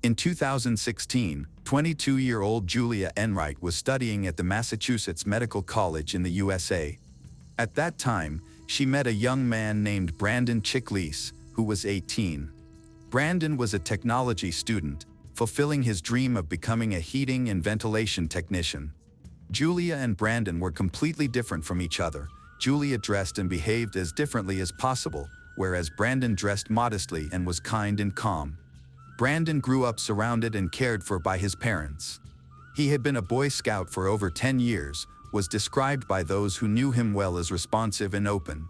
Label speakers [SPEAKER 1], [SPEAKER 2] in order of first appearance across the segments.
[SPEAKER 1] In 2016, 22-year-old Julia Enright was studying at the Massachusetts Medical College in the USA. At that time, she met a young man named Brandon Chicklese, who was 18. Brandon was a technology student, fulfilling his dream of becoming a heating and ventilation technician. Julia and Brandon were completely different from each other. Julia dressed and behaved as differently as possible, whereas Brandon dressed modestly and was kind and calm. Brandon grew up surrounded and cared for by his parents. He had been a Boy Scout for over 10 years, was described by those who knew him well as responsive and open.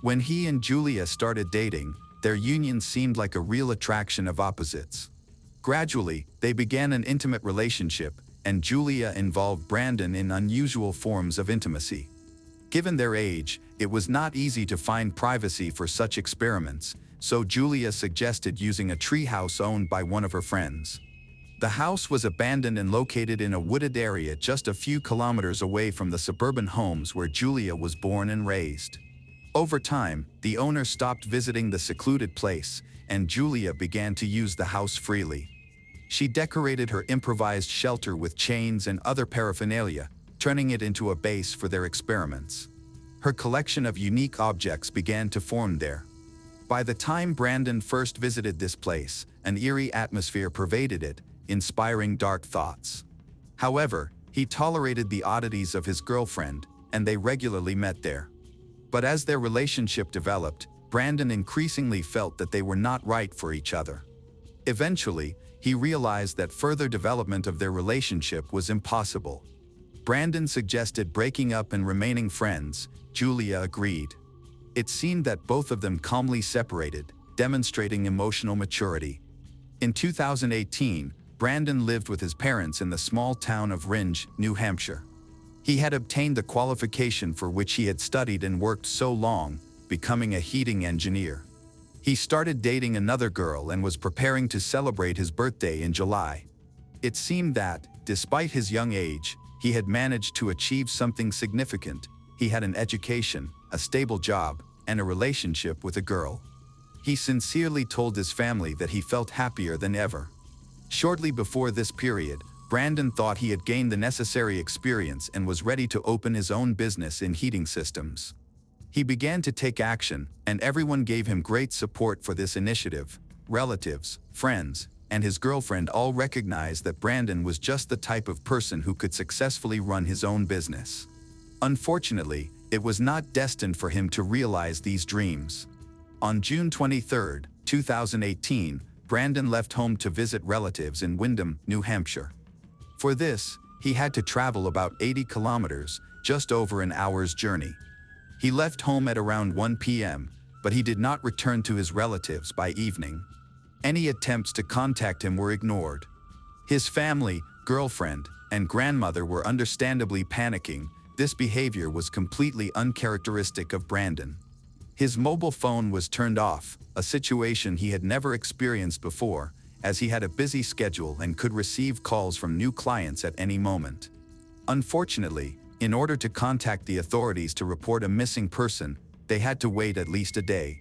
[SPEAKER 1] When he and Julia started dating, their union seemed like a real attraction of opposites. Gradually, they began an intimate relationship, and Julia involved Brandon in unusual forms of intimacy. Given their age, it was not easy to find privacy for such experiments, so Julia suggested using a treehouse owned by one of her friends. The house was abandoned and located in a wooded area just a few kilometers away from the suburban homes where Julia was born and raised. Over time, the owner stopped visiting the secluded place, and Julia began to use the house freely. She decorated her improvised shelter with chains and other paraphernalia, turning it into a base for their experiments. Her collection of unique objects began to form there. By the time Brandon first visited this place, an eerie atmosphere pervaded it, inspiring dark thoughts. However, he tolerated the oddities of his girlfriend, and they regularly met there. But as their relationship developed, Brandon increasingly felt that they were not right for each other. Eventually, he realized that further development of their relationship was impossible. Brandon suggested breaking up and remaining friends. Julia agreed. It seemed that both of them calmly separated, demonstrating emotional maturity. In 2018, Brandon lived with his parents in the small town of Rindge, New Hampshire. He had obtained the qualification for which he had studied and worked so long, becoming a heating engineer. He started dating another girl and was preparing to celebrate his birthday in July. It seemed that, despite his young age, he had managed to achieve something significant. He had an education, a stable job, and a relationship with a girl. He sincerely told his family that he felt happier than ever. Shortly before this period, Brandon thought he had gained the necessary experience and was ready to open his own business in heating systems. He began to take action, and everyone gave him great support for this initiative. Relatives, friends, and his girlfriend all recognized that Brandon was just the type of person who could successfully run his own business. Unfortunately, it was not destined for him to realize these dreams. On June 23, 2018, Brandon left home to visit relatives in Windham, New Hampshire. For this, he had to travel about 80 kilometers, just over an hour's journey. He left home at around 1 p.m., but he did not return to his relatives by evening. Any attempts to contact him were ignored. His family, girlfriend, and grandmother were understandably panicking. This behavior was completely uncharacteristic of Brandon. His mobile phone was turned off, a situation he had never experienced before, as he had a busy schedule and could receive calls from new clients at any moment. Unfortunately, in order to contact the authorities to report a missing person, they had to wait at least a day.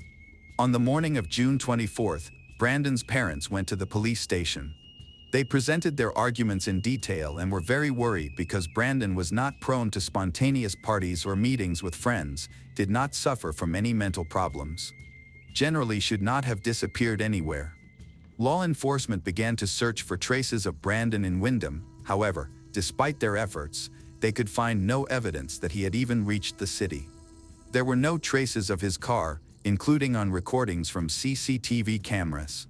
[SPEAKER 1] On the morning of June 24th, Brandon's parents went to the police station. They presented their arguments in detail and were very worried because Brandon was not prone to spontaneous parties or meetings with friends, did not suffer from any mental problems. Generally should not have disappeared anywhere. Law enforcement began to search for traces of Brandon in Windham. However, despite their efforts, they could find no evidence that he had even reached the city. There were no traces of his car, including on recordings from CCTV cameras.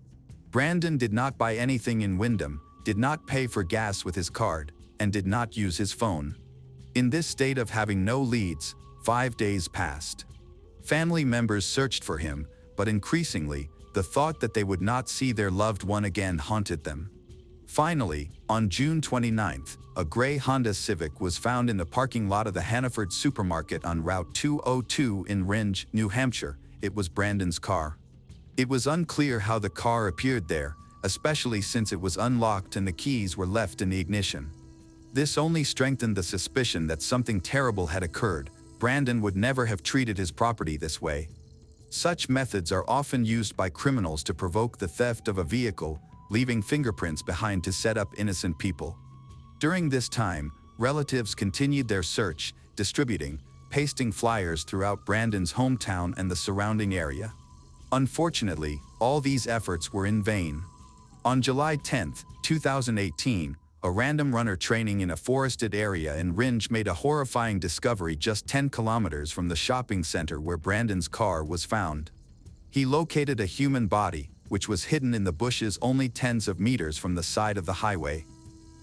[SPEAKER 1] Brandon did not buy anything in Windham, did not pay for gas with his card, and did not use his phone. In this state of having no leads, 5 days passed. Family members searched for him, but increasingly, the thought that they would not see their loved one again haunted them. Finally, on June 29th, a gray Honda Civic was found in the parking lot of the Hannaford supermarket on Route 202 in Rindge, New Hampshire. It was Brandon's car. It was unclear how the car appeared there, especially since it was unlocked and the keys were left in the ignition. This only strengthened the suspicion that something terrible had occurred. Brandon would never have treated his property this way. Such methods are often used by criminals to provoke the theft of a vehicle, leaving fingerprints behind to set up innocent people. During this time, relatives continued their search, distributing, pasting flyers throughout Brandon's hometown and the surrounding area. Unfortunately, all these efforts were in vain. On July 10, 2018, a random runner training in a forested area in Ringe made a horrifying discovery just 10 kilometers from the shopping center where Brandon's car was found. He located a human body, which was hidden in the bushes only tens of meters from the side of the highway.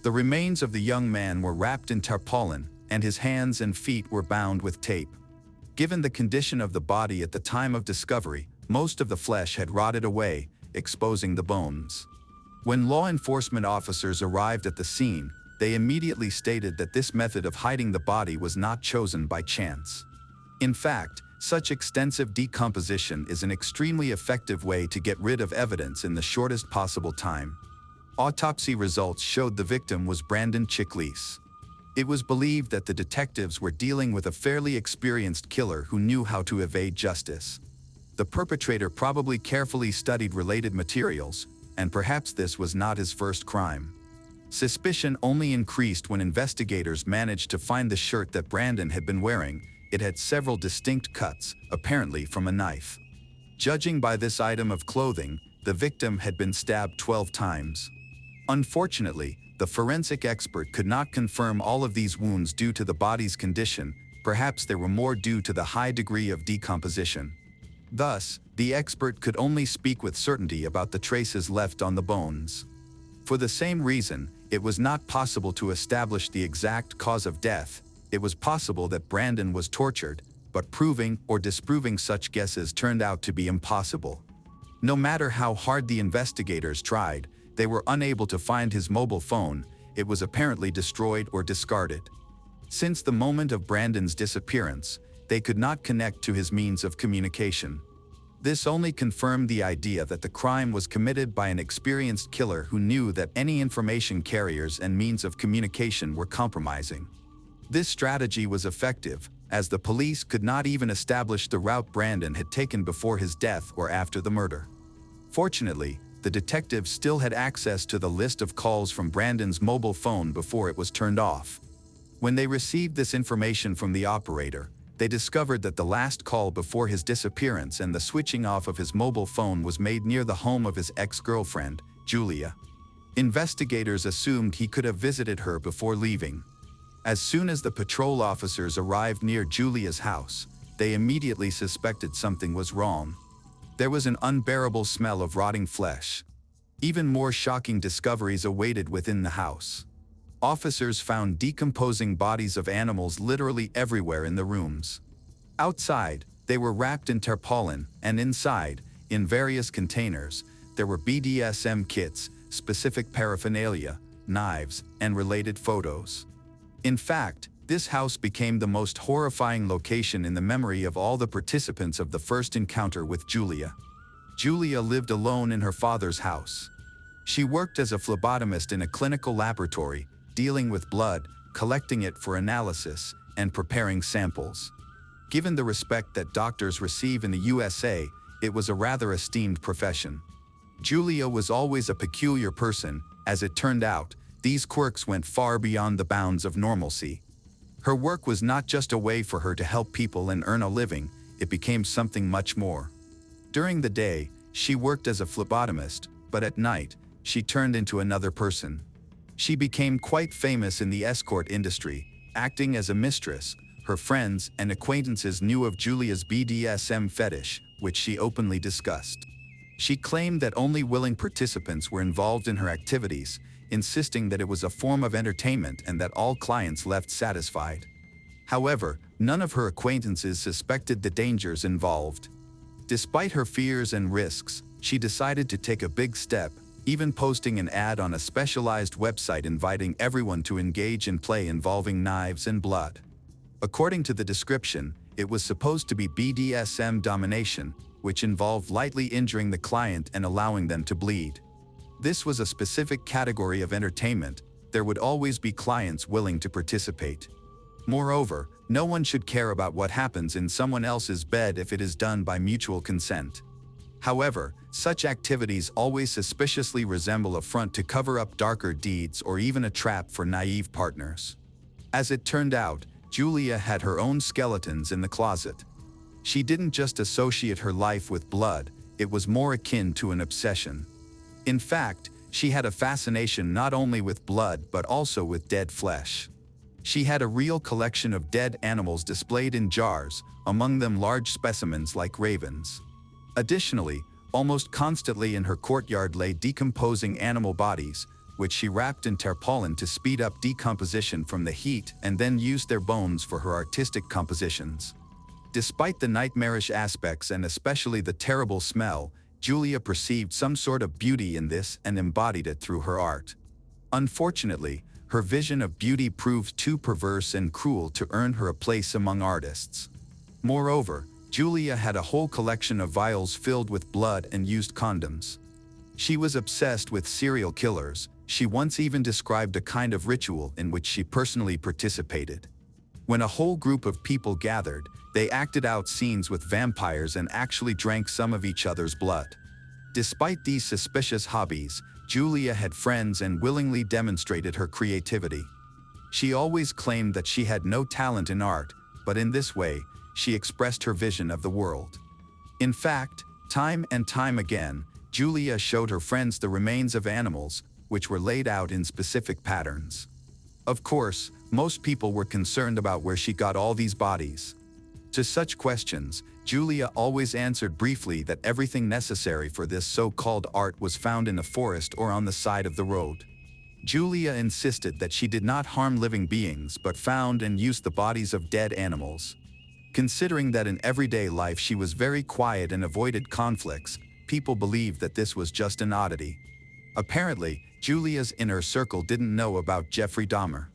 [SPEAKER 1] The remains of the young man were wrapped in tarpaulin, and his hands and feet were bound with tape. Given the condition of the body at the time of discovery, most of the flesh had rotted away, exposing the bones. When law enforcement officers arrived at the scene, they immediately stated that this method of hiding the body was not chosen by chance. In fact, such extensive decomposition is an extremely effective way to get rid of evidence in the shortest possible time. Autopsy results showed the victim was Brandon Chiklis. It was believed that the detectives were dealing with a fairly experienced killer who knew how to evade justice. The perpetrator probably carefully studied related materials, and perhaps this was not his first crime. Suspicion only increased when investigators managed to find the shirt that Brandon had been wearing. It had several distinct cuts, apparently from a knife. Judging by this item of clothing, the victim had been stabbed 12 times. Unfortunately, the forensic expert could not confirm all of these wounds due to the body's condition. Perhaps they were more due to the high degree of decomposition. Thus, the expert could only speak with certainty about the traces left on the bones. For the same reason, it was not possible to establish the exact cause of death. It was possible that Brandon was tortured, but proving or disproving such guesses turned out to be impossible. No matter how hard the investigators tried, they were unable to find his mobile phone. It was apparently destroyed or discarded. Since the moment of Brandon's disappearance, they could not connect to his means of communication. This only confirmed the idea that the crime was committed by an experienced killer who knew that any information carriers and means of communication were compromising. This strategy was effective, as the police could not even establish the route Brandon had taken before his death or after the murder. Fortunately, the detectives still had access to the list of calls from Brandon's mobile phone before it was turned off. When they received this information from the operator, they discovered that the last call before his disappearance and the switching off of his mobile phone was made near the home of his ex-girlfriend, Julia. Investigators assumed he could have visited her before leaving. As soon as the patrol officers arrived near Julia's house, they immediately suspected something was wrong. There was an unbearable smell of rotting flesh. Even more shocking discoveries awaited within the house. Officers found decomposing bodies of animals literally everywhere in the rooms. Outside, they were wrapped in tarpaulin, and inside, in various containers, there were BDSM kits, specific paraphernalia, knives, and related photos. In fact, this house became the most horrifying location in the memory of all the participants of the first encounter with Julia. Julia lived alone in her father's house. She worked as a phlebotomist in a clinical laboratory, dealing with blood, collecting it for analysis, and preparing samples. Given the respect that doctors receive in the USA, it was a rather esteemed profession. Julia was always a peculiar person. As it turned out, these quirks went far beyond the bounds of normalcy. Her work was not just a way for her to help people and earn a living, it became something much more. During the day, she worked as a phlebotomist, but at night, she turned into another person. She became quite famous in the escort industry, acting as a mistress. Her friends and acquaintances knew of Julia's BDSM fetish, which she openly discussed. She claimed that only willing participants were involved in her activities, insisting that it was a form of entertainment and that all clients left satisfied. However, none of her acquaintances suspected the dangers involved. Despite her fears and risks, she decided to take a big step, even posting an ad on a specialized website inviting everyone to engage in play involving knives and blood. According to the description, it was supposed to be BDSM domination, which involved lightly injuring the client and allowing them to bleed. This was a specific category of entertainment. There would always be clients willing to participate. Moreover, no one should care about what happens in someone else's bed if it is done by mutual consent. However, such activities always suspiciously resemble a front to cover up darker deeds or even a trap for naive partners. As it turned out, Julia had her own skeletons in the closet. She didn't just associate her life with blood, it was more akin to an obsession. In fact, she had a fascination not only with blood but also with dead flesh. She had a real collection of dead animals displayed in jars, among them large specimens like ravens. Additionally, almost constantly in her courtyard lay decomposing animal bodies, which she wrapped in tarpaulin to speed up decomposition from the heat and then used their bones for her artistic compositions. Despite the nightmarish aspects and especially the terrible smell, Julia perceived some sort of beauty in this and embodied it through her art. Unfortunately, her vision of beauty proved too perverse and cruel to earn her a place among artists. Moreover, Julia had a whole collection of vials filled with blood and used condoms. She was obsessed with serial killers. She once even described a kind of ritual in which she personally participated. When a whole group of people gathered, they acted out scenes with vampires and actually drank some of each other's blood. Despite these suspicious hobbies, Julia had friends and willingly demonstrated her creativity. She always claimed that she had no talent in art, but in this way, she expressed her vision of the world. In fact, time and time again, Julia showed her friends the remains of animals, which were laid out in specific patterns. Of course, most people were concerned about where she got all these bodies. To such questions, Julia always answered briefly that everything necessary for this so-called art was found in a forest or on the side of the road. Julia insisted that she did not harm living beings but found and used the bodies of dead animals. Considering that in everyday life she was very quiet and avoided conflicts, people believed that this was just an oddity. Apparently, Julia's inner circle didn't know about Jeffrey Dahmer.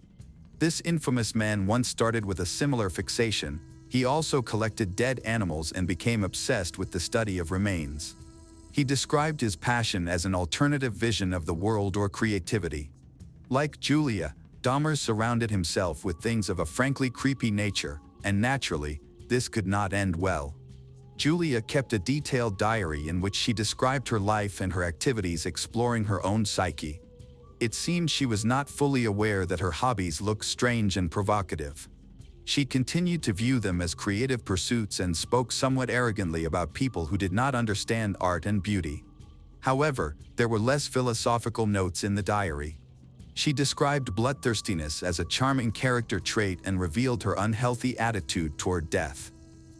[SPEAKER 1] This infamous man once started with a similar fixation. He also collected dead animals and became obsessed with the study of remains. He described his passion as an alternative vision of the world or creativity. Like Julia, Dahmer surrounded himself with things of a frankly creepy nature, and naturally, this could not end well. Julia kept a detailed diary in which she described her life and her activities exploring her own psyche. It seemed she was not fully aware that her hobbies looked strange and provocative. She continued to view them as creative pursuits and spoke somewhat arrogantly about people who did not understand art and beauty. However, there were less philosophical notes in the diary. She described bloodthirstiness as a charming character trait and revealed her unhealthy attitude toward death.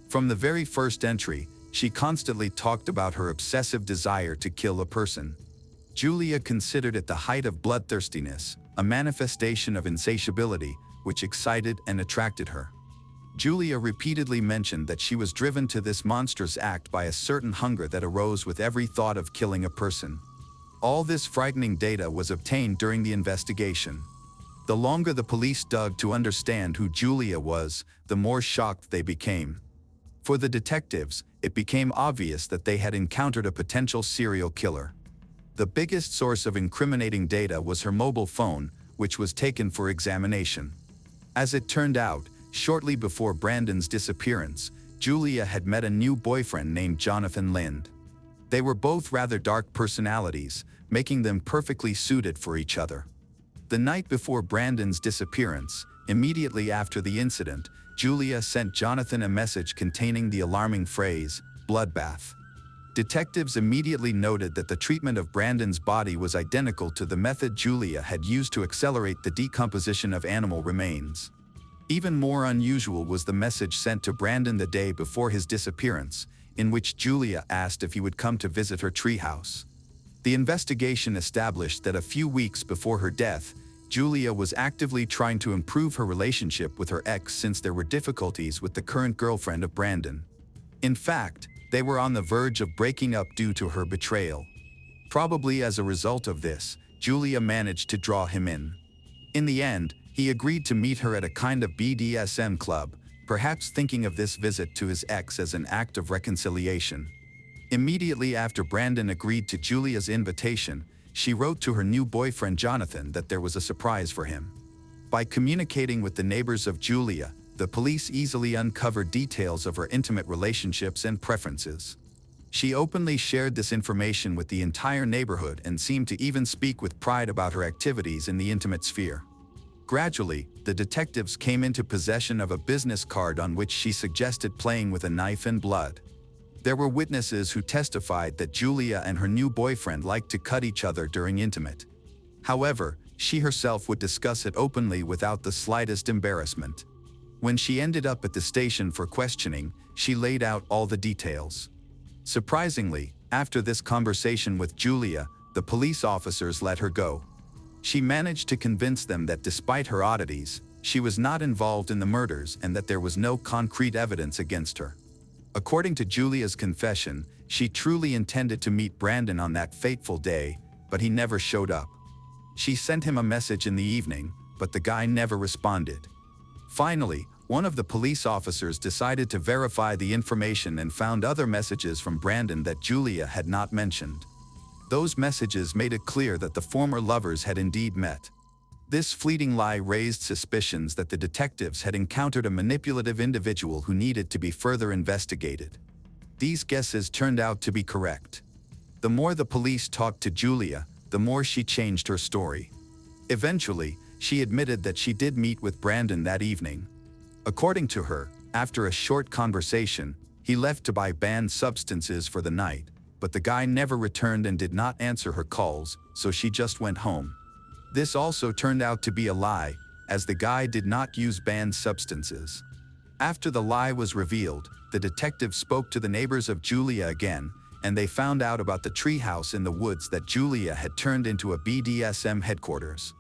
[SPEAKER 1] From the very first entry, she constantly talked about her obsessive desire to kill a person. Julia considered it the height of bloodthirstiness, a manifestation of insatiability, which excited and attracted her. Julia repeatedly mentioned that she was driven to this monstrous act by a certain hunger that arose with every thought of killing a person. All this frightening data was obtained during the investigation. The longer the police dug to understand who Julia was, the more shocked they became. For the detectives, it became obvious that they had encountered a potential serial killer. The biggest source of incriminating data was her mobile phone, which was taken for examination. As it turned out, shortly before Brandon's disappearance, Julia had met a new boyfriend named Jonathan Lind. They were both rather dark personalities, making them perfectly suited for each other. The night before Brandon's disappearance, immediately after the incident, Julia sent Jonathan a message containing the alarming phrase, "bloodbath." Detectives immediately noted that the treatment of Brandon's body was identical to the method Julia had used to accelerate the decomposition of animal remains. Even more unusual was the message sent to Brandon the day before his disappearance, in which Julia asked if he would come to visit her treehouse. The investigation established that a few weeks before her death, Julia was actively trying to improve her relationship with her ex since there were difficulties with the current girlfriend of Brandon. In fact, they were on the verge of breaking up due to her betrayal. Probably as a result of this, Julia managed to draw him in. In the end, he agreed to meet her at a kind of BDSM club, perhaps thinking of this visit to his ex as an act of reconciliation. Immediately after Brandon agreed to Julia's invitation, she wrote to her new boyfriend Jonathan that there was a surprise for him. By communicating with the neighbors of Julia, the police easily uncovered details of her intimate relationships and preferences. She openly shared this information with the entire neighborhood and seemed to even speak with pride about her activities in the intimate sphere. Gradually, the detectives came into possession of a business card on which she suggested playing with a knife and blood. There were witnesses who testified that Julia and her new boyfriend liked to cut each other during intimate. However, she herself would discuss it openly without the slightest embarrassment. When she ended up at the station for questioning, she laid out all the details. Surprisingly, after this conversation with Julia, the police officers let her go. She managed to convince them that despite her oddities, she was not involved in the murders and that there was no concrete evidence against her. According to Julia's confession, she truly intended to meet Brandon on that fateful day, but he never showed up. She sent him a message in the evening, but the guy never responded. Finally, one of the police officers decided to verify the information and found other messages from Brandon that Julia had not mentioned. Those messages made it clear that the former lovers had indeed met. This fleeting lie raised suspicions that the detectives had encountered a manipulative individual who needed to be further investigated. These guesses turned out to be correct. The more the police talked to Julia, the more she changed her story. Eventually, she admitted that she did meet with Brandon that evening. According to her, after a short conversation, he left to buy banned substances for the night, but the guy never returned and did not answer her calls, so she just went home. This also turned out to be a lie, as the guy did not use banned substances. After the lie was revealed, the detective spoke to the neighbors of Julia again, and they found out about the treehouse in the woods that Julia had turned into a BDSM headquarters.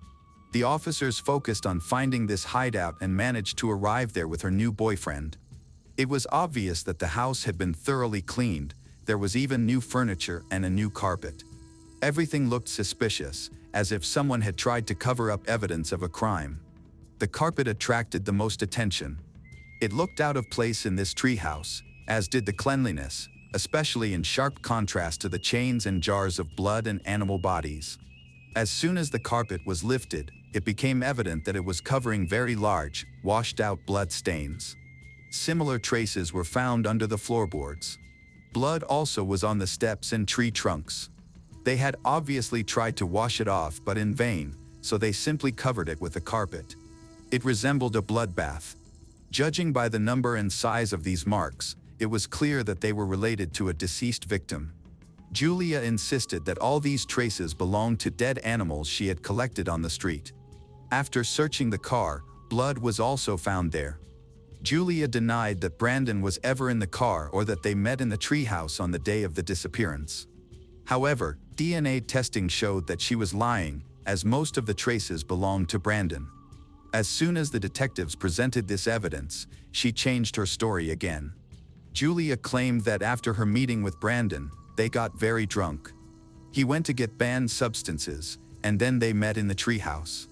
[SPEAKER 1] The officers focused on finding this hideout and managed to arrive there with her new boyfriend. It was obvious that the house had been thoroughly cleaned. There was even new furniture and a new carpet. Everything looked suspicious, as if someone had tried to cover up evidence of a crime. The carpet attracted the most attention. It looked out of place in this treehouse, as did the cleanliness, especially in sharp contrast to the chains and jars of blood and animal bodies. As soon as the carpet was lifted, it became evident that it was covering very large, washed-out blood stains. Similar traces were found under the floorboards. Blood also was on the steps and tree trunks. They had obviously tried to wash it off, but in vain, so they simply covered it with a carpet. It resembled a bloodbath. Judging by the number and size of these marks, it was clear that they were related to a deceased victim. Julia insisted that all these traces belonged to dead animals she had collected on the street. After searching the car, blood was also found there. Julia denied that Brandon was ever in the car or that they met in the treehouse on the day of the disappearance. However, DNA testing showed that she was lying, as most of the traces belonged to Brandon. As soon as the detectives presented this evidence, she changed her story again. Julia claimed that after her meeting with Brandon, they got very drunk. He went to get banned substances, and then they met in the treehouse.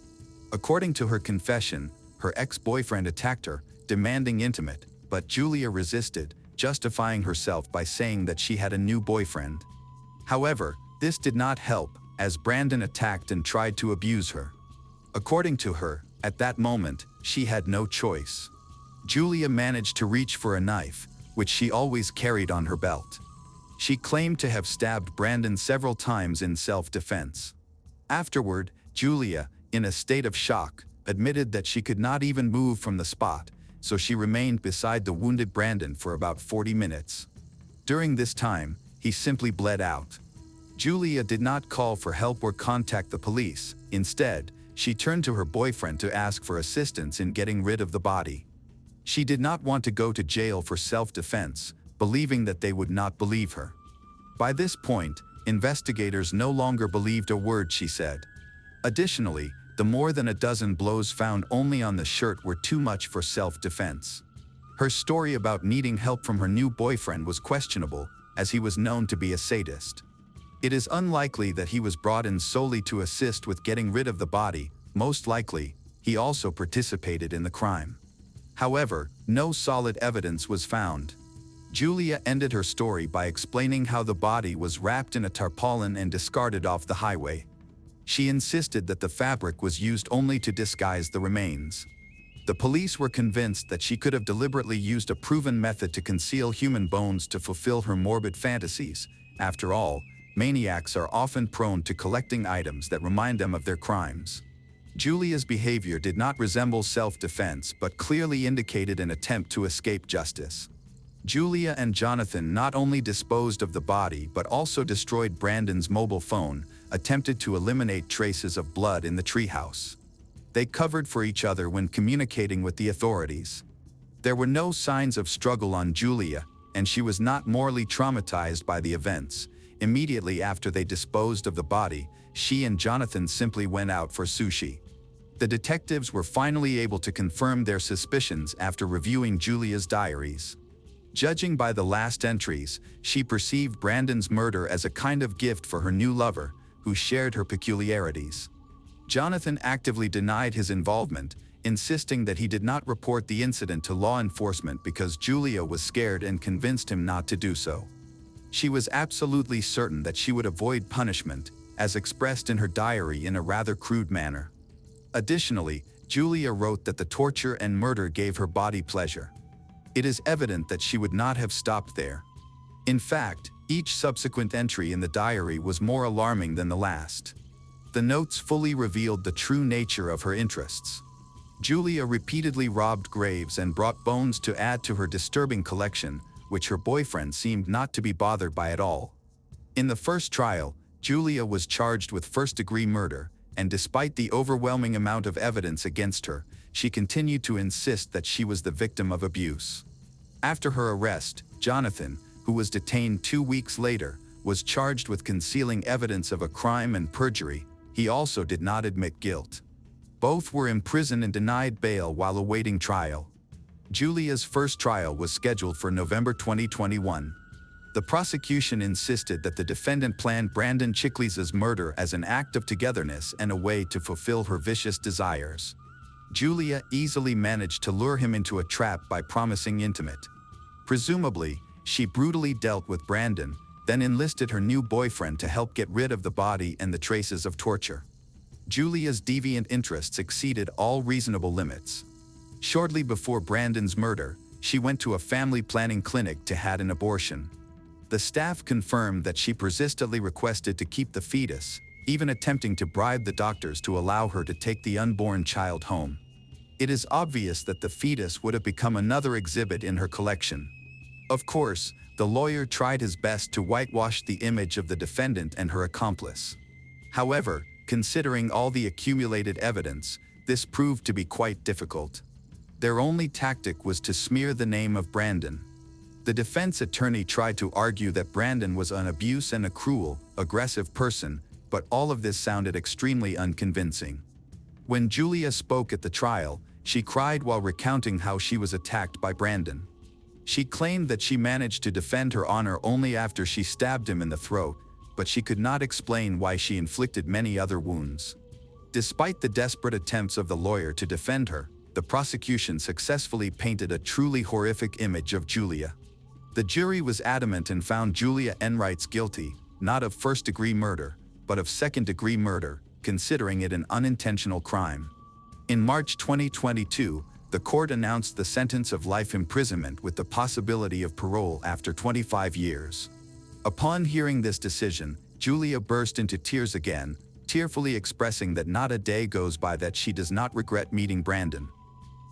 [SPEAKER 1] According to her confession, her ex-boyfriend attacked her, demanding intimate, but Julia resisted, justifying herself by saying that she had a new boyfriend. However, this did not help, as Brandon attacked and tried to abuse her. According to her, at that moment, she had no choice. Julia managed to reach for a knife, which she always carried on her belt. She claimed to have stabbed Brandon several times in self-defense. Afterward, Julia, in a state of shock, admitted that she could not even move from the spot, so she remained beside the wounded Brandon for about 40 minutes. During this time, he simply bled out. Julia did not call for help or contact the police. Instead, she turned to her boyfriend to ask for assistance in getting rid of the body. She did not want to go to jail for self-defense, believing that they would not believe her. By this point, investigators no longer believed a word she said. Additionally, the more than a dozen blows found only on the shirt were too much for self-defense. Her story about needing help from her new boyfriend was questionable, as he was known to be a sadist. It is unlikely that he was brought in solely to assist with getting rid of the body. Most likely, he also participated in the crime. However, no solid evidence was found. Julia ended her story by explaining how the body was wrapped in a tarpaulin and discarded off the highway. She insisted that the fabric was used only to disguise the remains. The police were convinced that she could have deliberately used a proven method to conceal human bones to fulfill her morbid fantasies. After all, maniacs are often prone to collecting items that remind them of their crimes. Julia's behavior did not resemble self-defense but clearly indicated an attempt to escape justice. Julia and Jonathan not only disposed of the body but also destroyed Brandon's mobile phone, attempted to eliminate traces of blood in the treehouse. They covered for each other when communicating with the authorities. There were no signs of struggle on Julia, and she was not morally traumatized by the events. Immediately after they disposed of the body, she and Jonathan simply went out for sushi. The detectives were finally able to confirm their suspicions after reviewing Julia's diaries. Judging by the last entries, she perceived Brandon's murder as a kind of gift for her new lover, who shared her peculiarities. Jonathan actively denied his involvement, insisting that he did not report the incident to law enforcement because Julia was scared and convinced him not to do so. She was absolutely certain that she would avoid punishment, as expressed in her diary in a rather crude manner. Additionally, Julia wrote that the torture and murder gave her body pleasure. It is evident that she would not have stopped there. In fact, each subsequent entry in the diary was more alarming than the last. The notes fully revealed the true nature of her interests. Julia repeatedly robbed graves and brought bones to add to her disturbing collection, which her boyfriend seemed not to be bothered by at all. In the first trial, Julia was charged with first-degree murder, and despite the overwhelming amount of evidence against her, she continued to insist that she was the victim of abuse. After her arrest, Jonathan, who was detained 2 weeks later, was charged with concealing evidence of a crime and perjury. He also did not admit guilt. Both were imprisoned and denied bail while awaiting trial. Julia's first trial was scheduled for November 2021. The prosecution insisted that the defendant planned Brandon Chickley's murder as an act of togetherness and a way to fulfill her vicious desires. Julia easily managed to lure him into a trap by promising intimate. Presumably, she brutally dealt with Brandon, then enlisted her new boyfriend to help get rid of the body and the traces of torture. Julia's deviant interests exceeded all reasonable limits. Shortly before Brandon's murder, she went to a family planning clinic to have an abortion. The staff confirmed that she persistently requested to keep the fetus, even attempting to bribe the doctors to allow her to take the unborn child home. It is obvious that the fetus would have become another exhibit in her collection. Of course, the lawyer tried his best to whitewash the image of the defendant and her accomplice. However, considering all the accumulated evidence, this proved to be quite difficult. Their only tactic was to smear the name of Brandon. The defense attorney tried to argue that Brandon was an abusive and a cruel, aggressive person, but all of this sounded extremely unconvincing. When Julia spoke at the trial, she cried while recounting how she was attacked by Brandon. She claimed that she managed to defend her honor only after she stabbed him in the throat, but she could not explain why she inflicted many other wounds. Despite the desperate attempts of the lawyer to defend her, the prosecution successfully painted a truly horrific image of Julia. The jury was adamant and found Julia Enright guilty, not of first-degree murder, but of second-degree murder, considering it an unintentional crime. In March 2022, the court announced the sentence of life imprisonment with the possibility of parole after 25 years. Upon hearing this decision, Julia burst into tears again, tearfully expressing that not a day goes by that she does not regret meeting Brandon.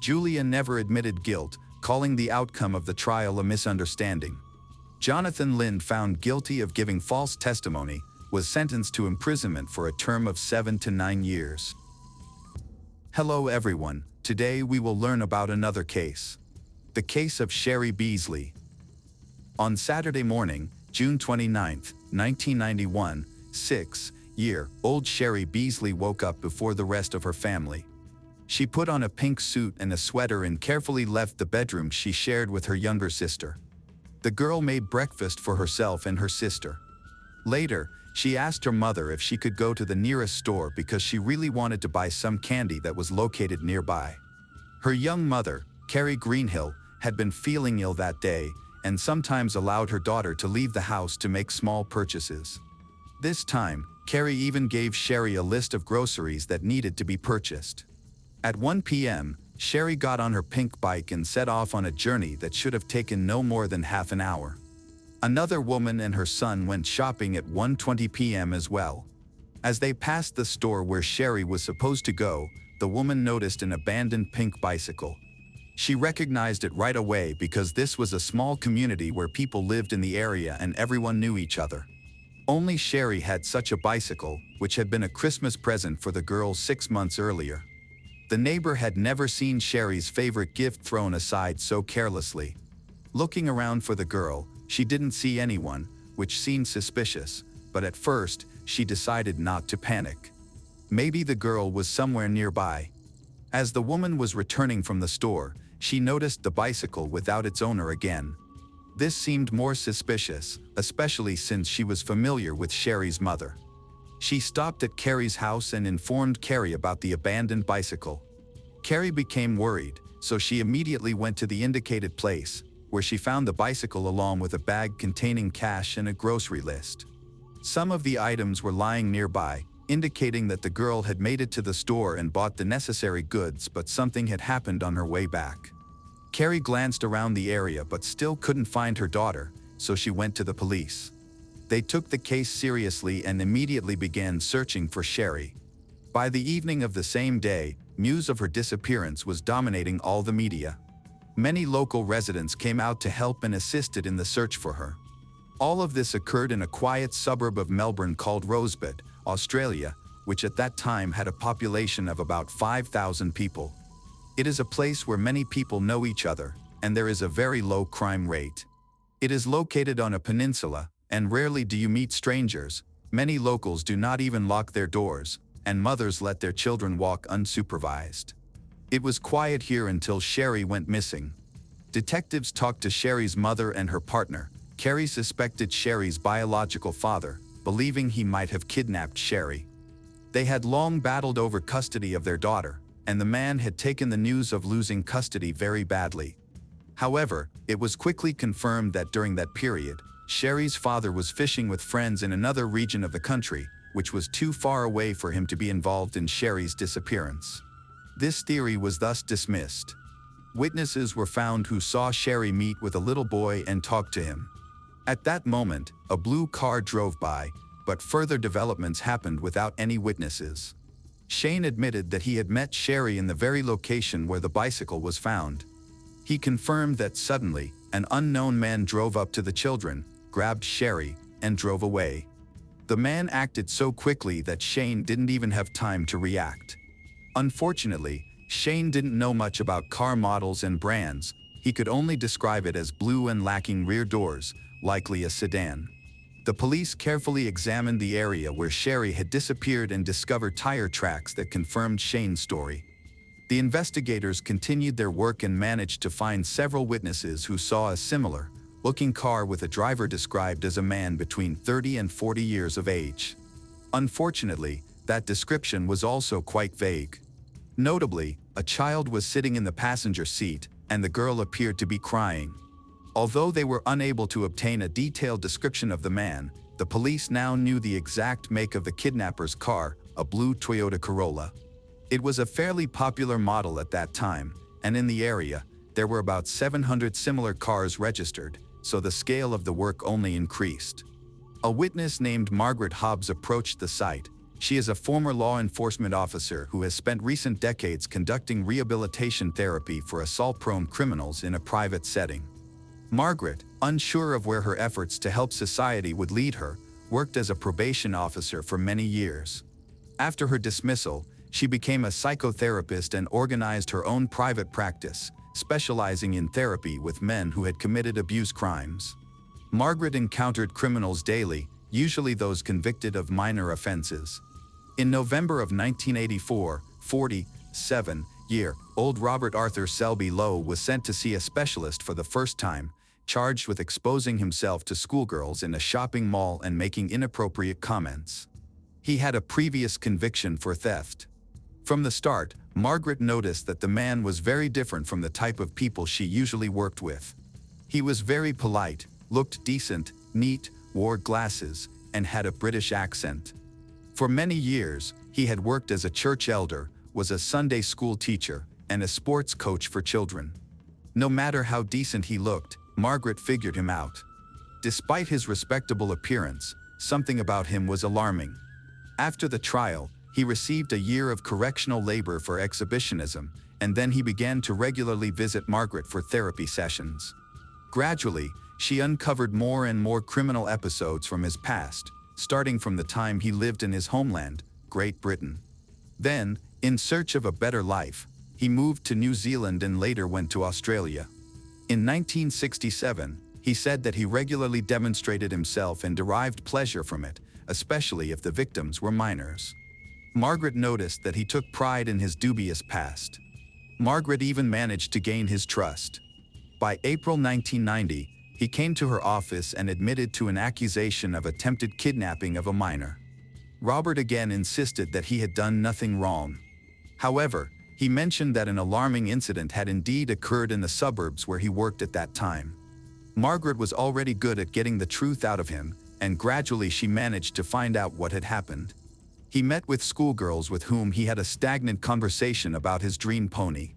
[SPEAKER 1] Julia never admitted guilt, calling the outcome of the trial a misunderstanding. Jonathan Lind, found guilty of giving false testimony, was sentenced to imprisonment for a term of 7 to 9 years. Hello everyone, today we will learn about another case. The case of Sherry Beasley. On Saturday morning, June 29, 1991, 6-year-old Sherry Beasley woke up before the rest of her family. She put on a pink suit and a sweater and carefully left the bedroom she shared with her younger sister. The girl made breakfast for herself and her sister. Later, she asked her mother if she could go to the nearest store because she really wanted to buy some candy that was located nearby. Her young mother, Carrie Greenhill, had been feeling ill that day and sometimes allowed her daughter to leave the house to make small purchases. This time, Carrie even gave Sherry a list of groceries that needed to be purchased. At 1 p.m., Sherry got on her pink bike and set off on a journey that should have taken no more than half an hour. Another woman and her son went shopping at 1:20 p.m. as well. As they passed the store where Sherry was supposed to go, the woman noticed an abandoned pink bicycle. She recognized it right away because this was a small community where people lived in the area and everyone knew each other. Only Sherry had such a bicycle, which had been a Christmas present for the girl 6 months earlier. The neighbor had never seen Sherry's favorite gift thrown aside so carelessly. Looking around for the girl, she didn't see anyone, which seemed suspicious, but at first, she decided not to panic. Maybe the girl was somewhere nearby. As the woman was returning from the store, she noticed the bicycle without its owner again. This seemed more suspicious, especially since she was familiar with Sherry's mother. She stopped at Carrie's house and informed Carrie about the abandoned bicycle. Carrie became worried, so she immediately went to the indicated place, where she found the bicycle along with a bag containing cash and a grocery list. Some of the items were lying nearby, indicating that the girl had made it to the store and bought the necessary goods, but something had happened on her way back. Carrie glanced around the area but still couldn't find her daughter, so she went to the police. They took the case seriously and immediately began searching for Sherry. By the evening of the same day, news of her disappearance was dominating all the media. Many local residents came out to help and assisted in the search for her. All of this occurred in a quiet suburb of Melbourne called Rosebud, Australia, which at that time had a population of about 5,000 people. It is a place where many people know each other, and there is a very low crime rate. It is located on a peninsula, and rarely do you meet strangers. Many locals do not even lock their doors, and mothers let their children walk unsupervised. It was quiet here until Sherry went missing. Detectives talked to Sherry's mother and her partner. Carrie suspected Sherry's biological father, believing he might have kidnapped Sherry. They had long battled over custody of their daughter, and the man had taken the news of losing custody very badly. However, it was quickly confirmed that during that period, Sherry's father was fishing with friends in another region of the country, which was too far away for him to be involved in Sherry's disappearance. This theory was thus dismissed. Witnesses were found who saw Sherry meet with a little boy and talk to him. At that moment, a blue car drove by, but further developments happened without any witnesses. Shane admitted that he had met Sherry in the very location where the bicycle was found. He confirmed that suddenly, an unknown man drove up to the children, grabbed Sherry, and drove away. The man acted so quickly that Shane didn't even have time to react. Unfortunately, Shane didn't know much about car models and brands. He could only describe it as blue and lacking rear doors, likely a sedan. The police carefully examined the area where Sherry had disappeared and discovered tire tracks that confirmed Shane's story. The investigators continued their work and managed to find several witnesses who saw a similar-looking car with a driver described as a man between 30 and 40 years of age. Unfortunately, that description was also quite vague. Notably, a child was sitting in the passenger seat, and the girl appeared to be crying. Although they were unable to obtain a detailed description of the man, the police now knew the exact make of the kidnapper's car, a blue Toyota Corolla. It was a fairly popular model at that time, and in the area, there were about 700 similar cars registered, so the scale of the work only increased. A witness named Margaret Hobbs approached the site. She is a former law enforcement officer who has spent recent decades conducting rehabilitation therapy for assault-prone criminals in a private setting. Margaret, unsure of where her efforts to help society would lead her, worked as a probation officer for many years. After her dismissal, she became a psychotherapist and organized her own private practice, specializing in therapy with men who had committed abuse crimes. Margaret encountered criminals daily, usually those convicted of minor offenses. In November of 1984, 47-year-old Robert Arthur Selby Lowe was sent to see a specialist for the first time, charged with exposing himself to schoolgirls in a shopping mall and making inappropriate comments. He had a previous conviction for theft. From the start, Margaret noticed that the man was very different from the type of people she usually worked with. He was very polite, looked decent, neat, wore glasses, and had a British accent. For many years, he had worked as a church elder, was a Sunday school teacher, and a sports coach for children. No matter how decent he looked, Margaret figured him out. Despite his respectable appearance, something about him was alarming. After the trial, he received a year of correctional labor for exhibitionism, and then he began to regularly visit Margaret for therapy sessions. Gradually, she uncovered more and more criminal episodes from his past, starting from the time he lived in his homeland, Great Britain. Then, in search of a better life, he moved to New Zealand and later went to Australia. In 1967, he said that he regularly demonstrated himself and derived pleasure from it, especially if the victims were minors. Margaret noticed that he took pride in his dubious past. Margaret even managed to gain his trust. By April 1990, he came to her office and admitted to an accusation of attempted kidnapping of a minor. Robert again insisted that he had done nothing wrong. However, he mentioned that an alarming incident had indeed occurred in the suburbs where he worked at that time. Margaret was already good at getting the truth out of him, and gradually she managed to find out what had happened. He met with schoolgirls with whom he had a stagnant conversation about his dream pony.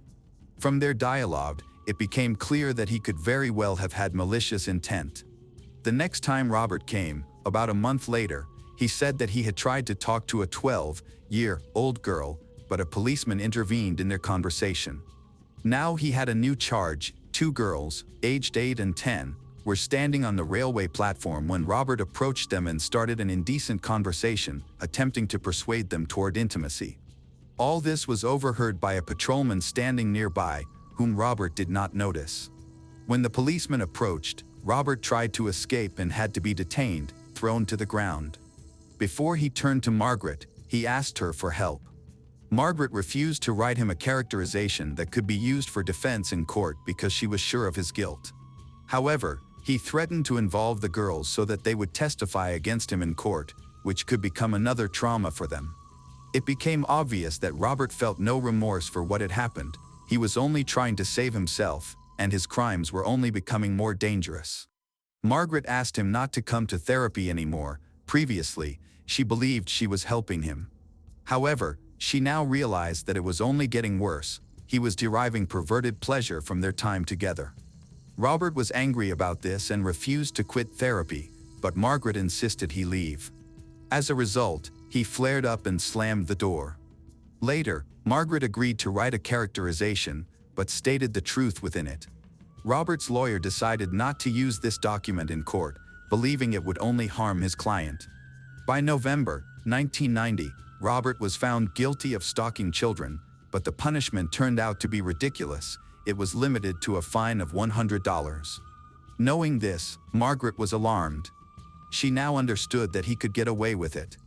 [SPEAKER 1] From their dialogue, it became clear that he could very well have had malicious intent. The next time Robert came, about a month later, he said that he had tried to talk to a 12-year-old girl, but a policeman intervened in their conversation. Now he had a new charge. Two girls, aged 8 and 10, were standing on the railway platform when Robert approached them and started an indecent conversation, attempting to persuade them toward intimacy. All this was overheard by a patrolman standing nearby, whom Robert did not notice. When the policeman approached, Robert tried to escape and had to be detained, thrown to the ground. Before he turned to Margaret, he asked her for help. Margaret refused to write him a characterization that could be used for defense in court because she was sure of his guilt. However, he threatened to involve the girls so that they would testify against him in court, which could become another trauma for them. It became obvious that Robert felt no remorse for what had happened. He was only trying to save himself, and his crimes were only becoming more dangerous. Margaret asked him not to come to therapy anymore. Previously, she believed she was helping him. However, she now realized that it was only getting worse. He was deriving perverted pleasure from their time together. Robert was angry about this and refused to quit therapy, but Margaret insisted he leave. As a result, he flared up and slammed the door. Later, Margaret agreed to write a characterization, but stated the truth within it. Robert's lawyer decided not to use this document in court, believing it would only harm his client. By November 1990, Robert was found guilty of stalking children, but the punishment turned out to be ridiculous. It was limited to a fine of $100. Knowing this, Margaret was alarmed. She now understood that he could get away with it.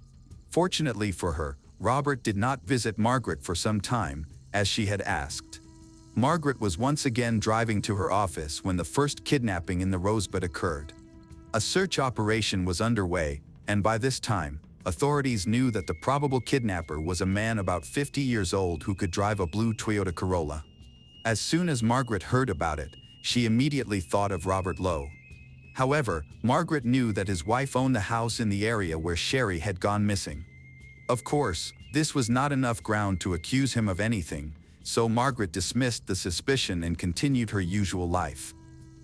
[SPEAKER 1] Fortunately for her, Robert did not visit Margaret for some time, as she had asked. Margaret was once again driving to her office when the first kidnapping in the Rosebud occurred. A search operation was underway, and by this time, authorities knew that the probable kidnapper was a man about 50 years old who could drive a blue Toyota Corolla. As soon as Margaret heard about it, she immediately thought of Robert Lowe. However, Margaret knew that his wife owned the house in the area where Sherry had gone missing. Of course, this was not enough ground to accuse him of anything, so Margaret dismissed the suspicion and continued her usual life.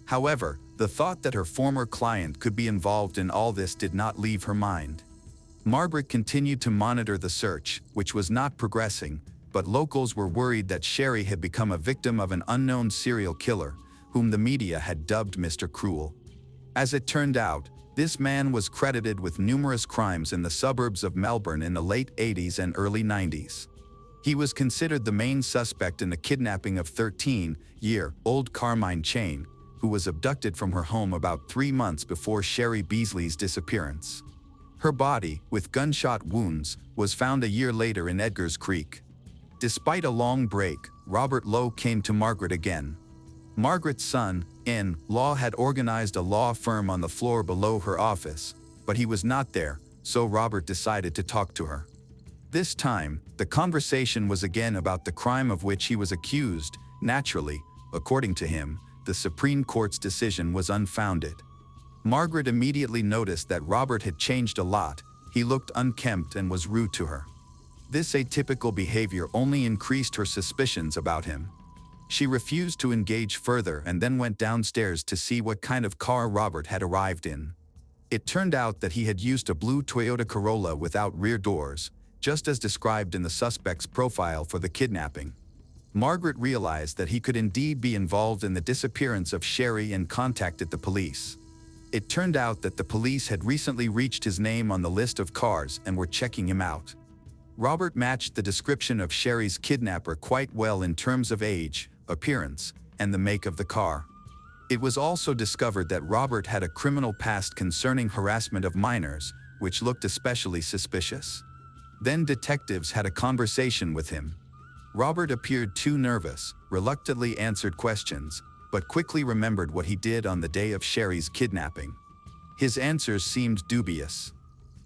[SPEAKER 1] However, the thought that her former client could be involved in all this did not leave her mind. Margaret continued to monitor the search, which was not progressing, but locals were worried that Sherry had become a victim of an unknown serial killer, whom the media had dubbed Mr. Cruel. As it turned out, this man was credited with numerous crimes in the suburbs of Melbourne in the late 80s and early 90s. He was considered the main suspect in the kidnapping of 13-year-old Carmine Chain, who was abducted from her home about 3 months before Sherry Beasley's disappearance. Her body, with gunshot wounds, was found a year later in Edgar's Creek. Despite a long break, Robert Lowe came to Margaret again. Margaret's son-in-law had organized a law firm on the floor below her office, but he was not there, so Robert decided to talk to her. This time, the conversation was again about the crime of which he was accused. Naturally, according to him, the Supreme Court's decision was unfounded. Margaret immediately noticed that Robert had changed a lot. He looked unkempt and was rude to her. This atypical behavior only increased her suspicions about him. She refused to engage further and then went downstairs to see what kind of car Robert had arrived in. It turned out that he had used a blue Toyota Corolla without rear doors, just as described in the suspect's profile for the kidnapping. Margaret realized that he could indeed be involved in the disappearance of Sherry and contacted the police. It turned out that the police had recently reached his name on the list of cars and were checking him out. Robert matched the description of Sherry's kidnapper quite well in terms of age, appearance, and the make of the car. It was also discovered that Robert had a criminal past concerning harassment of minors, which looked especially suspicious. Then detectives had a conversation with him. Robert appeared too nervous, reluctantly answered questions, but quickly remembered what he did on the day of Sherry's kidnapping. His answers seemed dubious.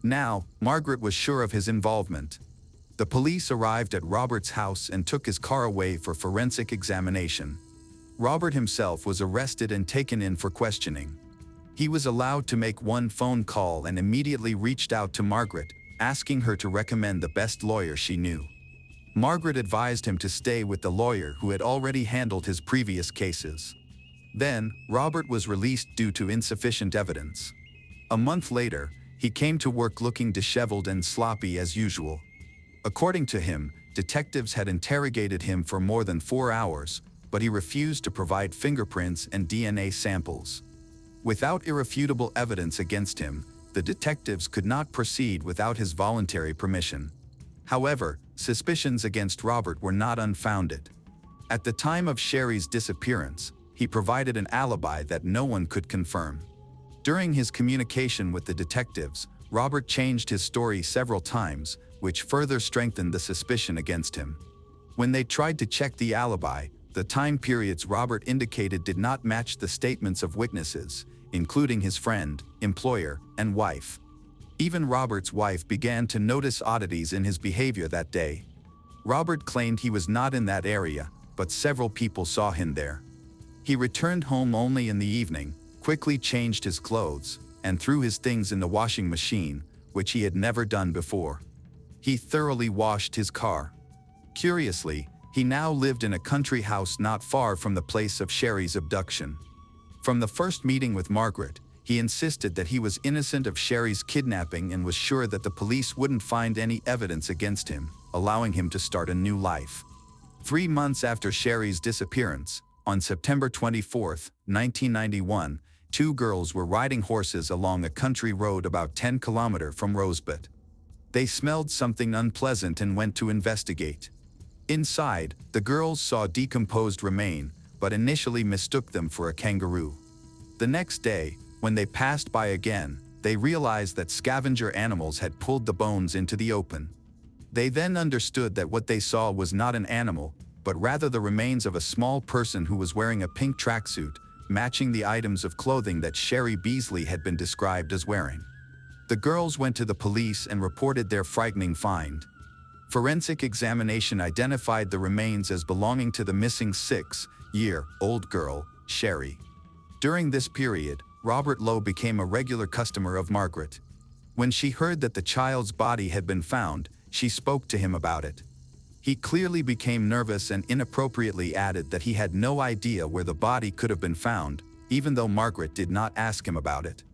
[SPEAKER 1] Now, Margaret was sure of his involvement. The police arrived at Robert's house and took his car away for forensic examination. Robert himself was arrested and taken in for questioning. He was allowed to make one phone call and immediately reached out to Margaret, asking her to recommend the best lawyer she knew. Margaret advised him to stay with the lawyer who had already handled his previous cases. Then, Robert was released due to insufficient evidence. A month later, he came to work looking disheveled and sloppy as usual. According to him, detectives had interrogated him for more than 4 hours, but he refused to provide fingerprints and DNA samples. Without irrefutable evidence against him, the detectives could not proceed without his voluntary permission. However, suspicions against Robert were not unfounded. At the time of Sherry's disappearance, he provided an alibi that no one could confirm. During his communication with the detectives, Robert changed his story several times, which further strengthened the suspicion against him. When they tried to check the alibi, the time periods Robert indicated did not match the statements of witnesses, including his friend, employer, and wife. Even Robert's wife began to notice oddities in his behavior that day. Robert claimed he was not in that area, but several people saw him there. He returned home only in the evening, quickly changed his clothes, and threw his things in the washing machine, which he had never done before. He thoroughly washed his car. Curiously, he now lived in a country house not far from the place of Sherry's abduction. From the first meeting with Margaret, he insisted that he was innocent of Sherry's kidnapping and was sure that the police wouldn't find any evidence against him, allowing him to start a new life. 3 months after Sherry's disappearance, on September 24, 1991, 2 girls were riding horses along a country road about 10 kilometers from Rosebud. They smelled something unpleasant and went to investigate. Inside, the girls saw decomposed remains, but initially mistook them for a kangaroo. The next day, when they passed by again, they realized that scavenger animals had pulled the bones into the open. They then understood that what they saw was not an animal, but rather the remains of a small person who was wearing a pink tracksuit, matching the items of clothing that Sherry Beasley had been described as wearing. The girls went to the police and reported their frightening find. Forensic examination identified the remains as belonging to the missing 6-year-old girl, Sherry. During this period, Robert Lowe became a regular customer of Margaret. When she heard that the child's body had been found, she spoke to him about it. He clearly became nervous and inappropriately added that he had no idea where the body could have been found, even though Margaret did not ask him about it.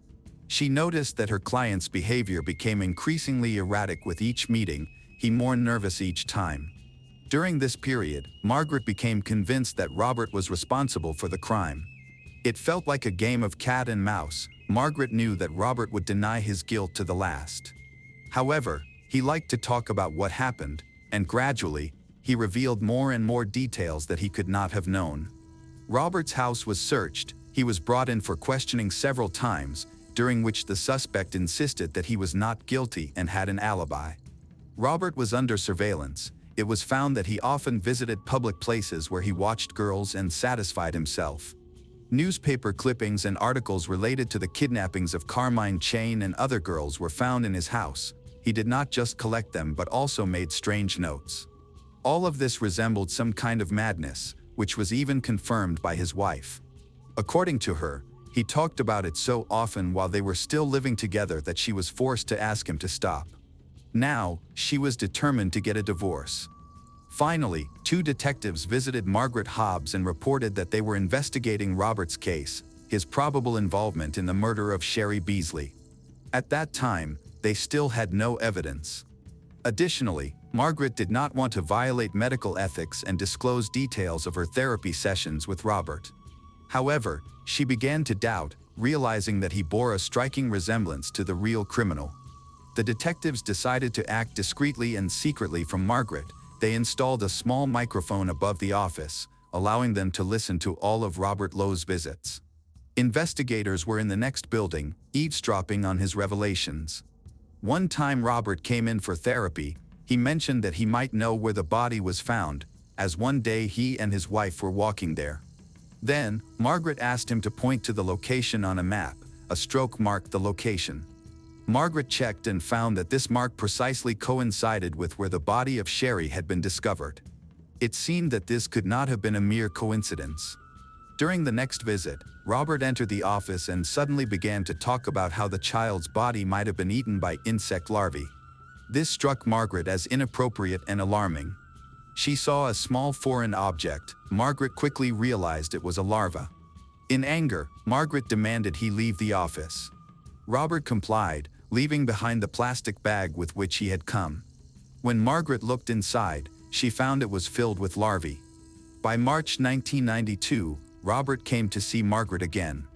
[SPEAKER 1] She noticed that her client's behavior became increasingly erratic with each meeting, he more nervous each time. During this period, Margaret became convinced that Robert was responsible for the crime. It felt like a game of cat and mouse. Margaret knew that Robert would deny his guilt to the last. However, he liked to talk about what happened, and gradually, he revealed more and more details that he could not have known. Robert's house was searched. He was brought in for questioning several times, during which the suspect insisted that he was not guilty and had an alibi. Robert was under surveillance. It was found that he often visited public places where he watched girls and satisfied himself. Newspaper clippings and articles related to the kidnappings of Carmine Chain and other girls were found in his house. He did not just collect them but also made strange notes. All of this resembled some kind of madness, which was even confirmed by his wife. According to her, he talked about it so often while they were still living together that she was forced to ask him to stop. Now, she was determined to get a divorce. Finally, two detectives visited Margaret Hobbs and reported that they were investigating Robert's case, his probable involvement in the murder of Sherry Beasley. At that time, they still had no evidence. Additionally, Margaret did not want to violate medical ethics and disclose details of her therapy sessions with Robert. However, she began to doubt, realizing that he bore a striking resemblance to the real criminal. The detectives decided to act discreetly and secretly from Margaret. They installed a small microphone above the office, allowing them to listen to all of Robert Lowe's visits. Investigators were in the next building, eavesdropping on his revelations. One time Robert came in for therapy, he mentioned that he might know where the body was found, as one day he and his wife were walking there. Then, Margaret asked him to point to the location on a map. A stroke marked the location. Margaret checked and found that this mark precisely coincided with where the body of Sherry had been discovered. It seemed that this could not have been a mere coincidence. During the next visit, Robert entered the office and suddenly began to talk about how the child's body might have been eaten by insect larvae. This struck Margaret as inappropriate and alarming. She saw a small foreign object. Margaret quickly realized it was a larva. In anger, Margaret demanded he leave the office. Robert complied, leaving behind the plastic bag with which he had come. When Margaret looked inside, she found it was filled with larvae. By March 1992, Robert came to see Margaret again.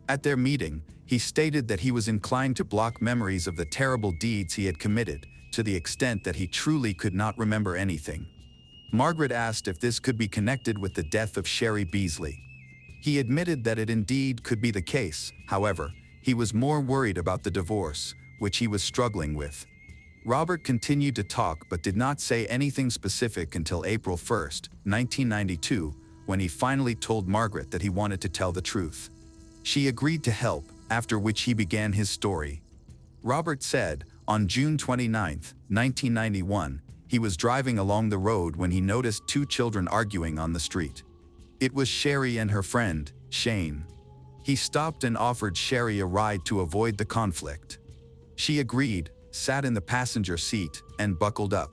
[SPEAKER 1] At their meeting, he stated that he was inclined to block memories of the terrible deeds he had committed, to the extent that he truly could not remember anything. Margaret asked if this could be connected with the death of Sherry Beasley. He admitted that it indeed could be the case. However, he was more worried about the divorce, which he was struggling with. Robert continued to talk but did not say anything specific until April 1, 1992, when he finally told Margaret that he wanted to tell the truth. She agreed to help, after which he began his story. Robert said, on June 29, 1991, he was driving along the road when he noticed two children arguing on the street. It was Sherry and her friend, Shane. He stopped and offered Sherry a ride to avoid the conflict. She agreed, sat in the passenger seat, and buckled up.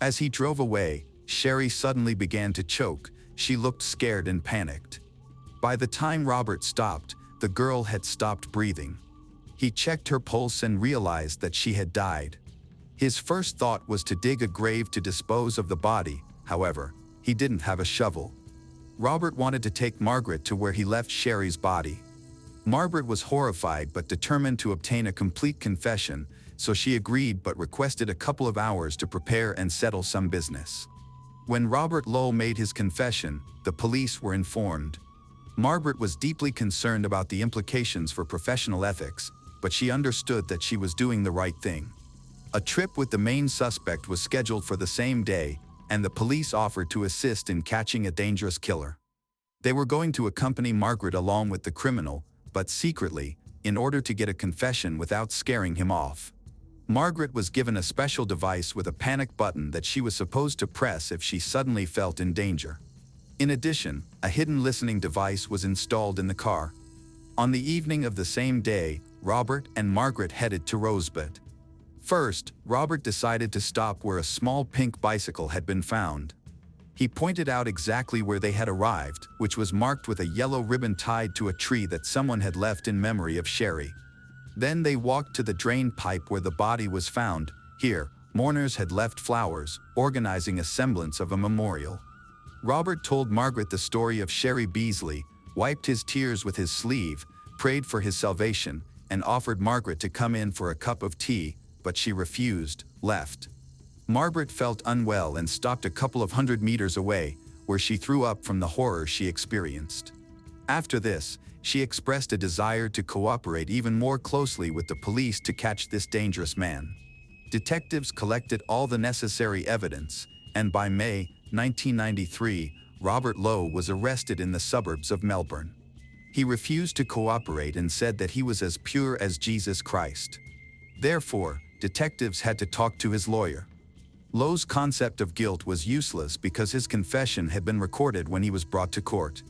[SPEAKER 1] As he drove away, Sherry suddenly began to choke. She looked scared and panicked. By the time Robert stopped, the girl had stopped breathing. He checked her pulse and realized that she had died. His first thought was to dig a grave to dispose of the body. However, he didn't have a shovel. Robert wanted to take Margaret to where he left Sherry's body. Margaret was horrified but determined to obtain a complete confession, so she agreed but requested a couple of hours to prepare and settle some business. When Robert Lowe made his confession, the police were informed. Margaret was deeply concerned about the implications for professional ethics, but she understood that she was doing the right thing. A trip with the main suspect was scheduled for the same day, and the police offered to assist in catching a dangerous killer. They were going to accompany Margaret along with the criminal, but secretly, in order to get a confession without scaring him off. Margaret was given a special device with a panic button that she was supposed to press if she suddenly felt in danger. In addition, a hidden listening device was installed in the car. On the evening of the same day, Robert and Margaret headed to Rosebud. First, Robert decided to stop where a small pink bicycle had been found. He pointed out exactly where they had arrived, which was marked with a yellow ribbon tied to a tree that someone had left in memory of Sherry. Then they walked to the drain pipe where the body was found. Here, mourners had left flowers, organizing a semblance of a memorial. Robert told Margaret the story of Sherry Beasley, wiped his tears with his sleeve, prayed for his salvation, and offered Margaret to come in for a cup of tea, but she refused, left. Margaret felt unwell and stopped a couple of 100 meters away, where she threw up from the horror she experienced. After this, she expressed a desire to cooperate even more closely with the police to catch this dangerous man. Detectives collected all the necessary evidence, and by May 1993, Robert Lowe was arrested in the suburbs of Melbourne. He refused to cooperate and said that he was as pure as Jesus Christ. Therefore, detectives had to talk to his lawyer. Lowe's concept of guilt was useless because his confession had been recorded when he was brought to court.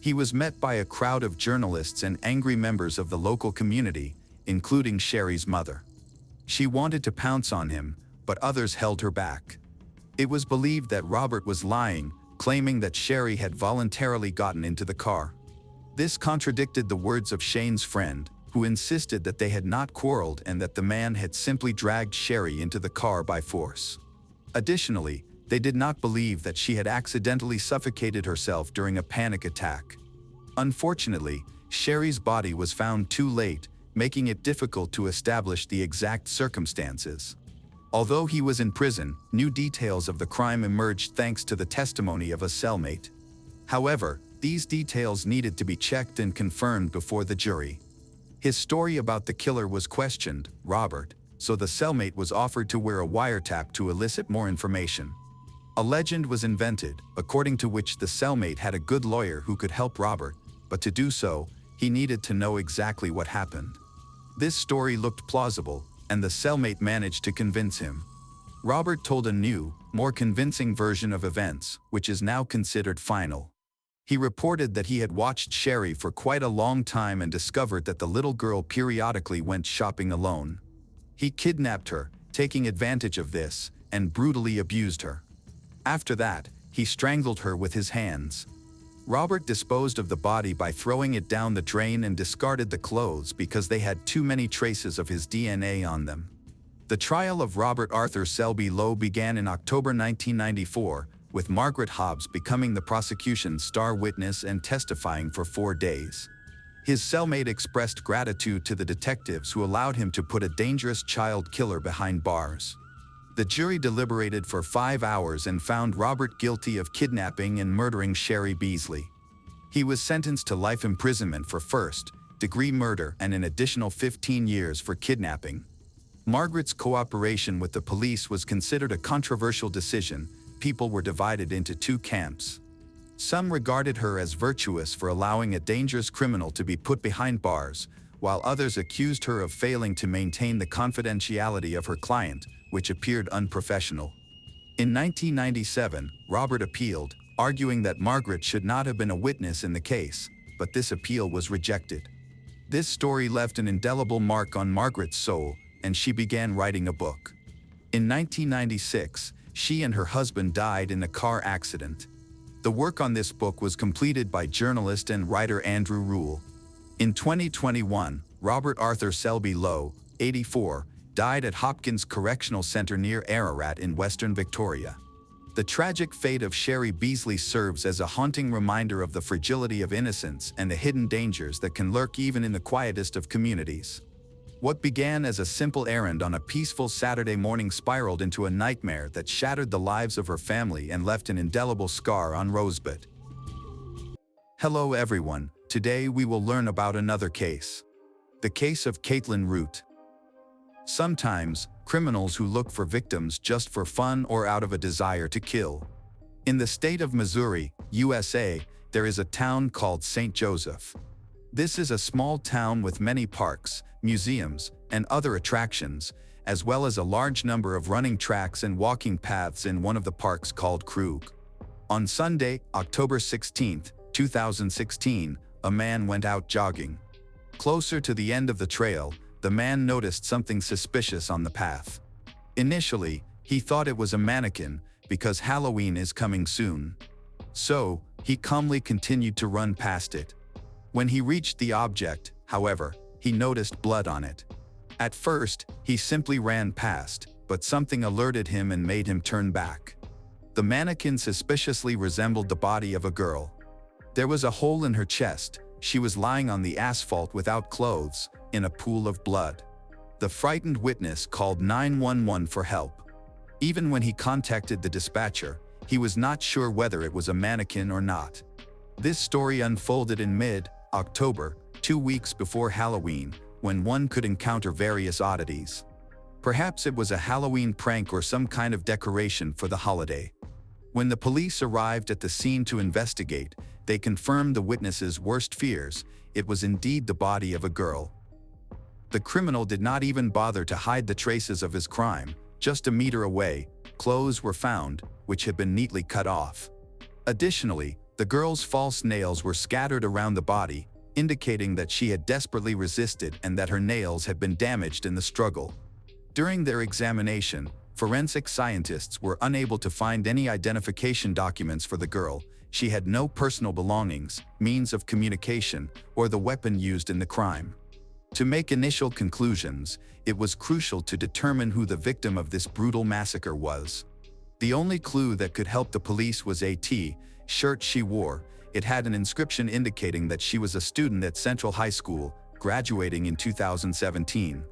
[SPEAKER 1] He was met by a crowd of journalists and angry members of the local community, including Sherry's mother. She wanted to pounce on him, but others held her back. It was believed that Robert was lying, claiming that Sherry had voluntarily gotten into the car. This contradicted the words of Shane's friend, who insisted that they had not quarreled and that the man had simply dragged Sherry into the car by force. Additionally, they did not believe that she had accidentally suffocated herself during a panic attack. Unfortunately, Sherry's body was found too late, making it difficult to establish the exact circumstances. Although he was in prison, new details of the crime emerged thanks to the testimony of a cellmate. However, these details needed to be checked and confirmed before the jury. His story about the killer was questioned, Robert, so the cellmate was offered to wear a wiretap to elicit more information. A legend was invented, according to which the cellmate had a good lawyer who could help Robert, but to do so, he needed to know exactly what happened. This story looked plausible, and the cellmate managed to convince him. Robert told a new, more convincing version of events, which is now considered final. He reported that he had watched Sherry for quite a long time and discovered that the little girl periodically went shopping alone. He kidnapped her, taking advantage of this, and brutally abused her. After that, he strangled her with his hands. Robert disposed of the body by throwing it down the drain and discarded the clothes because they had too many traces of his DNA on them. The trial of Robert Arthur Selby Lowe began in October 1994, with Margaret Hobbs becoming the prosecution's star witness and testifying for 4 days. His cellmate expressed gratitude to the detectives who allowed him to put a dangerous child killer behind bars. The jury deliberated for 5 hours and found Robert guilty of kidnapping and murdering Sherry Beasley. He was sentenced to life imprisonment for first-degree murder and an additional 15 years for kidnapping. Margaret's cooperation with the police was considered a controversial decision. People were divided into 2 camps. Some regarded her as virtuous for allowing a dangerous criminal to be put behind bars, while others accused her of failing to maintain the confidentiality of her client, which appeared unprofessional. In 1997, Robert appealed, arguing that Margaret should not have been a witness in the case, but this appeal was rejected. This story left an indelible mark on Margaret's soul, and she began writing a book. In 1996, she and her husband died in a car accident. The work on this book was completed by journalist and writer Andrew Rule. In 2021, Robert Arthur Selby Lowe, 84, died at Hopkins Correctional Center near Ararat in Western Victoria. The tragic fate of Sherry Beasley serves as a haunting reminder of the fragility of innocence and the hidden dangers that can lurk even in the quietest of communities. What began as a simple errand on a peaceful Saturday morning spiraled into a nightmare that shattered the lives of her family and left an indelible scar on Rosebud. Hello everyone, today we will learn about another case. The case of Caitlin Root. Sometimes, criminals who look for victims just for fun or out of a desire to kill. In the state of Missouri, USA, there is a town called St. Joseph. This is a small town with many parks, museums, and other attractions, as well as a large number of running tracks and walking paths in one of the parks called Krug. On Sunday, October 16, 2016, a man went out jogging. Closer to the end of the trail, the man noticed something suspicious on the path. Initially, he thought it was a mannequin because Halloween is coming soon. So, he calmly continued to run past it. When he reached the object, however, he noticed blood on it. At first, he simply ran past, but something alerted him and made him turn back. The mannequin suspiciously resembled the body of a girl. There was a hole in her chest. She was lying on the asphalt without clothes, in a pool of blood. The frightened witness called 911 for help. Even when he contacted the dispatcher, he was not sure whether it was a mannequin or not. This story unfolded in mid-October, 2 weeks before Halloween, when one could encounter various oddities. Perhaps it was a Halloween prank or some kind of decoration for the holiday. When the police arrived at the scene to investigate, they confirmed the witness's worst fears. It was indeed the body of a girl. The criminal did not even bother to hide the traces of his crime. Just a meter away, clothes were found, which had been neatly cut off. Additionally, the girl's false nails were scattered around the body, indicating that she had desperately resisted and that her nails had been damaged in the struggle. During their examination, Forensic scientists were unable to find any identification documents for the girl. She had no personal belongings, means of communication, or the weapon used in the crime. To make initial conclusions, it was crucial to determine who the victim of this brutal massacre was. The only clue that could help the police was a T-shirt she wore. It had an inscription indicating that she was a student at Central High School, graduating in 2017.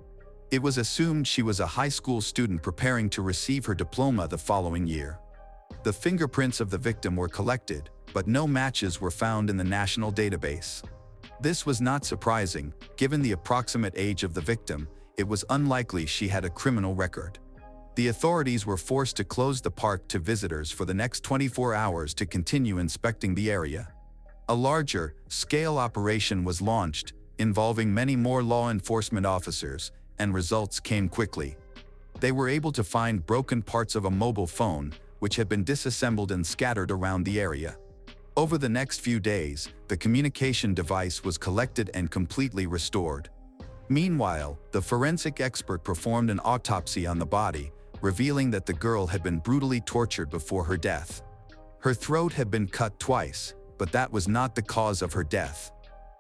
[SPEAKER 1] It was assumed she was a high school student preparing to receive her diploma the following year. The fingerprints of the victim were collected, but no matches were found in the national database. This was not surprising. Given the approximate age of the victim, it was unlikely she had a criminal record. The authorities were forced to close the park to visitors for the next 24 hours to continue inspecting the area. A larger-scale operation was launched, involving many more law enforcement officers, and results came quickly. They were able to find broken parts of a mobile phone, which had been disassembled and scattered around the area. Over the next few days, the communication device was collected and completely restored. Meanwhile, the forensic expert performed an autopsy on the body, revealing that the girl had been brutally tortured before her death. Her throat had been cut twice, but that was not the cause of her death.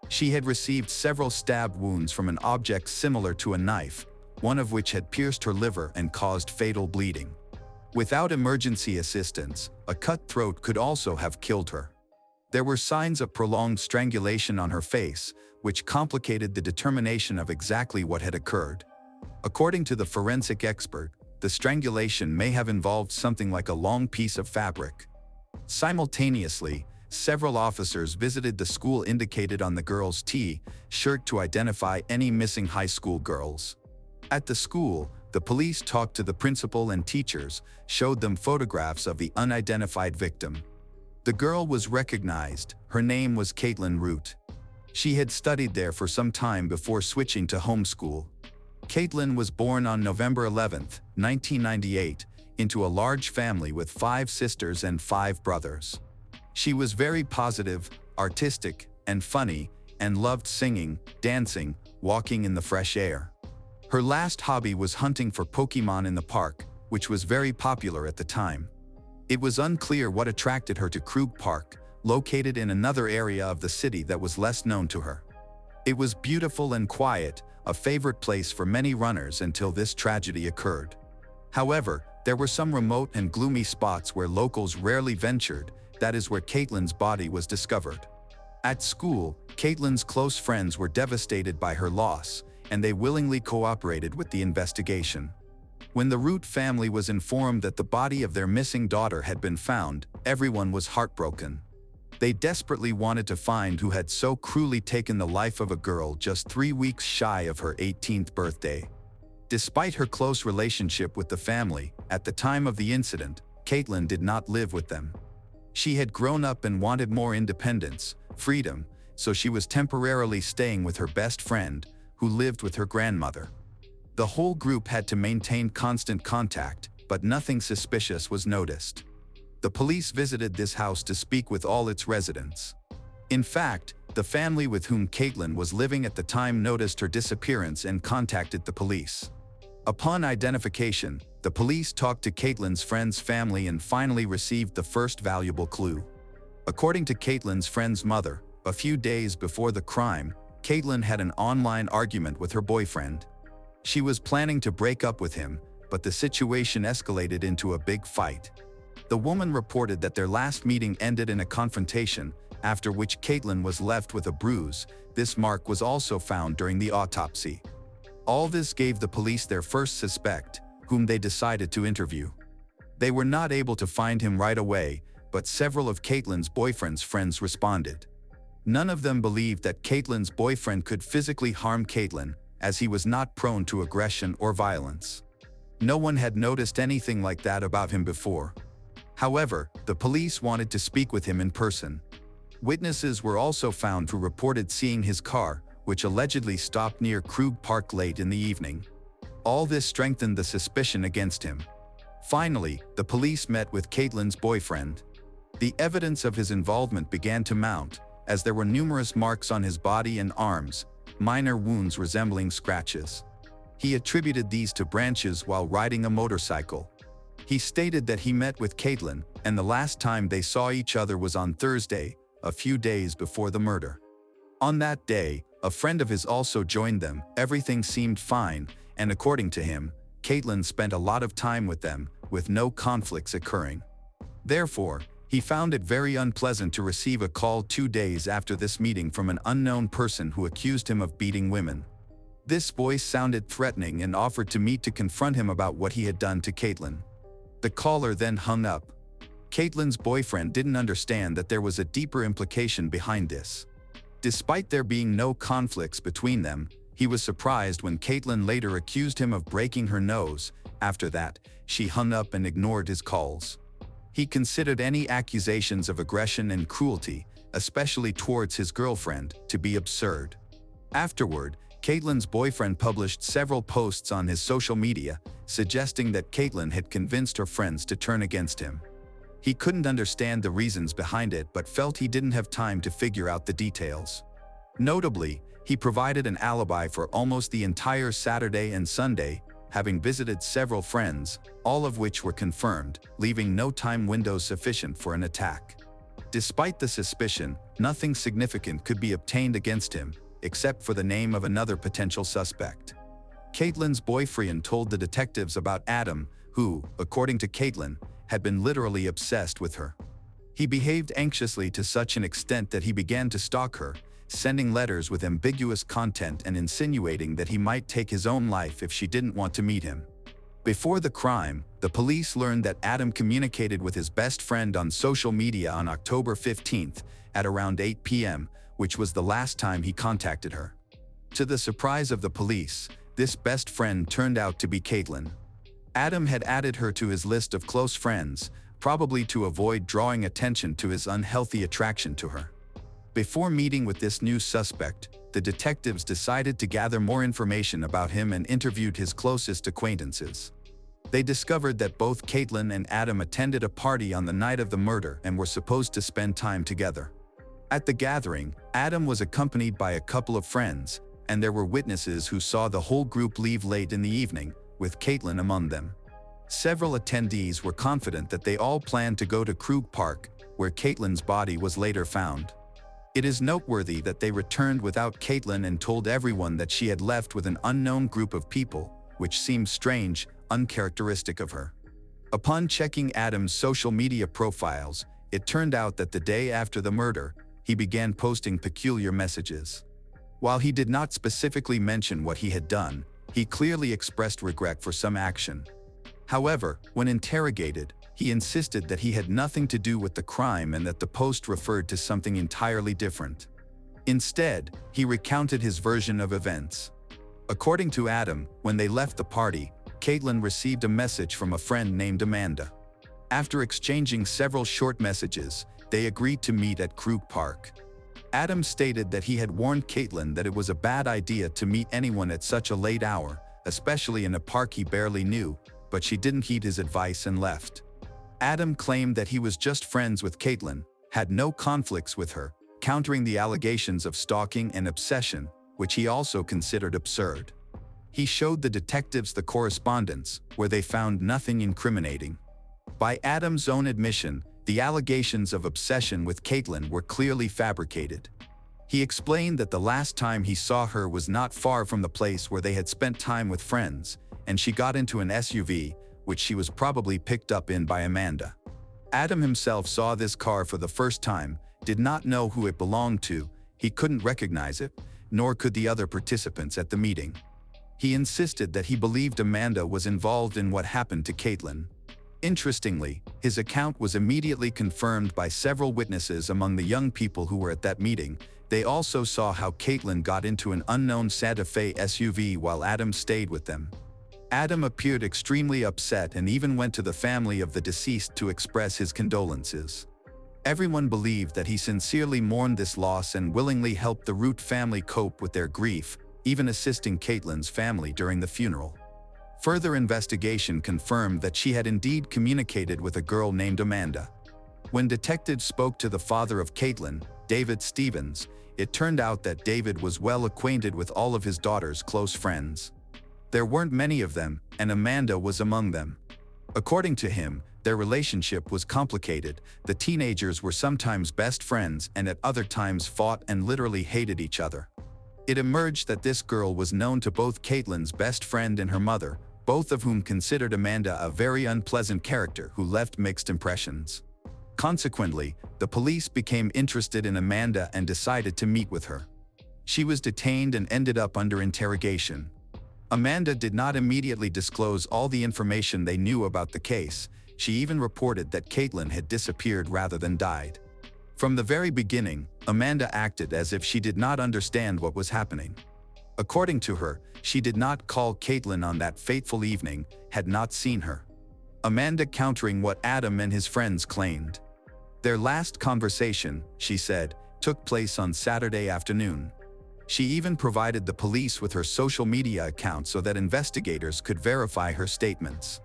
[SPEAKER 1] She had received several stab wounds from an object similar to a knife, one of which had pierced her liver and caused fatal bleeding. Without emergency assistance, a cut throat could also have killed her. There were signs of prolonged strangulation on her face, which complicated the determination of exactly what had occurred. According to the forensic expert, the strangulation may have involved something like a long piece of fabric. Simultaneously, several officers visited the school indicated on the girl's T-shirt to identify any missing high school girls. At the school, the police talked to the principal and teachers, showed them photographs of the unidentified victim. The girl was recognized. Her name was Caitlin Root. She had studied there for some time before switching to homeschool. Caitlin was born on November 11, 1998, into a large family with 5 sisters and 5 brothers. She was very positive, artistic, and funny, and loved singing, dancing, walking in the fresh air. Her last hobby was hunting for Pokémon in the park, which was very popular at the time. It was unclear what attracted her to Krug Park, located in another area of the city that was less known to her. It was beautiful and quiet, a favorite place for many runners until this tragedy occurred. However, there were some remote and gloomy spots where locals rarely ventured. That is where Caitlin's body was discovered. At school, Caitlin's close friends were devastated by her loss, and they willingly cooperated with the investigation. When the Root family was informed that the body of their missing daughter had been found, everyone was heartbroken. They desperately wanted to find who had so cruelly taken the life of a girl just 3 weeks shy of her 18th birthday. Despite her close relationship with the family, at the time of the incident, Caitlin did not live with them. She had grown up and wanted more independence, freedom, so she was temporarily staying with her best friend, who lived with her grandmother. The whole group had to maintain constant contact, but nothing suspicious was noticed. The police visited this house to speak with all its residents. In fact, the family with whom Caitlin was living at the time noticed her disappearance and contacted the police. Upon identification, the police talked to Caitlin's friend's family and finally received the first valuable clue. According to Caitlin's friend's mother, a few days before the crime, Caitlin had an online argument with her boyfriend. She was planning to break up with him, but the situation escalated into a big fight. The woman reported that their last meeting ended in a confrontation, after which Caitlin was left with a bruise. This mark was also found during the autopsy. All this gave the police their first suspect, whom they decided to interview. They were not able to find him right away, but several of Caitlin's boyfriend's friends responded. None of them believed that Caitlin's boyfriend could physically harm Caitlin, as he was not prone to aggression or violence. No one had noticed anything like that about him before. However, the police wanted to speak with him in person. Witnesses were also found who reported seeing his car, which allegedly stopped near Krug Park late in the evening. All this strengthened the suspicion against him. Finally, the police met with Caitlin's boyfriend. The evidence of his involvement began to mount, as there were numerous marks on his body and arms, minor wounds resembling scratches. He attributed these to branches while riding a motorcycle. He stated that he met with Caitlin, and the last time they saw each other was on Thursday, a few days before the murder. On that day, a friend of his also joined them. Everything seemed fine, and according to him, Caitlin spent a lot of time with them, with no conflicts occurring. Therefore, he found it very unpleasant to receive a call 2 days after this meeting from an unknown person who accused him of beating women. This voice sounded threatening and offered to meet to confront him about what he had done to Caitlin. The caller then hung up. Caitlin's boyfriend didn't understand that there was a deeper implication behind this. Despite there being no conflicts between them, he was surprised when Caitlin later accused him of breaking her nose. After that, she hung up and ignored his calls. He considered any accusations of aggression and cruelty, especially towards his girlfriend, to be absurd. Afterward, Caitlin's boyfriend published several posts on his social media, suggesting that Caitlin had convinced her friends to turn against him. He couldn't understand the reasons behind it but felt he didn't have time to figure out the details. Notably, he provided an alibi for almost the entire Saturday and Sunday, having visited several friends, all of which were confirmed, leaving no time window sufficient for an attack. Despite the suspicion, nothing significant could be obtained against him, except for the name of another potential suspect. Caitlin's boyfriend told the detectives about Adam, who, according to Caitlin, had been literally obsessed with her. He behaved anxiously to such an extent that he began to stalk her, sending letters with ambiguous content and insinuating that he might take his own life if she didn't want to meet him. Before the crime, the police learned that Adam communicated with his best friend on social media on October 15th at around 8 p.m., which was the last time he contacted her. To the surprise of the police, this best friend turned out to be Caitlin. Adam had added her to his list of close friends, probably to avoid drawing attention to his unhealthy attraction to her. Before meeting with this new suspect, the detectives decided to gather more information about him and interviewed his closest acquaintances. They discovered that both Caitlin and Adam attended a party on the night of the murder and were supposed to spend time together. At the gathering, Adam was accompanied by a couple of friends, and there were witnesses who saw the whole group leave late in the evening, with Caitlin among them. Several attendees were confident that they all planned to go to Krug Park, where Caitlin's body was later found. It is noteworthy that they returned without Caitlin and told everyone that she had left with an unknown group of people, which seemed strange, uncharacteristic of her. Upon checking Adam's social media profiles, it turned out that the day after the murder, he began posting peculiar messages. While he did not specifically mention what he had done, he clearly expressed regret for some action. However, when interrogated, he insisted that he had nothing to do with the crime and that the post referred to something entirely different. Instead, he recounted his version of events. According to Adam, when they left the party, Caitlin received a message from a friend named Amanda. After exchanging several short messages, they agreed to meet at Krug Park. Adam stated that he had warned Caitlin that it was a bad idea to meet anyone at such a late hour, especially in a park he barely knew, but she didn't heed his advice and left. Adam claimed that he was just friends with Caitlin, had no conflicts with her, countering the allegations of stalking and obsession, which he also considered absurd. He showed the detectives the correspondence, where they found nothing incriminating. By Adam's own admission, the allegations of obsession with Caitlin were clearly fabricated. He explained that the last time he saw her was not far from the place where they had spent time with friends, and she got into an SUV, which she was probably picked up in by Amanda. Adam himself saw this car for the first time, did not know who it belonged to, he couldn't recognize it, nor could the other participants at the meeting. He insisted that he believed Amanda was involved in what happened to Caitlin. Interestingly, his account was immediately confirmed by several witnesses among the young people who were at that meeting. They also saw how Caitlin got into an unknown Santa Fe SUV while Adam stayed with them. Adam appeared extremely upset and even went to the family of the deceased to express his condolences. Everyone believed that he sincerely mourned this loss and willingly helped the Root family cope with their grief, even assisting Caitlin's family during the funeral. Further investigation confirmed that she had indeed communicated with a girl named Amanda. When detectives spoke to the father of Caitlin, David Stevens, it turned out that David was well acquainted with all of his daughter's close friends. There weren't many of them, and Amanda was among them. According to him, their relationship was complicated. The teenagers were sometimes best friends and at other times fought and literally hated each other. It emerged that this girl was known to both Caitlin's best friend and her mother, both of whom considered Amanda a very unpleasant character who left mixed impressions. Consequently, the police became interested in Amanda and decided to meet with her. She was detained and ended up under interrogation. Amanda did not immediately disclose all the information they knew about the case. She even reported that Caitlin had disappeared rather than died. From the very beginning, Amanda acted as if she did not understand what was happening. According to her, she did not call Caitlin on that fateful evening, had not seen her. Amanda countering what Adam and his friends claimed. Their last conversation, she said, took place on Saturday afternoon. She even provided the police with her social media account so that investigators could verify her statements.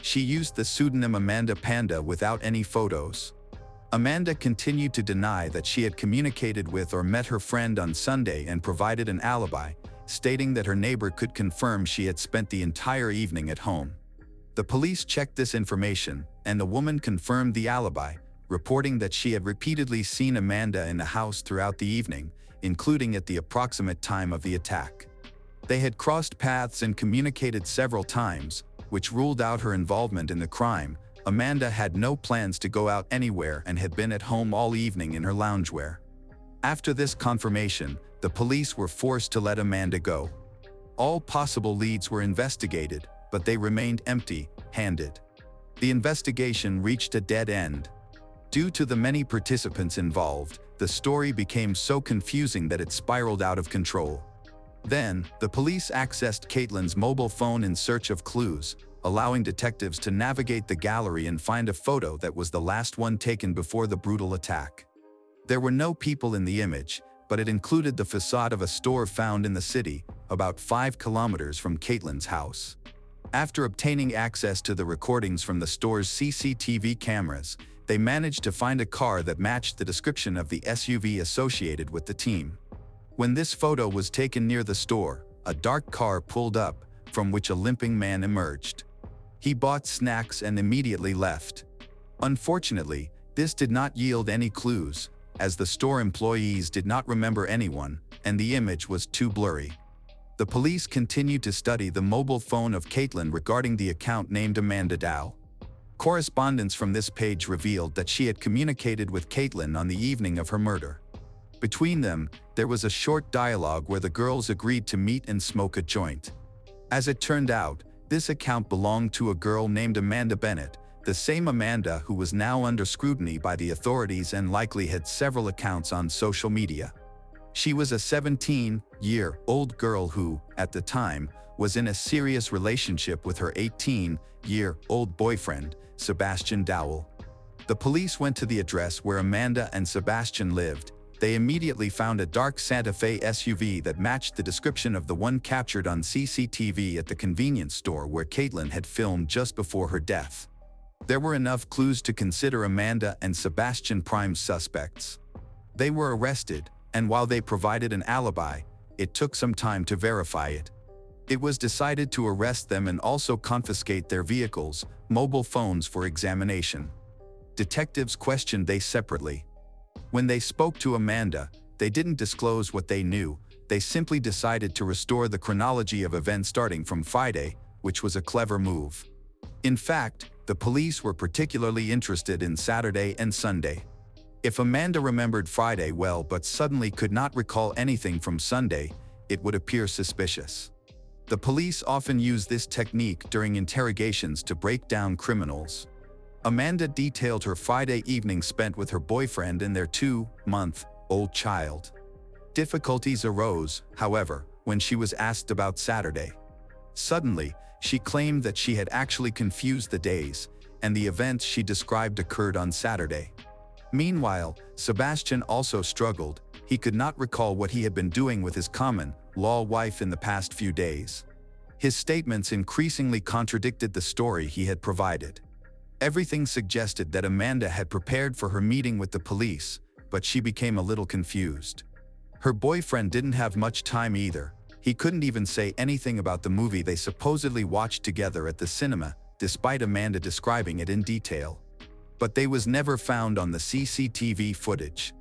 [SPEAKER 1] She used the pseudonym Amanda Panda without any photos. Amanda continued to deny that she had communicated with or met her friend on Sunday and provided an alibi, stating that her neighbor could confirm she had spent the entire evening at home. The police checked this information, and the woman confirmed the alibi, reporting that she had repeatedly seen Amanda in the house throughout the evening, including at the approximate time of the attack. They had crossed paths and communicated several times, which ruled out her involvement in the crime. Amanda had no plans to go out anywhere and had been at home all evening in her loungewear. After this confirmation, the police were forced to let Amanda go. All possible leads were investigated, but they remained empty-handed. The investigation reached a dead end. Due to the many participants involved, the story became so confusing that it spiraled out of control. Then, the police accessed Caitlin's mobile phone in search of clues, allowing detectives to navigate the gallery and find a photo that was the last one taken before the brutal attack. There were no people in the image, but it included the facade of a store found in the city, about 5 kilometers from Caitlin's house. After obtaining access to the recordings from the store's CCTV cameras, they managed to find a car that matched the description of the SUV associated with the team. When this photo was taken near the store, a dark car pulled up, from which a limping man emerged. He bought snacks and immediately left. Unfortunately, this did not yield any clues, as the store employees did not remember anyone, and the image was too blurry. The police continued to study the mobile phone of Caitlin regarding the account named Amanda Dow. Correspondence from this page revealed that she had communicated with Caitlin on the evening of her murder. Between them, there was a short dialogue where the girls agreed to meet and smoke a joint. As it turned out, this account belonged to a girl named Amanda Bennett, the same Amanda who was now under scrutiny by the authorities and likely had several accounts on social media. She was a 17-year-old girl who, at the time, was in a serious relationship with her 18-year-old boyfriend, Sebastian Dowell. The police went to the address where Amanda and Sebastian lived. They immediately found a dark Santa Fe SUV that matched the description of the one captured on CCTV at the convenience store where Caitlin had filmed just before her death. There were enough clues to consider Amanda and Sebastian prime suspects. They were arrested, and while they provided an alibi, it took some time to verify it. It was decided to arrest them and also confiscate their vehicles, mobile phones for examination. Detectives questioned them separately. When they spoke to Amanda, they didn't disclose what they knew. They simply decided to restore the chronology of events starting from Friday, which was a clever move. In fact, the police were particularly interested in Saturday and Sunday. If Amanda remembered Friday well but suddenly could not recall anything from Sunday, it would appear suspicious. The police often use this technique during interrogations to break down criminals. Amanda detailed her Friday evening spent with her boyfriend and their 2-month-old child. Difficulties arose, however, when she was asked about Saturday. Suddenly, she claimed that she had actually confused the days, and the events she described occurred on Saturday. Meanwhile, Sebastian also struggled. He could not recall what he had been doing with his common-law wife in the past few days. His statements increasingly contradicted the story he had provided. Everything suggested that Amanda had prepared for her meeting with the police, but she became a little confused. Her boyfriend didn't have much time either. He couldn't even say anything about the movie they supposedly watched together at the cinema, despite Amanda describing it in detail. But they was never found on the CCTV footage.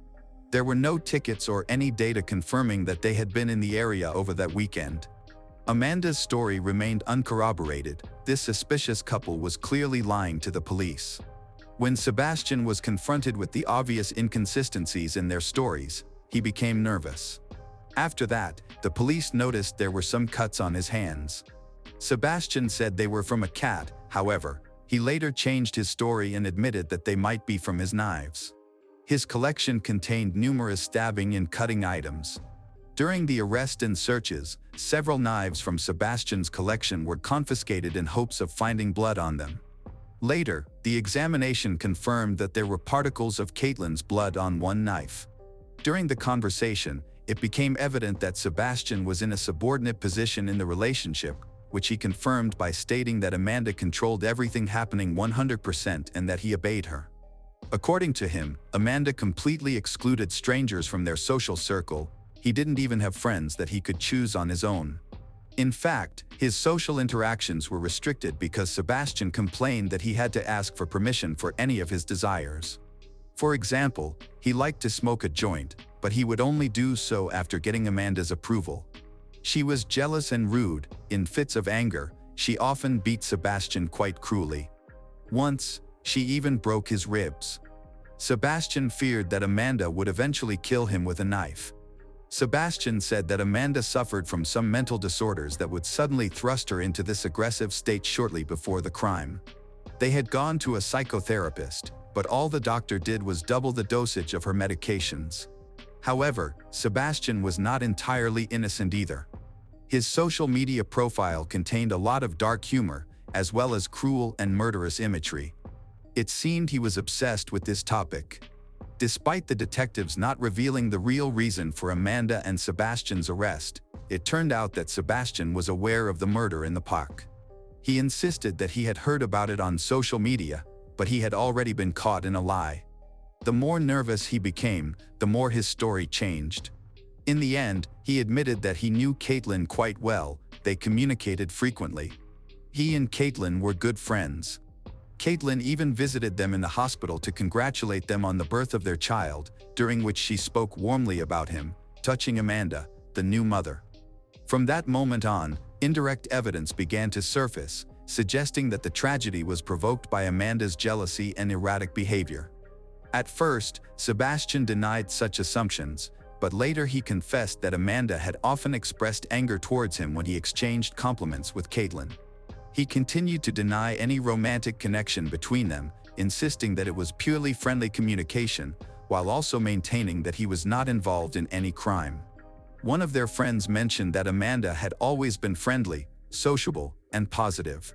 [SPEAKER 1] There were no tickets or any data confirming that they had been in the area over that weekend. Amanda's story remained uncorroborated. This suspicious couple was clearly lying to the police. When Sebastian was confronted with the obvious inconsistencies in their stories, he became nervous. After that, the police noticed there were some cuts on his hands. Sebastian said they were from a cat, however, he later changed his story and admitted that they might be from his knives. His collection contained numerous stabbing and cutting items. During the arrest and searches, several knives from Sebastian's collection were confiscated in hopes of finding blood on them. Later, the examination confirmed that there were particles of Caitlin's blood on one knife. During the conversation, it became evident that Sebastian was in a subordinate position in the relationship, which he confirmed by stating that Amanda controlled everything happening 100% and that he obeyed her. According to him, Amanda completely excluded strangers from their social circle. He didn't even have friends that he could choose on his own. In fact, his social interactions were restricted because Sebastian complained that he had to ask for permission for any of his desires. For example, he liked to smoke a joint, but he would only do so after getting Amanda's approval. She was jealous and rude. In fits of anger, she often beat Sebastian quite cruelly. Once, she even broke his ribs. Sebastian feared that Amanda would eventually kill him with a knife. Sebastian said that Amanda suffered from some mental disorders that would suddenly thrust her into this aggressive state shortly before the crime. They had gone to a psychotherapist, but all the doctor did was double the dosage of her medications. However, Sebastian was not entirely innocent either. His social media profile contained a lot of dark humor, as well as cruel and murderous imagery. It seemed he was obsessed with this topic. Despite the detectives not revealing the real reason for Amanda and Sebastian's arrest, it turned out that Sebastian was aware of the murder in the park. He insisted that he had heard about it on social media, but he had already been caught in a lie. The more nervous he became, the more his story changed. In the end, he admitted that he knew Caitlin quite well. They communicated frequently. He and Caitlin were good friends. Caitlin even visited them in the hospital to congratulate them on the birth of their child, during which she spoke warmly about him, touching Amanda, the new mother. From that moment on, indirect evidence began to surface, suggesting that the tragedy was provoked by Amanda's jealousy and erratic behavior. At first, Sebastian denied such assumptions, but later he confessed that Amanda had often expressed anger towards him when he exchanged compliments with Caitlin. He continued to deny any romantic connection between them, insisting that it was purely friendly communication, while also maintaining that he was not involved in any crime. One of their friends mentioned that Amanda had always been friendly, sociable, and positive.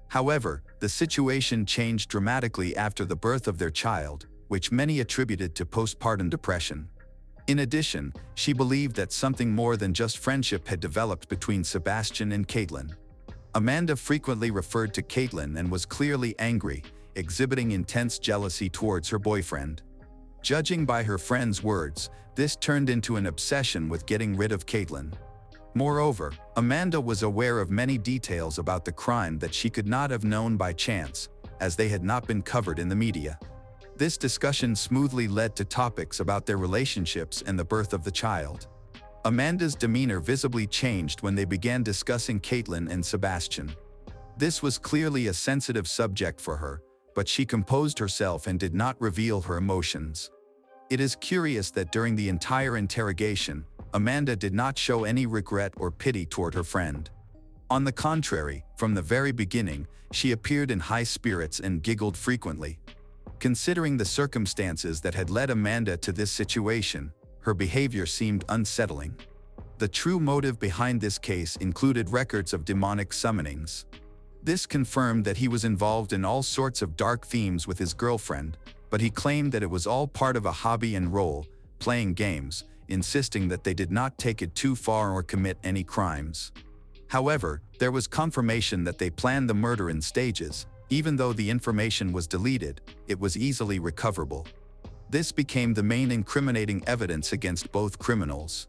[SPEAKER 1] However, the situation changed dramatically after the birth of their child, which many attributed to postpartum depression. In addition, she believed that something more than just friendship had developed between Sebastian and Caitlin. Amanda frequently referred to Caitlin and was clearly angry, exhibiting intense jealousy towards her boyfriend. Judging by her friend's words, this turned into an obsession with getting rid of Caitlin. Moreover, Amanda was aware of many details about the crime that she could not have known by chance, as they had not been covered in the media. This discussion smoothly led to topics about their relationships and the birth of the child. Amanda's demeanor visibly changed when they began discussing Caitlin and Sebastian. This was clearly a sensitive subject for her, but she composed herself and did not reveal her emotions. It is curious that during the entire interrogation, Amanda did not show any regret or pity toward her friend. On the contrary, from the very beginning, she appeared in high spirits and giggled frequently. Considering the circumstances that had led Amanda to this situation, her behavior seemed unsettling. The true motive behind this case included records of demonic summonings. This confirmed that he was involved in all sorts of dark themes with his girlfriend, but he claimed that it was all part of a hobby and role, playing games, insisting that they did not take it too far or commit any crimes. However, there was confirmation that they planned the murder in stages. Even though the information was deleted, it was easily recoverable. This became the main incriminating evidence against both criminals.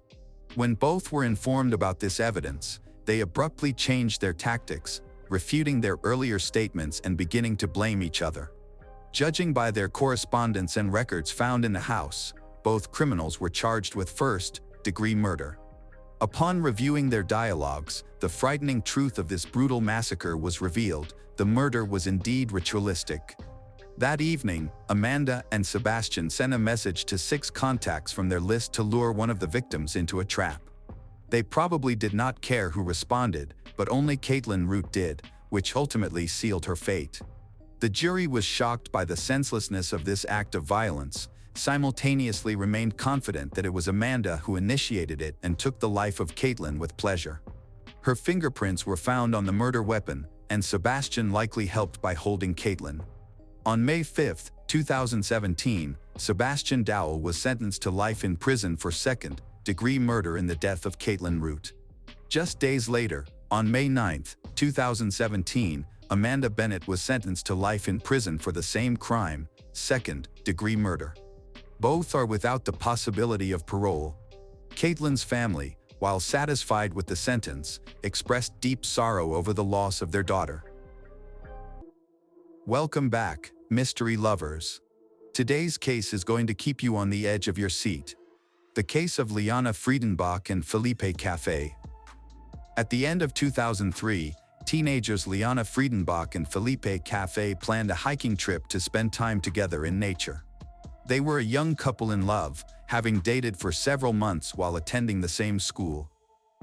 [SPEAKER 1] When both were informed about this evidence, they abruptly changed their tactics, refuting their earlier statements and beginning to blame each other. Judging by their correspondence and records found in the house, both criminals were charged with first-degree murder. Upon reviewing their dialogues, the frightening truth of this brutal massacre was revealed. The murder was indeed ritualistic. That evening, Amanda and Sebastian sent a message to 6 contacts from their list to lure one of the victims into a trap. They probably did not care who responded, but only Caitlin Root did, which ultimately sealed her fate. The jury was shocked by the senselessness of this act of violence, simultaneously remained confident that it was Amanda who initiated it and took the life of Caitlin with pleasure. Her fingerprints were found on the murder weapon, and Sebastian likely helped by holding Caitlin. On May 5, 2017, Sebastian Dowell was sentenced to life in prison for second-degree murder in the death of Caitlin Root. Just days later, on May 9, 2017, Amanda Bennett was sentenced to life in prison for the same crime, second-degree murder. Both are without the possibility of parole. Caitlin's family, while satisfied with the sentence, expressed deep sorrow over the loss of their daughter. Welcome back, mystery lovers. Today's case is going to keep you on the edge of your seat. The case of Liana Friedenbach and Felipe Café. At the end of 2003, teenagers Liana Friedenbach and Felipe Café planned a hiking trip to spend time together in nature. They were a young couple in love, having dated for several months while attending the same school.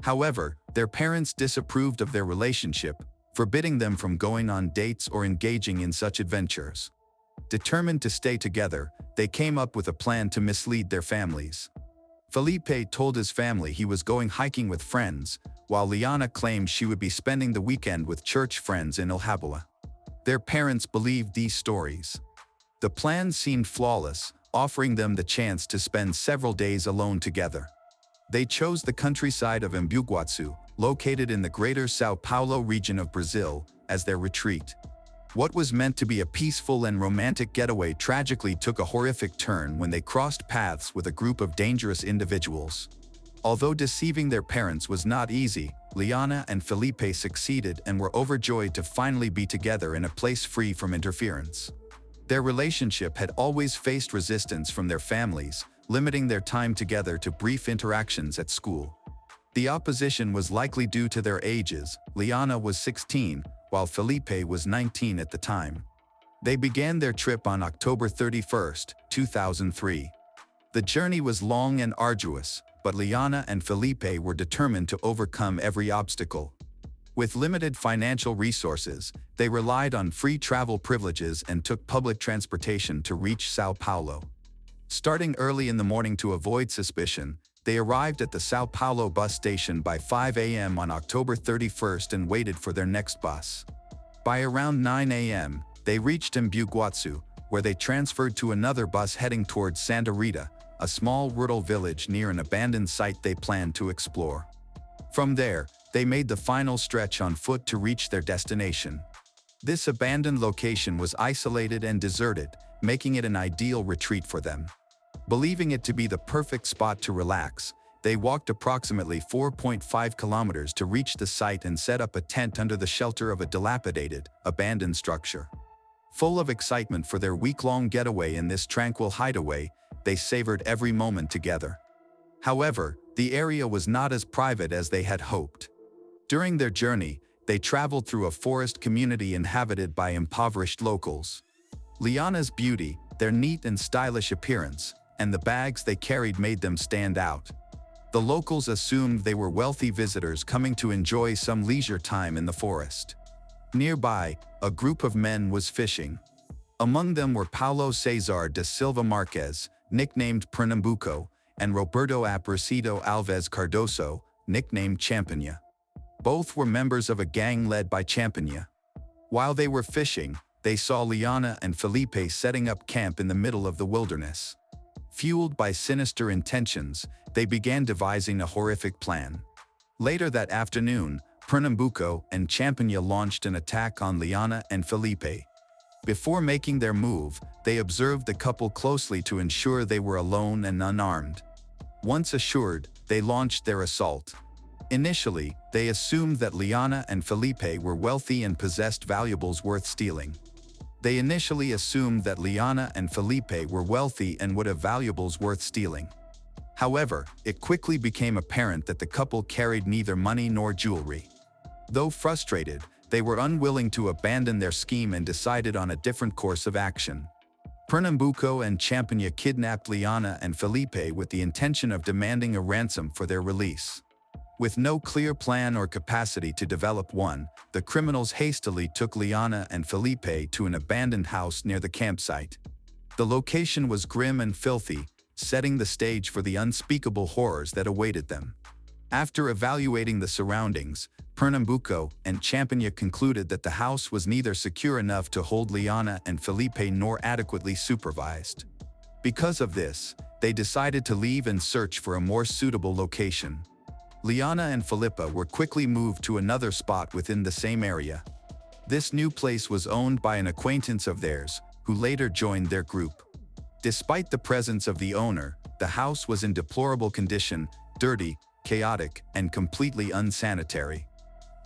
[SPEAKER 1] However, their parents disapproved of their relationship, forbidding them from going on dates or engaging in such adventures. Determined to stay together, they came up with a plan to mislead their families. Felipe told his family he was going hiking with friends, while Liana claimed she would be spending the weekend with church friends in Ilhabua. Their parents believed these stories. The plan seemed flawless, offering them the chance to spend several days alone together. They chose the countryside of Embu-Guaçu, located in the greater São Paulo region of Brazil, as their retreat. What was meant to be a peaceful and romantic getaway tragically took a horrific turn when they crossed paths with a group of dangerous individuals. Although deceiving their parents was not easy, Liana and Felipe succeeded and were overjoyed to finally be together in a place free from interference. Their relationship had always faced resistance from their families, limiting their time together to brief interactions at school. The opposition was likely due to their ages. Liana was 16, while Felipe was 19 at the time. They began their trip on October 31, 2003. The journey was long and arduous, but Liana and Felipe were determined to overcome every obstacle. With limited financial resources, they relied on free travel privileges and took public transportation to reach São Paulo. Starting early in the morning to avoid suspicion, they arrived at the São Paulo bus station by 5 a.m. on October 31st and waited for their next bus. By around 9 a.m., they reached Embu-Guaçu, where they transferred to another bus heading towards Santa Rita, a small rural village near an abandoned site they planned to explore. From there, they made the final stretch on foot to reach their destination. This abandoned location was isolated and deserted, making it an ideal retreat for them. Believing it to be the perfect spot to relax, they walked approximately 4.5 kilometers to reach the site and set up a tent under the shelter of a dilapidated, abandoned structure. Full of excitement for their week-long getaway in this tranquil hideaway, they savored every moment together. However, the area was not as private as they had hoped. During their journey, they traveled through a forest community inhabited by impoverished locals. Liana's beauty, their neat and stylish appearance, and the bags they carried made them stand out. The locals assumed they were wealthy visitors coming to enjoy some leisure time in the forest. Nearby, a group of men was fishing. Among them were Paulo Cesar da Silva Marques, nicknamed Pernambuco, and Roberto Aparecido Alves Cardoso, nicknamed Champaña. Both were members of a gang led by Champaña. While they were fishing, they saw Liana and Felipe setting up camp in the middle of the wilderness. Fueled by sinister intentions, they began devising a horrific plan. Later that afternoon, Pernambuco and Champaña launched an attack on Liana and Felipe. Before making their move, they observed the couple closely to ensure they were alone and unarmed. Once assured, they launched their assault. Initially, they assumed that Liana and Felipe were wealthy and possessed valuables worth stealing. They initially assumed that Liana and Felipe were wealthy and would have valuables worth stealing. However, it quickly became apparent that the couple carried neither money nor jewelry. Though frustrated, they were unwilling to abandon their scheme and decided on a different course of action. Pernambuco and Champaña kidnapped Liana and Felipe with the intention of demanding a ransom for their release. With no clear plan or capacity to develop one, the criminals hastily took Liana and Felipe to an abandoned house near the campsite. The location was grim and filthy, setting the stage for the unspeakable horrors that awaited them. After evaluating the surroundings, Pernambuco and Champaña concluded that the house was neither secure enough to hold Liana and Felipe nor adequately supervised. Because of this, they decided to leave and search for a more suitable location. Liana and Felipe were quickly moved to another spot within the same area. This new place was owned by an acquaintance of theirs, who later joined their group. Despite the presence of the owner, the house was in deplorable condition, dirty, chaotic, and completely unsanitary.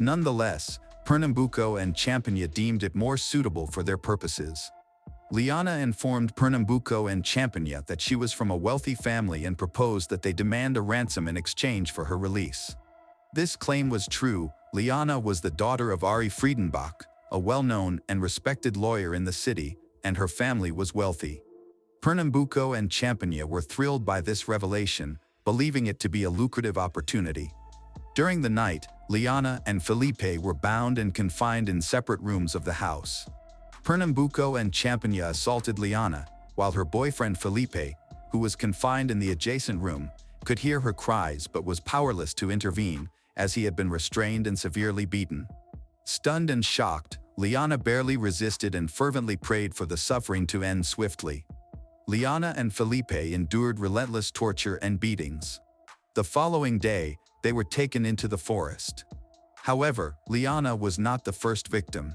[SPEAKER 1] Nonetheless, Pernambuco and Champaña deemed it more suitable for their purposes. Liana informed Pernambuco and Champaña that she was from a wealthy family and proposed that they demand a ransom in exchange for her release. This claim was true. Liana was the daughter of Ari Friedenbach, a well-known and respected lawyer in the city, and her family was wealthy. Pernambuco and Champaña were thrilled by this revelation, believing it to be a lucrative opportunity. During the night, Liana and Felipe were bound and confined in separate rooms of the house. Pernambuco and Champaña assaulted Liana, while her boyfriend Felipe, who was confined in the adjacent room, could hear her cries but was powerless to intervene, as he had been restrained and severely beaten. Stunned and shocked, Liana barely resisted and fervently prayed for the suffering to end swiftly. Liana and Felipe endured relentless torture and beatings. The following day, they were taken into the forest. However, Liana was not the first victim.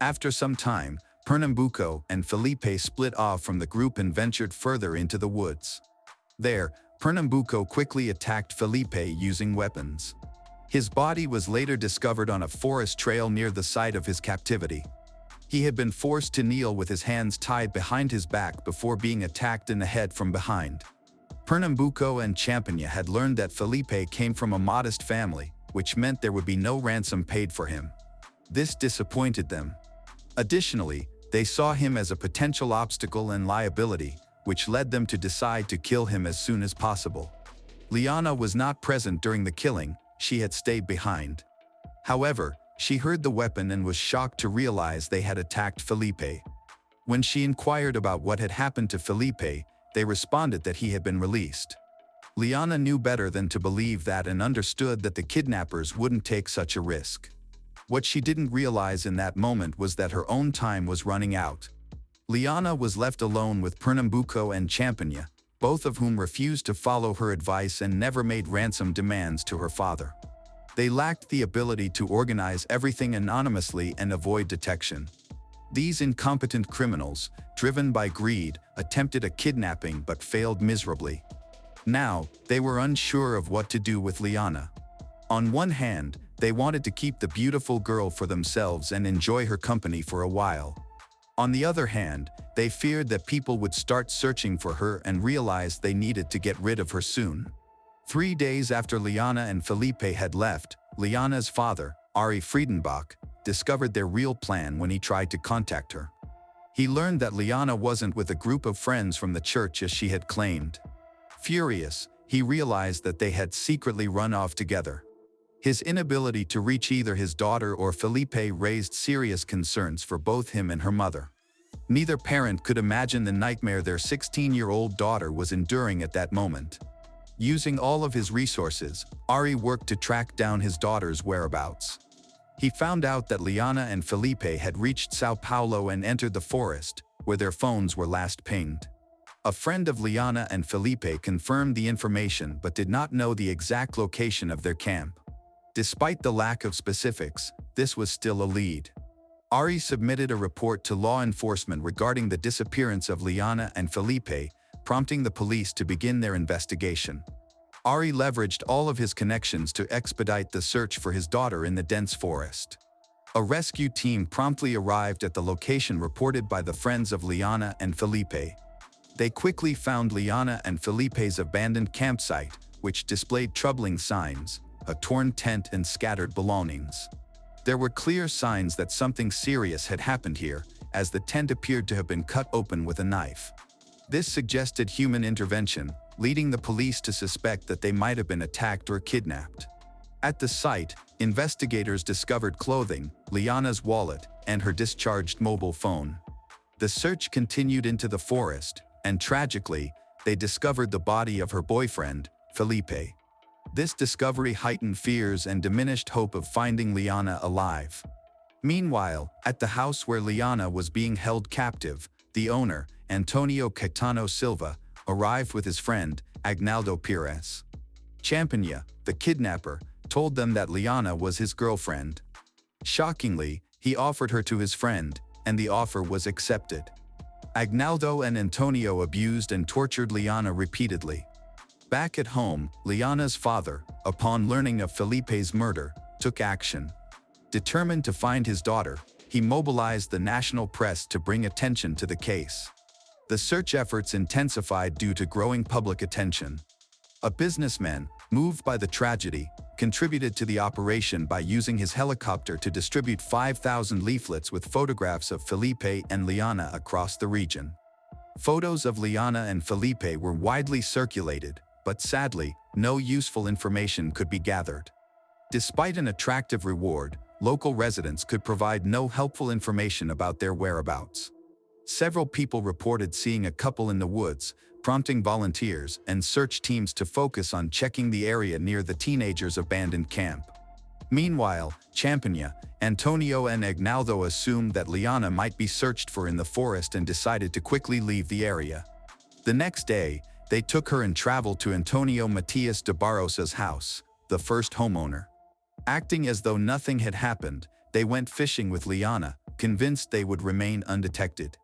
[SPEAKER 1] After some time, Pernambuco and Felipe split off from the group and ventured further into the woods. There, Pernambuco quickly attacked Felipe using weapons. His body was later discovered on a forest trail near the site of his captivity. He had been forced to kneel with his hands tied behind his back before being attacked in the head from behind. Pernambuco and Champaña had learned that Felipe came from a modest family, which meant there would be no ransom paid for him. This disappointed them. Additionally, they saw him as a potential obstacle and liability, which led them to decide to kill him as soon as possible. Liana was not present during the killing. She had stayed behind. However, she heard the weapon and was shocked to realize they had attacked Felipe. When she inquired about what had happened to Felipe, they responded that he had been released. Liana knew better than to believe that and understood that the kidnappers wouldn't take such a risk. What she didn't realize in that moment was that her own time was running out. Liana was left alone with Pernambuco and Champaña, both of whom refused to follow her advice and never made ransom demands to her father. They lacked the ability to organize everything anonymously and avoid detection. These incompetent criminals, driven by greed, attempted a kidnapping but failed miserably. Now, they were unsure of what to do with Liana. On one hand, they wanted to keep the beautiful girl for themselves and enjoy her company for a while. On the other hand, they feared that people would start searching for her and realized they needed to get rid of her soon. 3 days after Liana and Felipe had left, Liana's father, Ari Friedenbach, discovered their real plan when he tried to contact her. He learned that Liana wasn't with a group of friends from the church as she had claimed. Furious, he realized that they had secretly run off together. His inability to reach either his daughter or Felipe raised serious concerns for both him and her mother. Neither parent could imagine the nightmare their 16-year-old daughter was enduring at that moment. Using all of his resources, Ari worked to track down his daughter's whereabouts. He found out that Liana and Felipe had reached Sao Paulo and entered the forest, where their phones were last pinged. A friend of Liana and Felipe confirmed the information but did not know the exact location of their camp. Despite the lack of specifics, this was still a lead. Ari submitted a report to law enforcement regarding the disappearance of Liana and Felipe, prompting the police to begin their investigation. Ari leveraged all of his connections to expedite the search for his daughter in the dense forest. A rescue team promptly arrived at the location reported by the friends of Liana and Felipe. They quickly found Liana and Felipe's abandoned campsite, which displayed troubling signs: a torn tent and scattered belongings. There were clear signs that something serious had happened here, as the tent appeared to have been cut open with a knife. This suggested human intervention, leading the police to suspect that they might have been attacked or kidnapped. At the site, investigators discovered clothing, Liana's wallet, and her discharged mobile phone. The search continued into the forest, and tragically, they discovered the body of her boyfriend, Felipe. This discovery heightened fears and diminished hope of finding Liana alive. Meanwhile, at the house where Liana was being held captive, the owner, Antonio Caetano Silva, arrived with his friend, Agnaldo Pires. Champaña, the kidnapper, told them that Liana was his girlfriend. Shockingly, he offered her to his friend, and the offer was accepted. Agnaldo and Antonio abused and tortured Liana repeatedly. Back at home, Liana's father, upon learning of Felipe's murder, took action. Determined to find his daughter, he mobilized the national press to bring attention to the case. The search efforts intensified due to growing public attention. A businessman, moved by the tragedy, contributed to the operation by using his helicopter to distribute 5,000 leaflets with photographs of Felipe and Liana across the region. Photos of Liana and Felipe were widely circulated, but sadly, no useful information could be gathered. Despite an attractive reward, local residents could provide no helpful information about their whereabouts. Several people reported seeing a couple in the woods, prompting volunteers and search teams to focus on checking the area near the teenagers' abandoned camp. Meanwhile, Champaña, Antonio and Agnaldo assumed that Liana might be searched for in the forest and decided to quickly leave the area. The next day, they took her and traveled to Antonio Matias de Barrosa's house, the first homeowner. Acting as though nothing had happened, they went fishing with Liana, convinced they would remain undetected.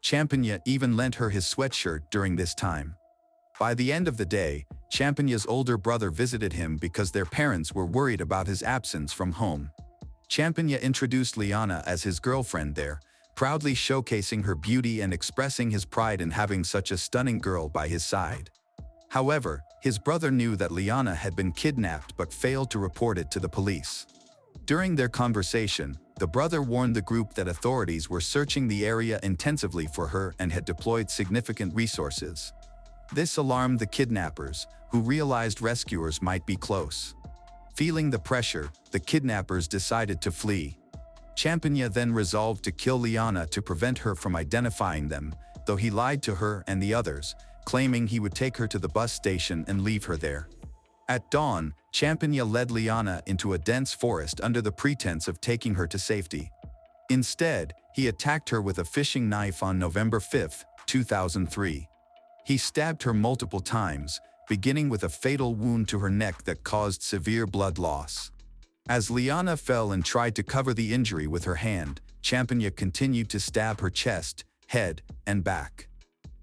[SPEAKER 1] Champaña even lent her his sweatshirt during this time. By the end of the day, Champaña's older brother visited him because their parents were worried about his absence from home. Champaña introduced Liana as his girlfriend there, proudly showcasing her beauty and expressing his pride in having such a stunning girl by his side. However, his brother knew that Liana had been kidnapped but failed to report it to the police. During their conversation, the brother warned the group that authorities were searching the area intensively for her and had deployed significant resources. This alarmed the kidnappers, who realized rescuers might be close. Feeling the pressure, the kidnappers decided to flee. Champaña then resolved to kill Liana to prevent her from identifying them, though he lied to her and the others, claiming he would take her to the bus station and leave her there. At dawn, Champaña led Liana into a dense forest under the pretense of taking her to safety. Instead, he attacked her with a fishing knife on November 5, 2003. He stabbed her multiple times, beginning with a fatal wound to her neck that caused severe blood loss. As Liana fell and tried to cover the injury with her hand, Champaña continued to stab her chest, head, and back.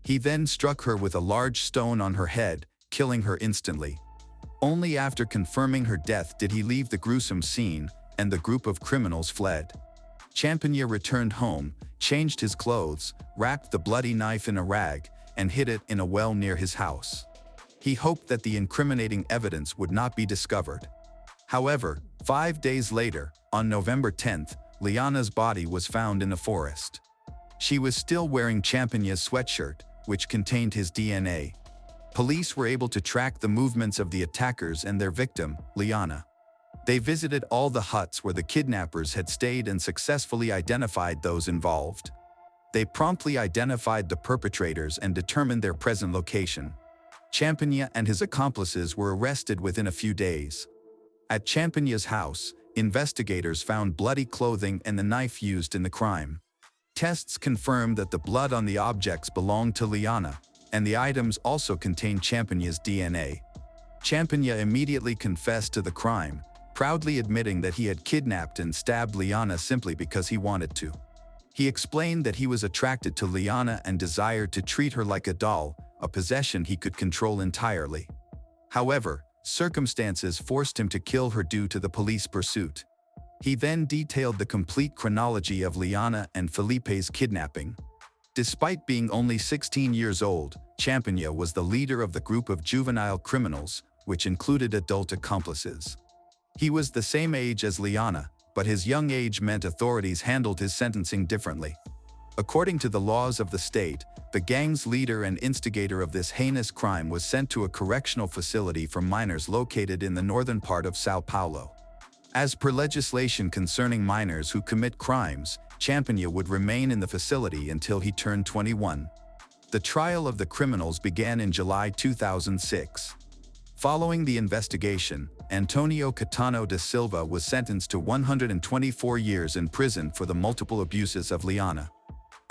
[SPEAKER 1] He then struck her with a large stone on her head, killing her instantly. Only after confirming her death did he leave the gruesome scene, and the group of criminals fled. Champaña returned home, changed his clothes, wrapped the bloody knife in a rag, and hid it in a well near his house. He hoped that the incriminating evidence would not be discovered. However, 5 days later, on November 10th, Liana's body was found in the forest. She was still wearing Champaña's sweatshirt, which contained his DNA. Police were able to track the movements of the attackers and their victim, Liana. They visited all the huts where the kidnappers had stayed and successfully identified those involved. They promptly identified the perpetrators and determined their present location. Champaña and his accomplices were arrested within a few days. At Champaña's house, investigators found bloody clothing and the knife used in the crime. Tests confirmed that the blood on the objects belonged to Liana, and the items also contained Champaña's DNA. Champaña immediately confessed to the crime, proudly admitting that he had kidnapped and stabbed Liana simply because he wanted to. He explained that he was attracted to Liana and desired to treat her like a doll, a possession he could control entirely. However, circumstances forced him to kill her due to the police pursuit. He then detailed the complete chronology of Liana and Felipe's kidnapping. Despite being only 16 years old, Champagnat was the leader of the group of juvenile criminals, which included adult accomplices. He was the same age as Liana, but his young age meant authorities handled his sentencing differently. According to the laws of the state, the gang's leader and instigator of this heinous crime was sent to a correctional facility for minors located in the northern part of São Paulo. As per legislation concerning minors who commit crimes, Champagnat would remain in the facility until he turned 21. The trial of the criminals began in July 2006. Following the investigation, Antonio Caetano da Silva was sentenced to 124 years in prison for the multiple abuses of Liana.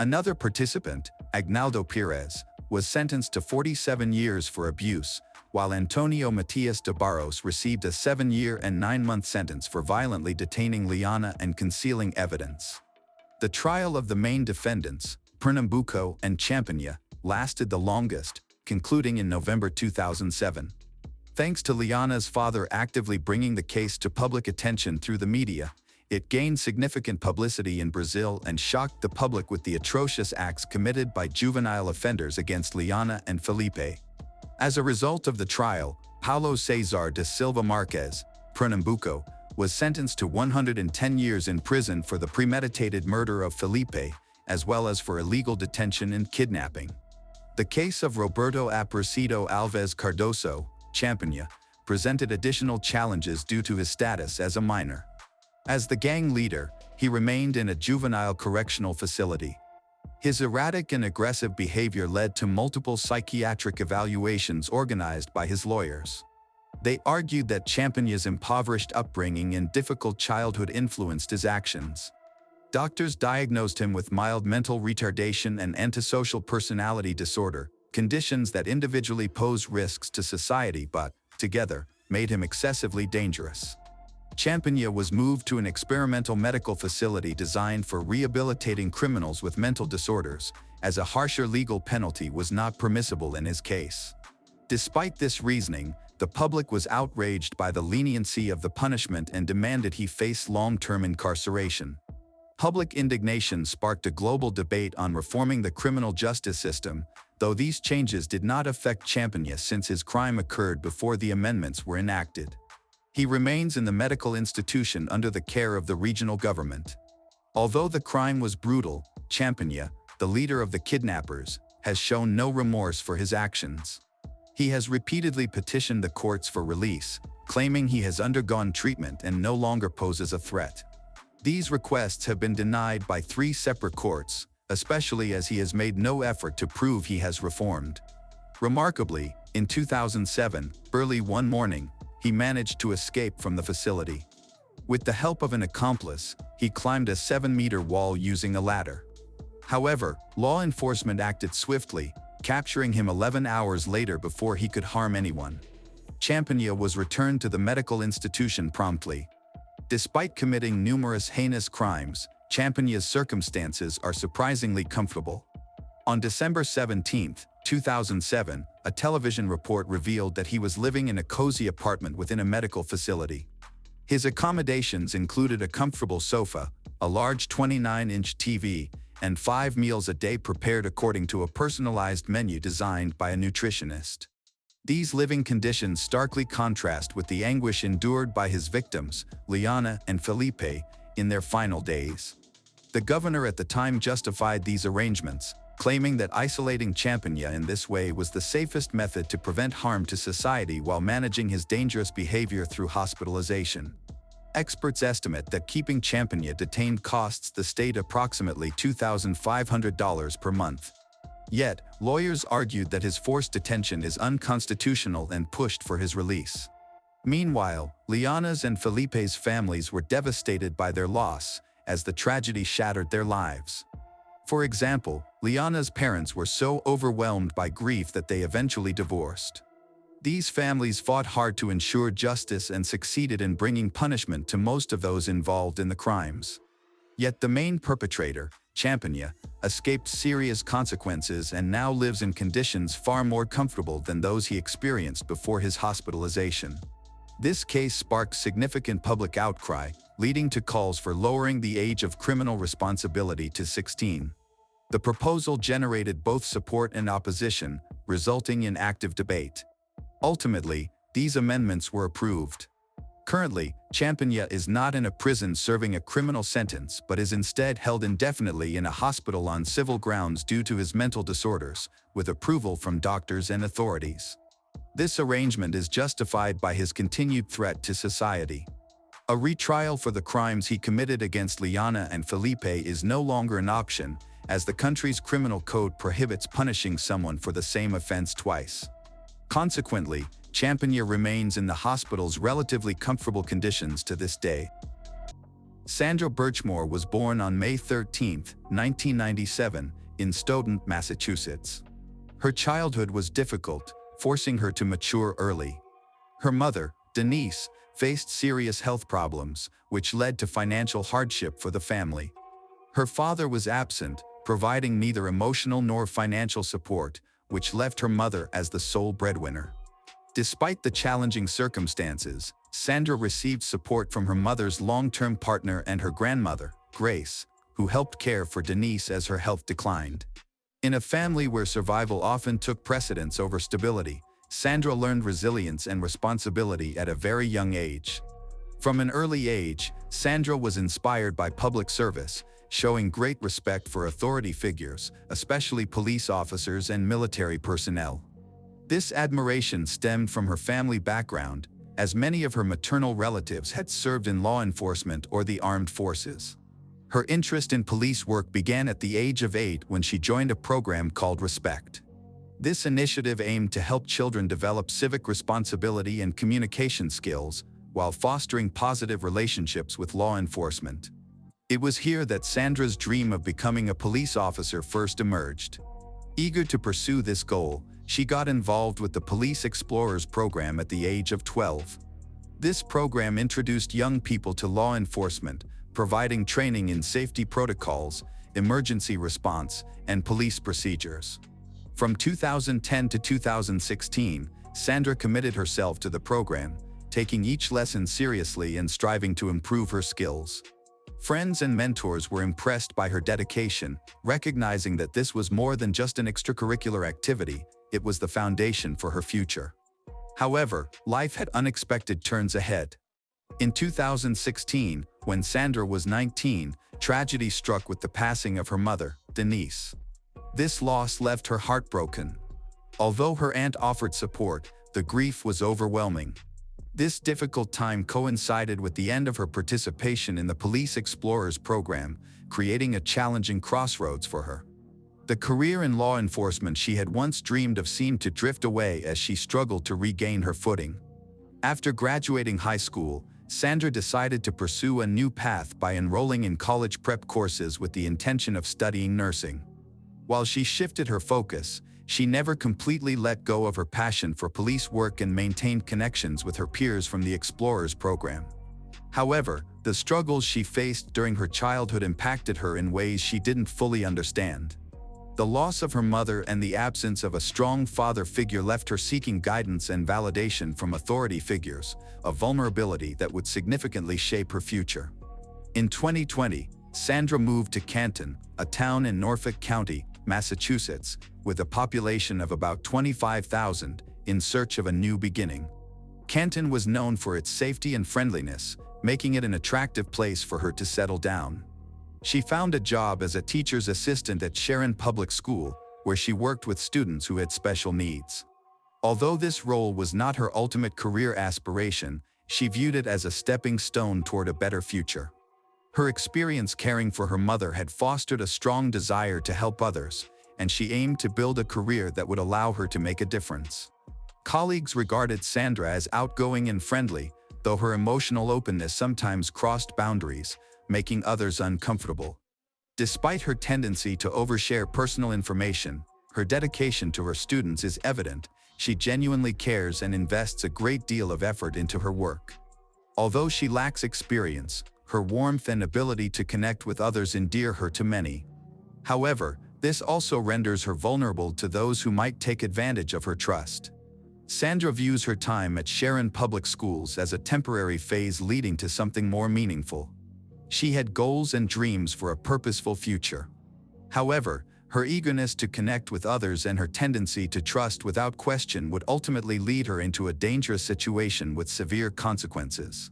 [SPEAKER 1] Another participant, Agnaldo Pires, was sentenced to 47 years for abuse, while Antonio Matias de Barros received a 7-year and 9-month sentence for violently detaining Liana and concealing evidence. The trial of the main defendants, Pernambuco and Champagnat, lasted the longest, concluding in November 2007. Thanks to Liana's father actively bringing the case to public attention through the media, it gained significant publicity in Brazil and shocked the public with the atrocious acts committed by juvenile offenders against Liana and Felipe. As a result of the trial, Paulo Cesar da Silva Marques, Pernambuco, was sentenced to 110 years in prison for the premeditated murder of Felipe, as well as for illegal detention and kidnapping. The case of Roberto Aparecido Alves Cardoso, Champagnat, presented additional challenges due to his status as a minor. As the gang leader, he remained in a juvenile correctional facility. His erratic and aggressive behavior led to multiple psychiatric evaluations organized by his lawyers. They argued that Champagnat's impoverished upbringing and difficult childhood influenced his actions. Doctors diagnosed him with mild mental retardation and antisocial personality disorder, conditions that individually pose risks to society but, together, made him excessively dangerous. Champagnat was moved to an experimental medical facility designed for rehabilitating criminals with mental disorders, as a harsher legal penalty was not permissible in his case. Despite this reasoning, the public was outraged by the leniency of the punishment and demanded he face long-term incarceration. Public indignation sparked a global debate on reforming the criminal justice system, though these changes did not affect Champagnat since his crime occurred before the amendments were enacted. He remains in the medical institution under the care of the regional government. Although the crime was brutal, Champagnat, the leader of the kidnappers, has shown no remorse for his actions. He has repeatedly petitioned the courts for release, claiming he has undergone treatment and no longer poses a threat. These requests have been denied by 3 separate courts, especially as he has made no effort to prove he has reformed. Remarkably, in 2007, early one morning, he managed to escape from the facility. With the help of an accomplice, he climbed a 7-meter wall using a ladder. However, law enforcement acted swiftly, capturing him 11 hours later before he could harm anyone. Champagnat was returned to the medical institution promptly. Despite committing numerous heinous crimes, Champagnat's circumstances are surprisingly comfortable. On December 17, 2007, a television report revealed that he was living in a cozy apartment within a medical facility. His accommodations included a comfortable sofa, a large 29-inch TV, and 5 meals a day prepared according to a personalized menu designed by a nutritionist. These living conditions starkly contrast with the anguish endured by his victims, Liana and Felipe, in their final days. The governor at the time justified these arrangements, claiming that isolating Champagnat in this way was the safest method to prevent harm to society while managing his dangerous behavior through hospitalization. Experts estimate that keeping Champagnat detained costs the state approximately $2,500 per month. Yet, lawyers argued that his forced detention is unconstitutional and pushed for his release. Meanwhile, Liana's and Felipe's families were devastated by their loss, as the tragedy shattered their lives. For example, Liana's parents were so overwhelmed by grief that they eventually divorced. These families fought hard to ensure justice and succeeded in bringing punishment to most of those involved in the crimes. Yet the main perpetrator, Champagna, escaped serious consequences and now lives in conditions far more comfortable than those he experienced before his hospitalization. This case sparked significant public outcry, leading to calls for lowering the age of criminal responsibility to 16. The proposal generated both support and opposition, resulting in active debate. Ultimately, these amendments were approved. Currently, Champagna is not in a prison serving a criminal sentence but is instead held indefinitely in a hospital on civil grounds due to his mental disorders, with approval from doctors and authorities. This arrangement is justified by his continued threat to society. A retrial for the crimes he committed against Liana and Felipe is no longer an option, as the country's criminal code prohibits punishing someone for the same offense twice. Consequently, Champagna remains in the hospital's relatively comfortable conditions to this day. Sandra Birchmore was born on May 13, 1997, in Stoughton, Massachusetts. Her childhood was difficult, forcing her to mature early. Her mother, Denise, faced serious health problems, which led to financial hardship for the family. Her father was absent, providing neither emotional nor financial support, which left her mother as the sole breadwinner. Despite the challenging circumstances, Sandra received support from her mother's long-term partner and her grandmother, Grace, who helped care for Denise as her health declined. In a family where survival often took precedence over stability, Sandra learned resilience and responsibility at a very young age. From an early age, Sandra was inspired by public service, showing great respect for authority figures, especially police officers and military personnel. This admiration stemmed from her family background, as many of her maternal relatives had served in law enforcement or the armed forces. Her interest in police work began at the age of 8 when she joined a program called Respect. This initiative aimed to help children develop civic responsibility and communication skills, while fostering positive relationships with law enforcement. It was here that Sandra's dream of becoming a police officer first emerged. Eager to pursue this goal, she got involved with the Police Explorers program at the age of 12. This program introduced young people to law enforcement, providing training in safety protocols, emergency response, and police procedures. From 2010 to 2016, Sandra committed herself to the program, taking each lesson seriously and striving to improve her skills. Friends and mentors were impressed by her dedication, recognizing that this was more than just an extracurricular activity, it was the foundation for her future. However, life had unexpected turns ahead. In 2016, when Sandra was 19, tragedy struck with the passing of her mother, Denise. This loss left her heartbroken. Although her aunt offered support, the grief was overwhelming. This difficult time coincided with the end of her participation in the Police Explorers program, creating a challenging crossroads for her. The career in law enforcement she had once dreamed of seemed to drift away as she struggled to regain her footing. After graduating high school, Sandra decided to pursue a new path by enrolling in college prep courses with the intention of studying nursing. While she shifted her focus, she never completely let go of her passion for police work and maintained connections with her peers from the Explorers program. However, the struggles she faced during her childhood impacted her in ways she didn't fully understand. The loss of her mother and the absence of a strong father figure left her seeking guidance and validation from authority figures, a vulnerability that would significantly shape her future. In 2020, Sandra moved to Canton, a town in Norfolk County, Massachusetts, with a population of about 25,000, in search of a new beginning. Canton was known for its safety and friendliness, making it an attractive place for her to settle down. She found a job as a teacher's assistant at Sharon Public School, where she worked with students who had special needs. Although this role was not her ultimate career aspiration, she viewed it as a stepping stone toward a better future. Her experience caring for her mother had fostered a strong desire to help others, and she aimed to build a career that would allow her to make a difference. Colleagues regarded Sandra as outgoing and friendly, though her emotional openness sometimes crossed boundaries, making others uncomfortable. Despite her tendency to overshare personal information, her dedication to her students is evident. She genuinely cares and invests a great deal of effort into her work. Although she lacks experience, Her warmth and ability to connect with others endear her to many. However, this also renders her vulnerable to those who might take advantage of her trust. Sandra views her time at Sharon Public Schools as a temporary phase leading to something more meaningful. She had goals and dreams for a purposeful future. However, her eagerness to connect with others and her tendency to trust without question would ultimately lead her into a dangerous situation with severe consequences.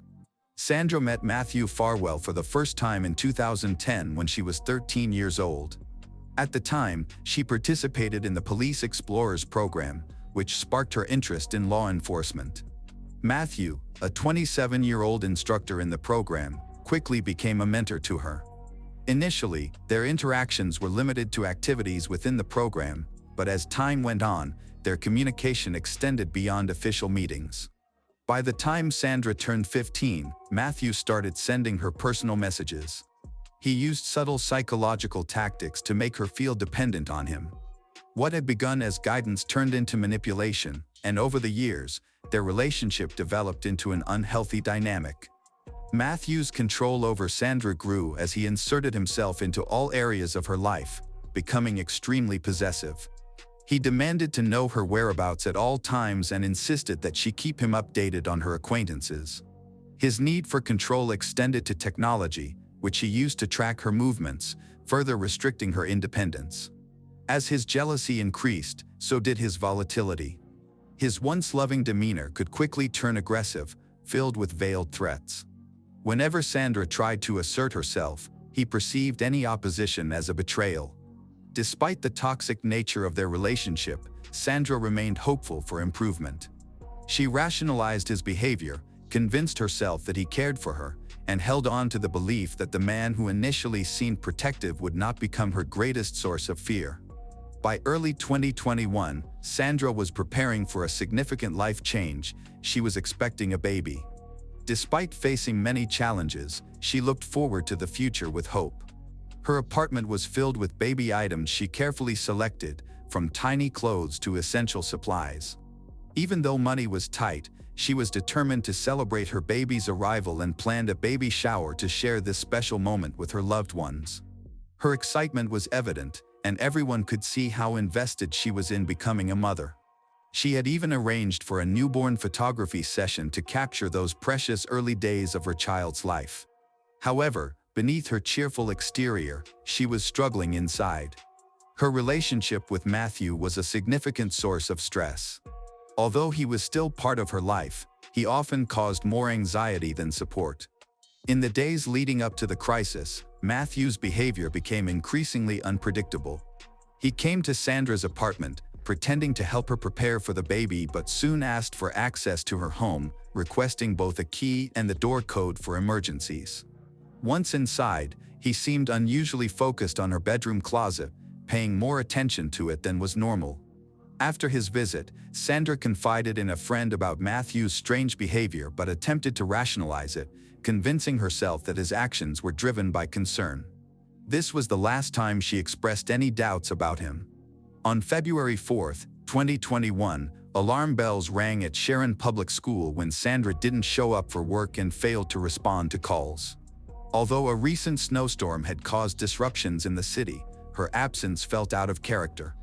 [SPEAKER 1] Sandra met Matthew Farwell for the first time in 2010 when she was 13 years old. At the time, she participated in the Police Explorers program, which sparked her interest in law enforcement. Matthew, a 27-year-old instructor in the program, quickly became a mentor to her. Initially, their interactions were limited to activities within the program, but as time went on, their communication extended beyond official meetings. By the time Sandra turned 15, Matthew started sending her personal messages. He used subtle psychological tactics to make her feel dependent on him. What had begun as guidance turned into manipulation, and over the years, their relationship developed into an unhealthy dynamic. Matthew's control over Sandra grew as he inserted himself into all areas of her life, becoming extremely possessive. He demanded to know her whereabouts at all times and insisted that she keep him updated on her acquaintances. His need for control extended to technology, which he used to track her movements, further restricting her independence. As his jealousy increased, so did his volatility. His once loving demeanor could quickly turn aggressive, filled with veiled threats. Whenever Sandra tried to assert herself, he perceived any opposition as a betrayal. Despite the toxic nature of their relationship, Sandra remained hopeful for improvement. She rationalized his behavior, convinced herself that he cared for her, and held on to the belief that the man who initially seemed protective would not become her greatest source of fear. By early 2021, Sandra was preparing for a significant life change. She was expecting a baby. Despite facing many challenges, she looked forward to the future with hope. Her apartment was filled with baby items she carefully selected, from tiny clothes to essential supplies. Even though money was tight, she was determined to celebrate her baby's arrival and planned a baby shower to share this special moment with her loved ones. Her excitement was evident, and everyone could see how invested she was in becoming a mother. She had even arranged for a newborn photography session to capture those precious early days of her child's life. However, beneath her cheerful exterior, she was struggling inside. Her relationship with Matthew was a significant source of stress. Although he was still part of her life, he often caused more anxiety than support. In the days leading up to the crisis, Matthew's behavior became increasingly unpredictable. He came to Sandra's apartment, pretending to help her prepare for the baby, but soon asked for access to her home, requesting both a key and the door code for emergencies. Once inside, he seemed unusually focused on her bedroom closet, paying more attention to it than was normal. After his visit, Sandra confided in a friend about Matthew's strange behavior but attempted to rationalize it, convincing herself that his actions were driven by concern. This was the last time she expressed any doubts about him. On February 4, 2021, alarm bells rang at Sharon Public School when Sandra didn't show up for work and failed to respond to calls. Although a recent snowstorm had caused disruptions in the city, her absence felt out of character.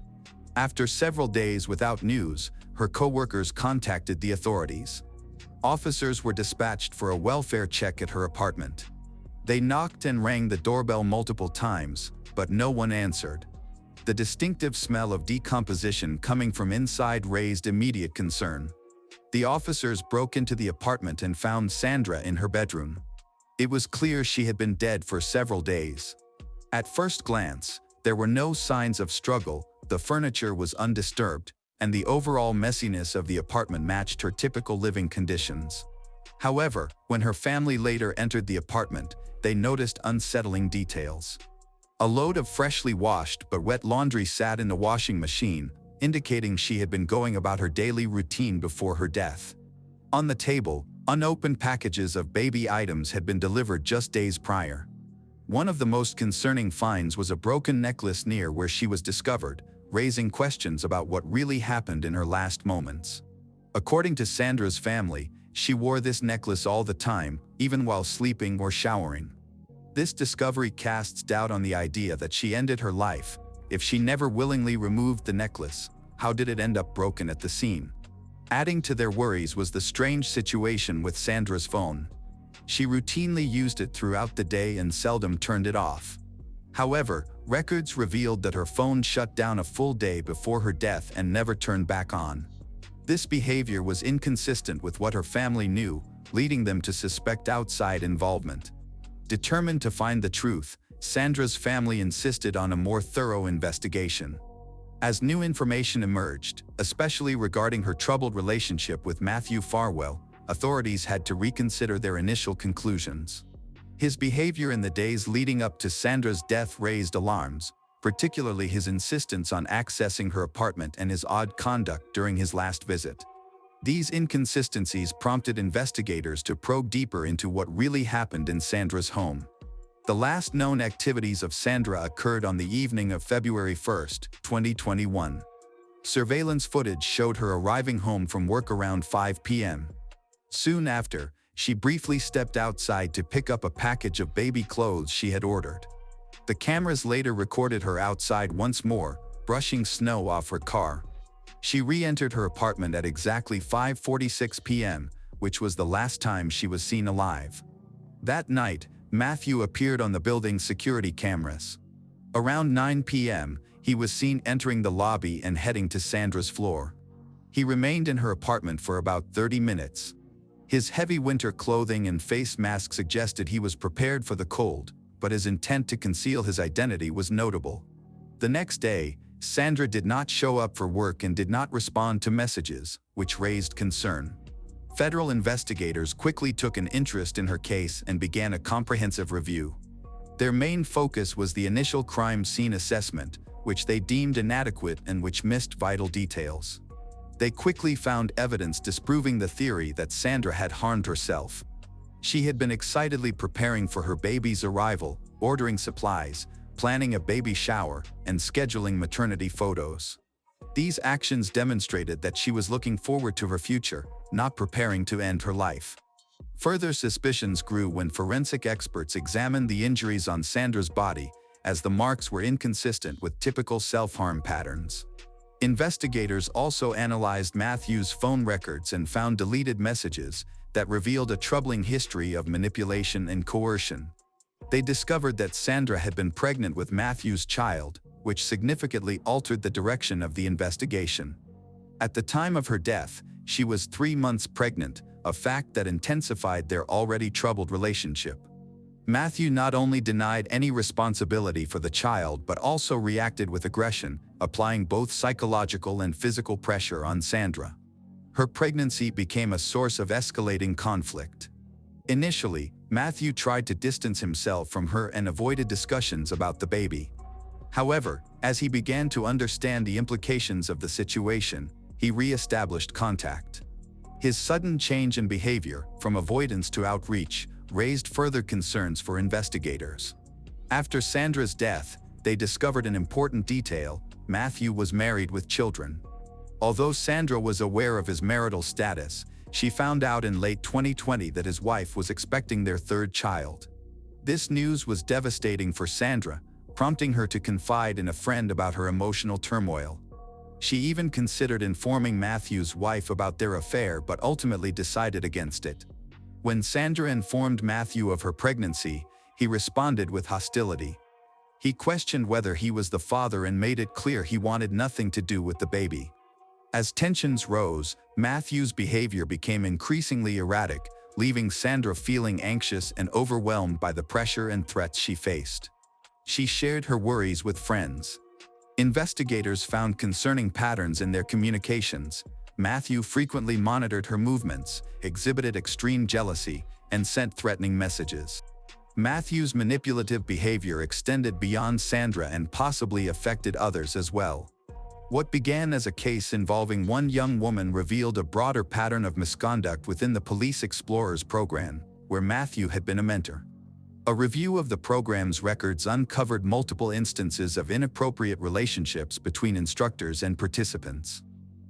[SPEAKER 1] After several days without news, her co-workers contacted the authorities. Officers were dispatched for a welfare check at her apartment. They knocked and rang the doorbell multiple times, but no one answered. The distinctive smell of decomposition coming from inside raised immediate concern. The officers broke into the apartment and found Sandra in her bedroom. It was clear she had been dead for several days. At first glance, there were no signs of struggle, the furniture was undisturbed, and the overall messiness of the apartment matched her typical living conditions. However, when her family later entered the apartment, they noticed unsettling details. A load of freshly washed but wet laundry sat in the washing machine, indicating she had been going about her daily routine before her death. On the table, unopened packages of baby items had been delivered just days prior. One of the most concerning finds was a broken necklace near where she was discovered, raising questions about what really happened in her last moments. According to Sandra's family, She wore this necklace all the time, even while sleeping or showering. This discovery casts doubt on the idea that she ended her life. If she never willingly removed the necklace, how did it end up broken at the scene? Adding to their worries was the strange situation with Sandra's phone. She routinely used it throughout the day and seldom turned it off. However, records revealed that her phone shut down a full day before her death and never turned back on. This behavior was inconsistent with what her family knew, leading them to suspect outside involvement. Determined to find the truth, Sandra's family insisted on a more thorough investigation. As new information emerged, especially regarding her troubled relationship with Matthew Farwell, authorities had to reconsider their initial conclusions. His behavior in the days leading up to Sandra's death raised alarms, particularly his insistence on accessing her apartment and his odd conduct during his last visit. These inconsistencies prompted investigators to probe deeper into what really happened in Sandra's home. The last known activities of Sandra occurred on the evening of February 1, 2021. Surveillance footage showed her arriving home from work around 5 p.m. Soon after, she briefly stepped outside to pick up a package of baby clothes she had ordered. The cameras later recorded her outside once more, brushing snow off her car. She re-entered her apartment at exactly 5:46 p.m., which was the last time she was seen alive. That night, Matthew appeared on the building's security cameras. Around 9 p.m., he was seen entering the lobby and heading to Sandra's floor. He remained in her apartment for about 30 minutes. His heavy winter clothing and face mask suggested he was prepared for the cold, but his intent to conceal his identity was notable. The next day, Sandra did not show up for work and did not respond to messages, which raised concern. Federal investigators quickly took an interest in her case and began a comprehensive review. Their main focus was the initial crime scene assessment, which they deemed inadequate and which missed vital details. They quickly found evidence disproving the theory that Sandra had harmed herself. She had been excitedly preparing for her baby's arrival, ordering supplies, planning a baby shower, and scheduling maternity photos. These actions demonstrated that she was looking forward to her future, not preparing to end her life. Further suspicions grew when forensic experts examined the injuries on Sandra's body, as the marks were inconsistent with typical self-harm patterns. Investigators also analyzed Matthew's phone records and found deleted messages that revealed a troubling history of manipulation and coercion. They discovered that Sandra had been pregnant with Matthew's child, which significantly altered the direction of the investigation. At the time of her death, she was 3 months pregnant, a fact that intensified their already troubled relationship. Matthew not only denied any responsibility for the child but also reacted with aggression, applying both psychological and physical pressure on Sandra. Her pregnancy became a source of escalating conflict. Initially, Matthew tried to distance himself from her and avoided discussions about the baby. However, as he began to understand the implications of the situation, he re-established contact. His sudden change in behavior, from avoidance to outreach, raised further concerns for investigators. After Sandra's death, they discovered an important detail: Matthew was married with children. Although Sandra was aware of his marital status, she found out in late 2020 that his wife was expecting their third child. This news was devastating for Sandra, prompting her to confide in a friend about her emotional turmoil. She even considered informing Matthew's wife about their affair but ultimately decided against it. When Sandra informed Matthew of her pregnancy, he responded with hostility. He questioned whether he was the father and made it clear he wanted nothing to do with the baby. As tensions rose, Matthew's behavior became increasingly erratic, leaving Sandra feeling anxious and overwhelmed by the pressure and threats she faced. She shared her worries with friends. Investigators found concerning patterns in their communications. Matthew frequently monitored her movements, exhibited extreme jealousy, and sent threatening messages. Matthew's manipulative behavior extended beyond Sandra and possibly affected others as well. What began as a case involving one young woman revealed a broader pattern of misconduct within the Police Explorers program, where Matthew had been a mentor. A review of the program's records uncovered multiple instances of inappropriate relationships between instructors and participants.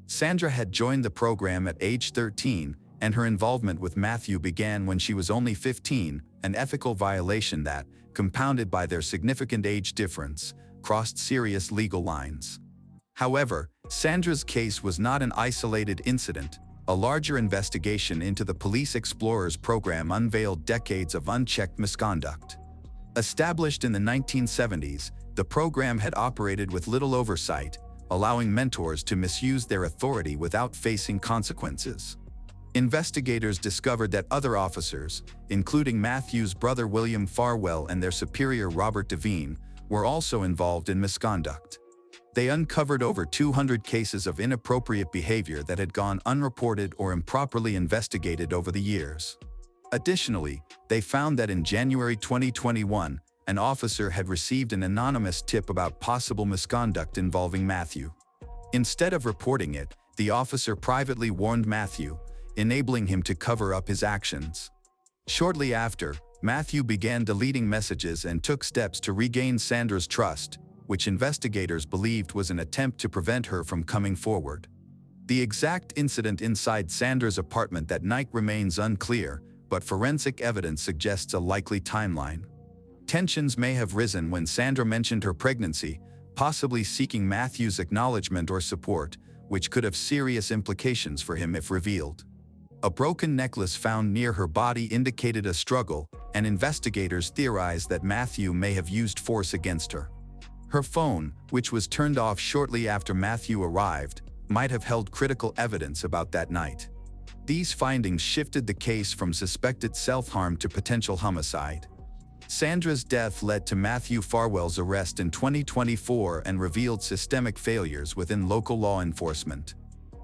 [SPEAKER 1] Sandra had joined the program at age 13 and her involvement with Matthew began when she was only 15, an ethical violation that, compounded by their significant age difference, crossed serious legal lines. However, Sandra's case was not an isolated incident. A larger investigation into the Police Explorers program unveiled decades of unchecked misconduct. Established in the 1970s, the program had operated with little oversight, allowing mentors to misuse their authority without facing consequences. Investigators discovered that other officers, including Matthew's brother William Farwell and their superior Robert Devine, were also involved in misconduct. They uncovered over 200 cases of inappropriate behavior that had gone unreported or improperly investigated over the years. Additionally, they found that in January 2021, an officer had received an anonymous tip about possible misconduct involving Matthew. Instead of reporting it, the officer privately warned Matthew, enabling him to cover up his actions. Shortly after, Matthew began deleting messages and took steps to regain Sandra's trust, which investigators believed was an attempt to prevent her from coming forward. The exact incident inside Sandra's apartment that night remains unclear, but forensic evidence suggests a likely timeline. Tensions may have risen when Sandra mentioned her pregnancy, possibly seeking Matthew's acknowledgement or support, which could have serious implications for him if revealed. A broken necklace found near her body indicated a struggle, and investigators theorized that Matthew may have used force against her. Her phone, which was turned off shortly after Matthew arrived, might have held critical evidence about that night. These findings shifted the case from suspected self-harm to potential homicide. Sandra's death led to Matthew Farwell's arrest in 2024 and revealed systemic failures within local law enforcement.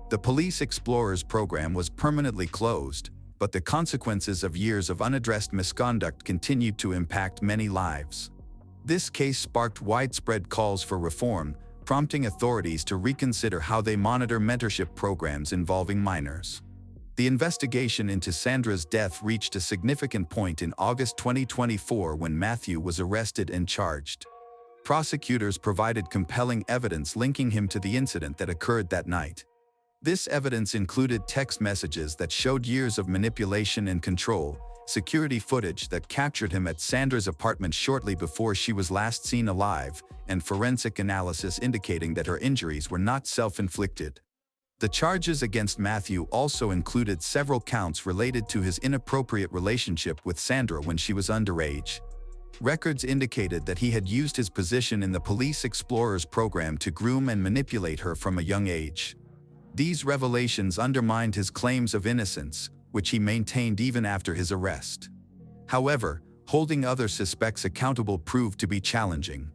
[SPEAKER 1] The Police Explorers program was permanently closed, but the consequences of years of unaddressed misconduct continued to impact many lives. This case sparked widespread calls for reform, prompting authorities to reconsider how they monitor mentorship programs involving minors. The investigation into Sandra's death reached a significant point in August 2024 when Matthew was arrested and charged. Prosecutors provided compelling evidence linking him to the incident that occurred that night. This evidence included text messages that showed years of manipulation and control, security footage that captured him at Sandra's apartment shortly before she was last seen alive, and forensic analysis indicating that her injuries were not self-inflicted. The charges against Matthew also included several counts related to his inappropriate relationship with Sandra when she was underage. Records indicated that he had used his position in the Police Explorers program to groom and manipulate her from a young age. These revelations undermined his claims of innocence, which he maintained even after his arrest. However, holding other suspects accountable proved to be challenging.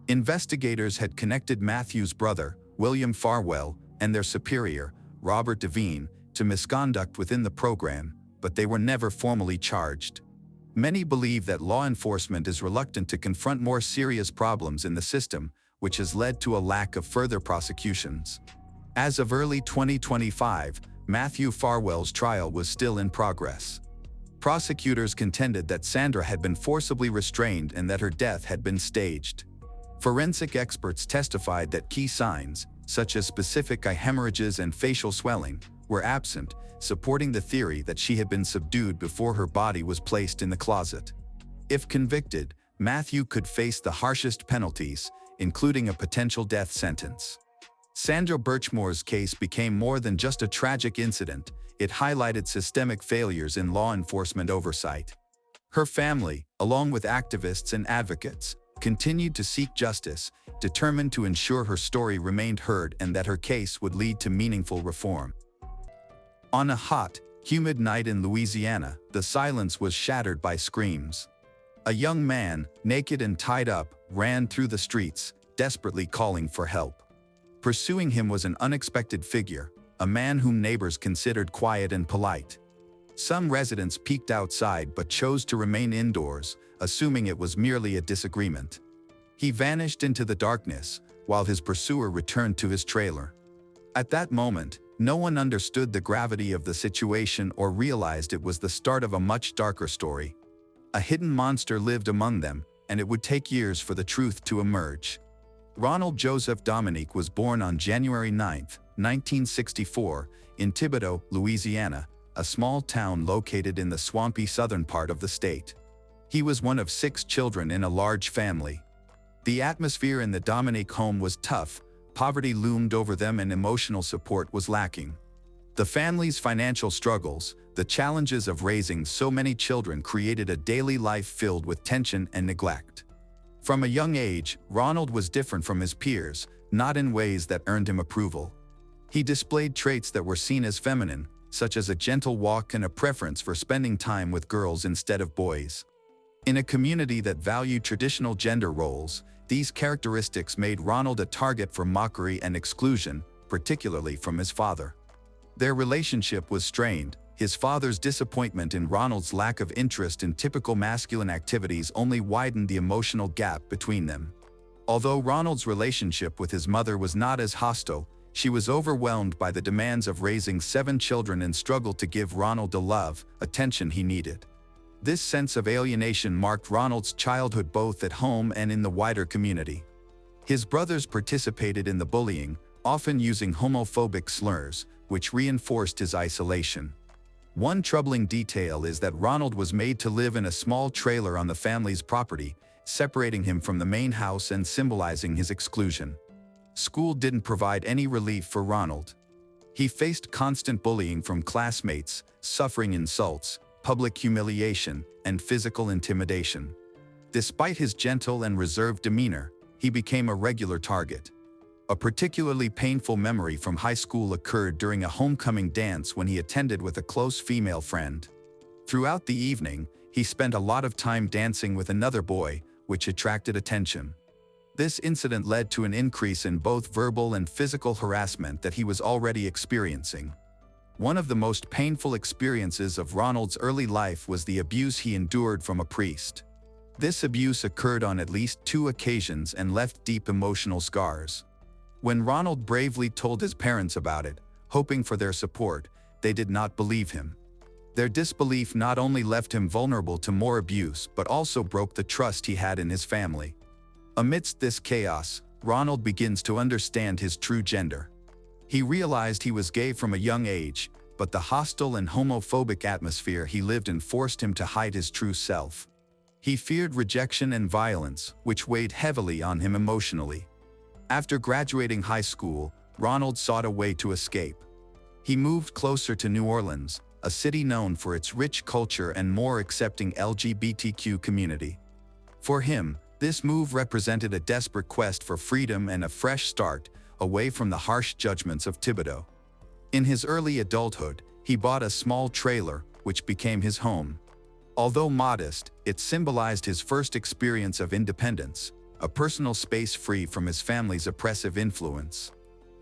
[SPEAKER 1] Investigators had connected Matthew's brother, William Farwell, and their superior, Robert Devine, to misconduct within the program, but they were never formally charged. Many believe that law enforcement is reluctant to confront more serious problems in the system, which has led to a lack of further prosecutions. As of early 2025, Matthew Farwell's trial was still in progress. Prosecutors contended that Sandra had been forcibly restrained and that her death had been staged. Forensic experts testified that key signs, such as specific eye hemorrhages and facial swelling, were absent, supporting the theory that she had been subdued before her body was placed in the closet. If convicted, Matthew could face the harshest penalties, including a potential death sentence. Sandra Birchmore's case became more than just a tragic incident, it highlighted systemic failures in law enforcement oversight. Her family, along with activists and advocates, continued to seek justice, determined to ensure her story remained heard and that her case would lead to meaningful reform. On a hot, humid night in Louisiana, the silence was shattered by screams. A young man, naked and tied up, ran through the streets, desperately calling for help. Pursuing him was an unexpected figure, a man whom neighbors considered quiet and polite. Some residents peeked outside but chose to remain indoors, assuming it was merely a disagreement. He vanished into the darkness, while his pursuer returned to his trailer. At that moment, no one understood the gravity of the situation or realized it was the start of a much darker story. A hidden monster lived among them, and it would take years for the truth to emerge. Ronald Joseph Dominique was born on January 9, 1964, in Thibodaux, Louisiana, a small town located in the swampy southern part of the state. He was one of 6 children in a large family. The atmosphere in the Dominique home was tough, poverty loomed over them and emotional support was lacking. The family's financial struggles, the challenges of raising so many children created a daily life filled with tension and neglect. From a young age, Ronald was different from his peers, not in ways that earned him approval. He displayed traits that were seen as feminine, such as a gentle walk and a preference for spending time with girls instead of boys. In a community that valued traditional gender roles, these characteristics made Ronald a target for mockery and exclusion, particularly from his father. Their relationship was strained. His father's disappointment in Ronald's lack of interest in typical masculine activities only widened the emotional gap between them. Although Ronald's relationship with his mother was not as hostile, she was overwhelmed by the demands of raising 7 children and struggled to give Ronald the love, attention he needed. This sense of alienation marked Ronald's childhood both at home and in the wider community. His brothers participated in the bullying, often using homophobic slurs, which reinforced his isolation. One troubling detail is that Ronald was made to live in a small trailer on the family's property, separating him from the main house and symbolizing his exclusion. School didn't provide any relief for Ronald. He faced constant bullying from classmates, suffering insults, public humiliation, and physical intimidation. Despite his gentle and reserved demeanor, he became a regular target. A particularly painful memory from high school occurred during a homecoming dance when he attended with a close female friend. Throughout the evening, he spent a lot of time dancing with another boy, which attracted attention. This incident led to an increase in both verbal and physical harassment that he was already experiencing. One of the most painful experiences of Ronald's early life was the abuse he endured from a priest. This abuse occurred on at least 2 occasions and left deep emotional scars. When Ronald bravely told his parents about it, hoping for their support, they did not believe him. Their disbelief not only left him vulnerable to more abuse but also broke the trust he had in his family. Amidst this chaos, Ronald begins to understand his true gender. He realized he was gay from a young age, but the hostile and homophobic atmosphere he lived in forced him to hide his true self. He feared rejection and violence, which weighed heavily on him emotionally. After graduating high school, Ronald sought a way to escape. He moved closer to New Orleans, a city known for its rich culture and more accepting LGBTQ community. For him, this move represented a desperate quest for freedom and a fresh start, away from the harsh judgments of Thibodeau. In his early adulthood, he bought a small trailer, which became his home. Although modest, it symbolized his first experience of independence, a personal space free from his family's oppressive influence.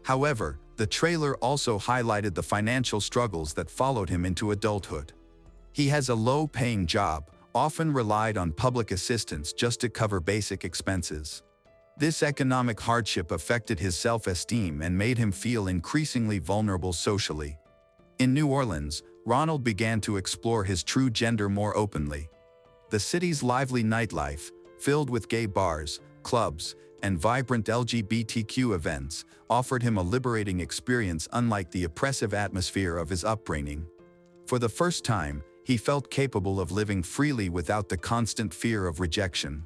[SPEAKER 1] However, the trailer also highlighted the financial struggles that followed him into adulthood. He has a low-paying job, often relied on public assistance just to cover basic expenses. This economic hardship affected his self-esteem and made him feel increasingly vulnerable socially. In New Orleans, Ronald began to explore his true gender more openly. The city's lively nightlife, filled with gay bars, clubs, and vibrant LGBTQ events, offered him a liberating experience unlike the oppressive atmosphere of his upbringing. For the first time, he felt capable of living freely without the constant fear of rejection.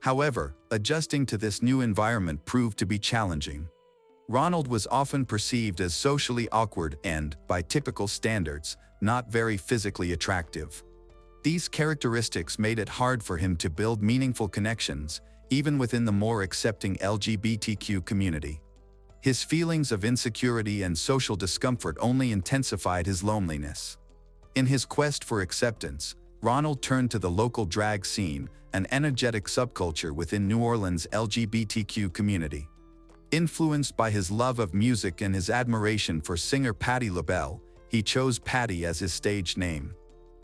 [SPEAKER 1] However, adjusting to this new environment proved to be challenging. Ronald was often perceived as socially awkward and, by typical standards, not very physically attractive. These characteristics made it hard for him to build meaningful connections, even within the more accepting LGBTQ community. His feelings of insecurity and social discomfort only intensified his loneliness. In his quest for acceptance, Ronald turned to the local drag scene, an energetic subculture within New Orleans' LGBTQ community. Influenced by his love of music and his admiration for singer Patti LaBelle, he chose Patti as his stage name.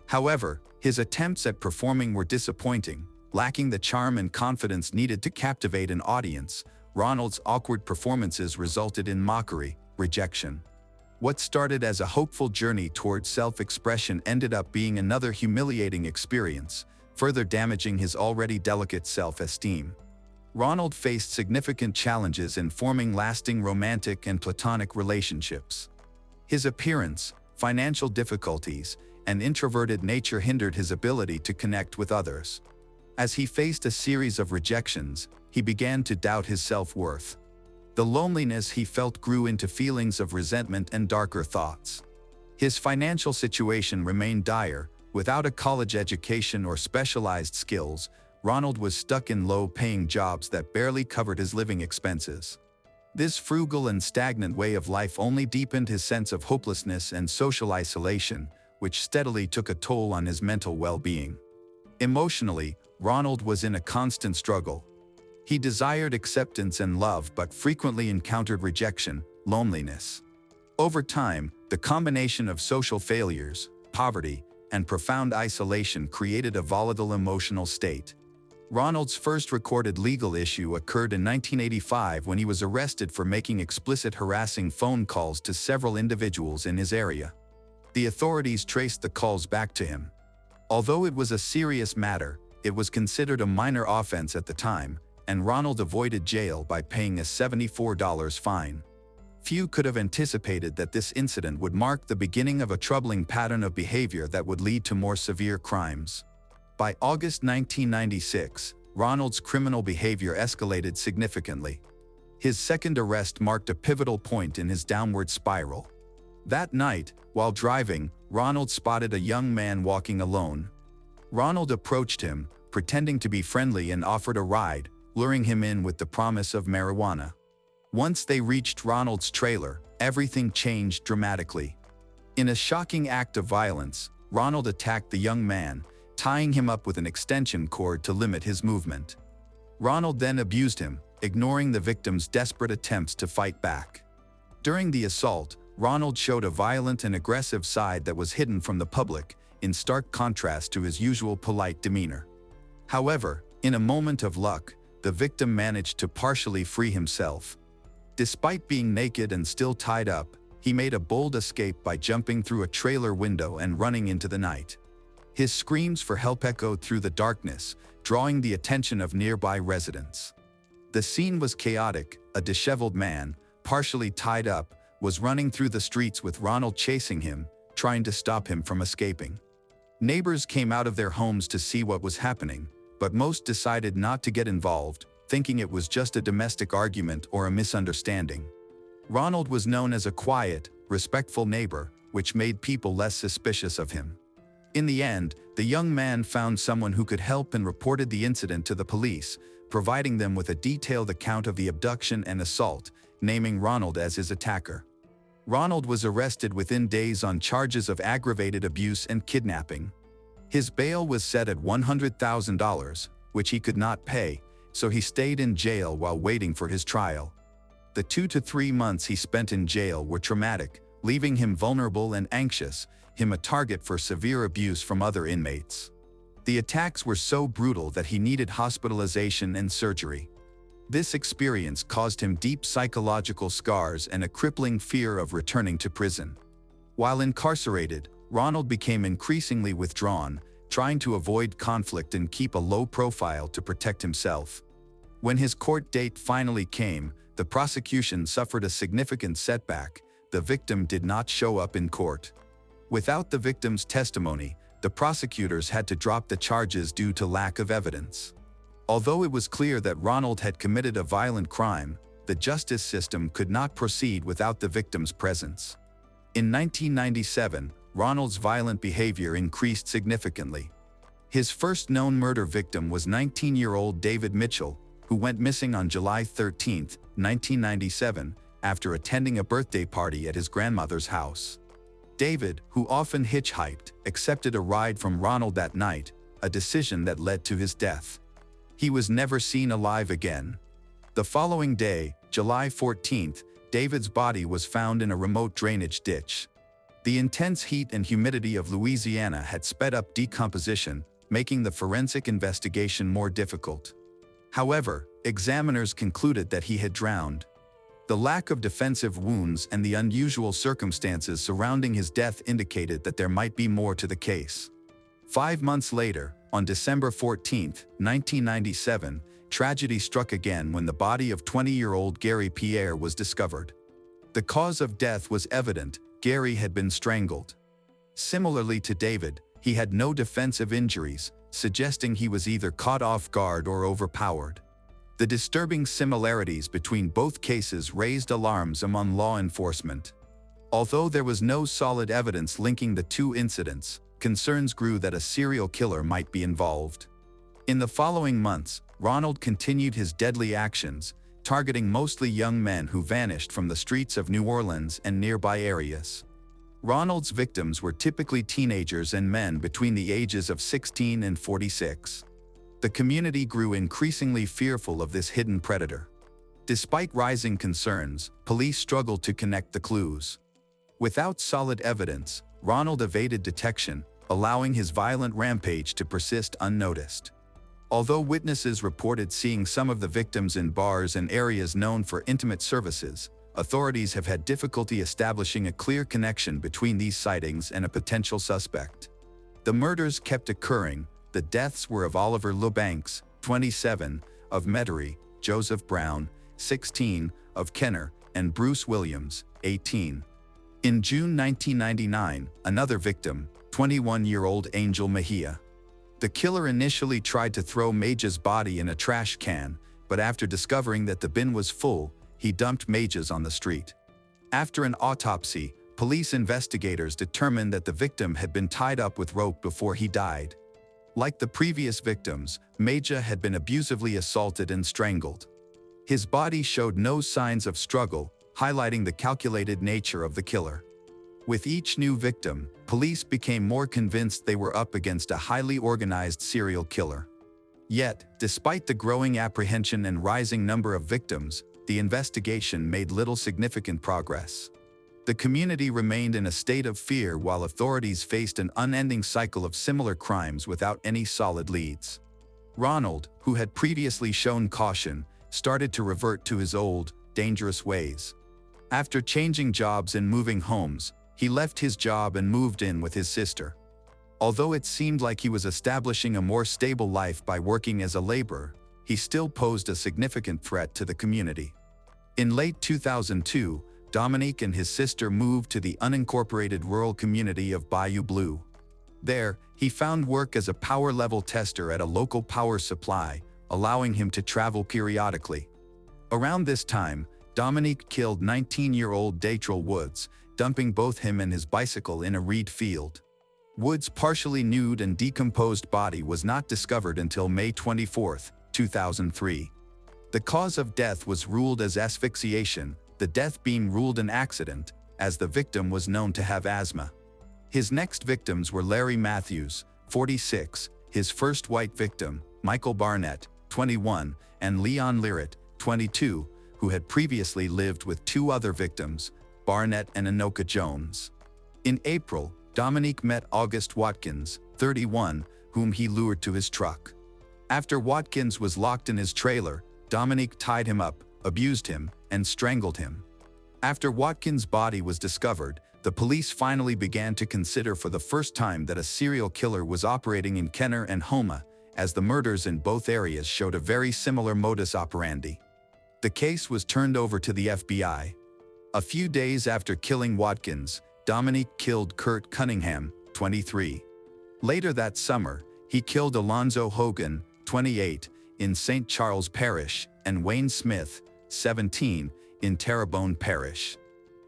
[SPEAKER 1] However, his attempts at performing were disappointing, lacking the charm and confidence needed to captivate an audience. Ronald's awkward performances resulted in mockery, rejection. What started as a hopeful journey toward self-expression ended up being another humiliating experience, further damaging his already delicate self-esteem. Ronald faced significant challenges in forming lasting romantic and platonic relationships. His appearance, financial difficulties, and introverted nature hindered his ability to connect with others. As he faced a series of rejections, he began to doubt his self-worth. The loneliness he felt grew into feelings of resentment and darker thoughts. His financial situation remained dire. Without a college education or specialized skills, Ronald was stuck in low-paying jobs that barely covered his living expenses. This frugal and stagnant way of life only deepened his sense of hopelessness and social isolation, which steadily took a toll on his mental well-being. Emotionally, Ronald was in a constant struggle. He desired acceptance and love but frequently encountered rejection, loneliness. Over time, the combination of social failures, poverty, and profound isolation created a volatile emotional state. Ronald's first recorded legal issue occurred in 1985 when he was arrested for making explicit harassing phone calls to several individuals in his area. The authorities traced the calls back to him. Although it was a serious matter, it was considered a minor offense at the time, and Ronald avoided jail by paying a $74 fine. Few could have anticipated that this incident would mark the beginning of a troubling pattern of behavior that would lead to more severe crimes. By August 1996, Ronald's criminal behavior escalated significantly. His second arrest marked a pivotal point in his downward spiral. That night, while driving, Ronald spotted a young man walking alone. Ronald approached him, pretending to be friendly, and offered a ride, luring him in with the promise of marijuana. Once they reached Ronald's trailer, everything changed dramatically. In a shocking act of violence, Ronald attacked the young man, tying him up with an extension cord to limit his movement. Ronald then abused him, ignoring the victim's desperate attempts to fight back. During the assault, Ronald showed a violent and aggressive side that was hidden from the public, in stark contrast to his usual polite demeanor. However, in a moment of luck, the victim managed to partially free himself. Despite being naked and still tied up, he made a bold escape by jumping through a trailer window and running into the night. His screams for help echoed through the darkness, drawing the attention of nearby residents. The scene was chaotic. A disheveled man, partially tied up, was running through the streets with Ronald chasing him, trying to stop him from escaping. Neighbors came out of their homes to see what was happening, but most decided not to get involved, thinking it was just a domestic argument or a misunderstanding. Ronald was known as a quiet, respectful neighbor, which made people less suspicious of him. In the end, the young man found someone who could help and reported the incident to the police, providing them with a detailed account of the abduction and assault, naming Ronald as his attacker. Ronald was arrested within days on charges of aggravated abuse and kidnapping. His bail was set at $100,000, which he could not pay, so he stayed in jail while waiting for his trial. The 2 to 3 months he spent in jail were traumatic, leaving him vulnerable and anxious, him a target for severe abuse from other inmates. The attacks were so brutal that he needed hospitalization and surgery. This experience caused him deep psychological scars and a crippling fear of returning to prison. While incarcerated, Ronald became increasingly withdrawn, trying to avoid conflict and keep a low profile to protect himself. When his court date finally came, the prosecution suffered a significant setback. The victim did not show up in court. Without the victim's testimony, the prosecutors had to drop the charges due to lack of evidence. Although it was clear that Ronald had committed a violent crime, the justice system could not proceed without the victim's presence. In 1997, Ronald's violent behavior increased significantly. His first known murder victim was 19-year-old David Mitchell, who went missing on July 13, 1997, after attending a birthday party at his grandmother's house. David, who often hitchhiked, accepted a ride from Ronald that night, a decision that led to his death. He was never seen alive again. The following day, July 14th, David's body was found in a remote drainage ditch. The intense heat and humidity of Louisiana had sped up decomposition, making the forensic investigation more difficult. However, examiners concluded that he had drowned. The lack of defensive wounds and the unusual circumstances surrounding his death indicated that there might be more to the case. 5 months later, on December 14, 1997, tragedy struck again when the body of 20-year-old Gary Pierre was discovered. The cause of death was evident: Gary had been strangled. Similarly to David, he had no defensive injuries, suggesting he was either caught off guard or overpowered. The disturbing similarities between both cases raised alarms among law enforcement. Although there was no solid evidence linking the two incidents, concerns grew that a serial killer might be involved. In the following months, Ronald continued his deadly actions, targeting mostly young men who vanished from the streets of New Orleans and nearby areas. Ronald's victims were typically teenagers and men between the ages of 16 and 46. The community grew increasingly fearful of this hidden predator. Despite rising concerns, police struggled to connect the clues. Without solid evidence, Ronald evaded detection, allowing his violent rampage to persist unnoticed. Although witnesses reported seeing some of the victims in bars and areas known for intimate services, authorities have had difficulty establishing a clear connection between these sightings and a potential suspect. The murders kept occurring. The deaths were of Oliver LeBanks, 27, of Metairie, Joseph Brown, 16, of Kenner, and Bruce Williams, 18. In June 1999, another victim, 21-year-old Angel Mejia. The killer initially tried to throw Maja's body in a trash can, but after discovering that the bin was full, he dumped Maja's on the street. After an autopsy, police investigators determined that the victim had been tied up with rope before he died. Like the previous victims, Maja had been abusively assaulted and strangled. His body showed no signs of struggle, highlighting the calculated nature of the killer. With each new victim, police became more convinced they were up against a highly organized serial killer. Yet, despite the growing apprehension and rising number of victims, the investigation made little significant progress. The community remained in a state of fear while authorities faced an unending cycle of similar crimes without any solid leads. Ronald, who had previously shown caution, started to revert to his old, dangerous ways. After changing jobs and moving homes, he left his job and moved in with his sister. Although it seemed like he was establishing a more stable life by working as a laborer, he still posed a significant threat to the community. In late 2002, Dominique and his sister moved to the unincorporated rural community of Bayou Blue. There, he found work as a power level tester at a local power supply, allowing him to travel periodically. Around this time, Dominique killed 19-year-old Datrell Woods, dumping both him and his bicycle in a reed field. Woods' partially nude and decomposed body was not discovered until May 24, 2003. The cause of death was ruled as asphyxiation, the death being ruled an accident, as the victim was known to have asthma. His next victims were Larry Matthews, 46, his first white victim, Michael Barnett, 21, and Leon Lirette, 22, who had previously lived with two other victims, Barnett and Anoka Jones. In April, Dominique met August Watkins, 31, whom he lured to his truck. After Watkins was locked in his trailer, Dominique tied him up, abused him, and strangled him. After Watkins' body was discovered, the police finally began to consider for the first time that a serial killer was operating in Kenner and Houma, as the murders in both areas showed a very similar modus operandi. The case was turned over to the FBI. A few days after killing Watkins, Dominique killed Kurt Cunningham, 23. Later that summer, he killed Alonzo Hogan, 28, in St. Charles Parish, and Wayne Smith, 17, in Terrebonne Parish.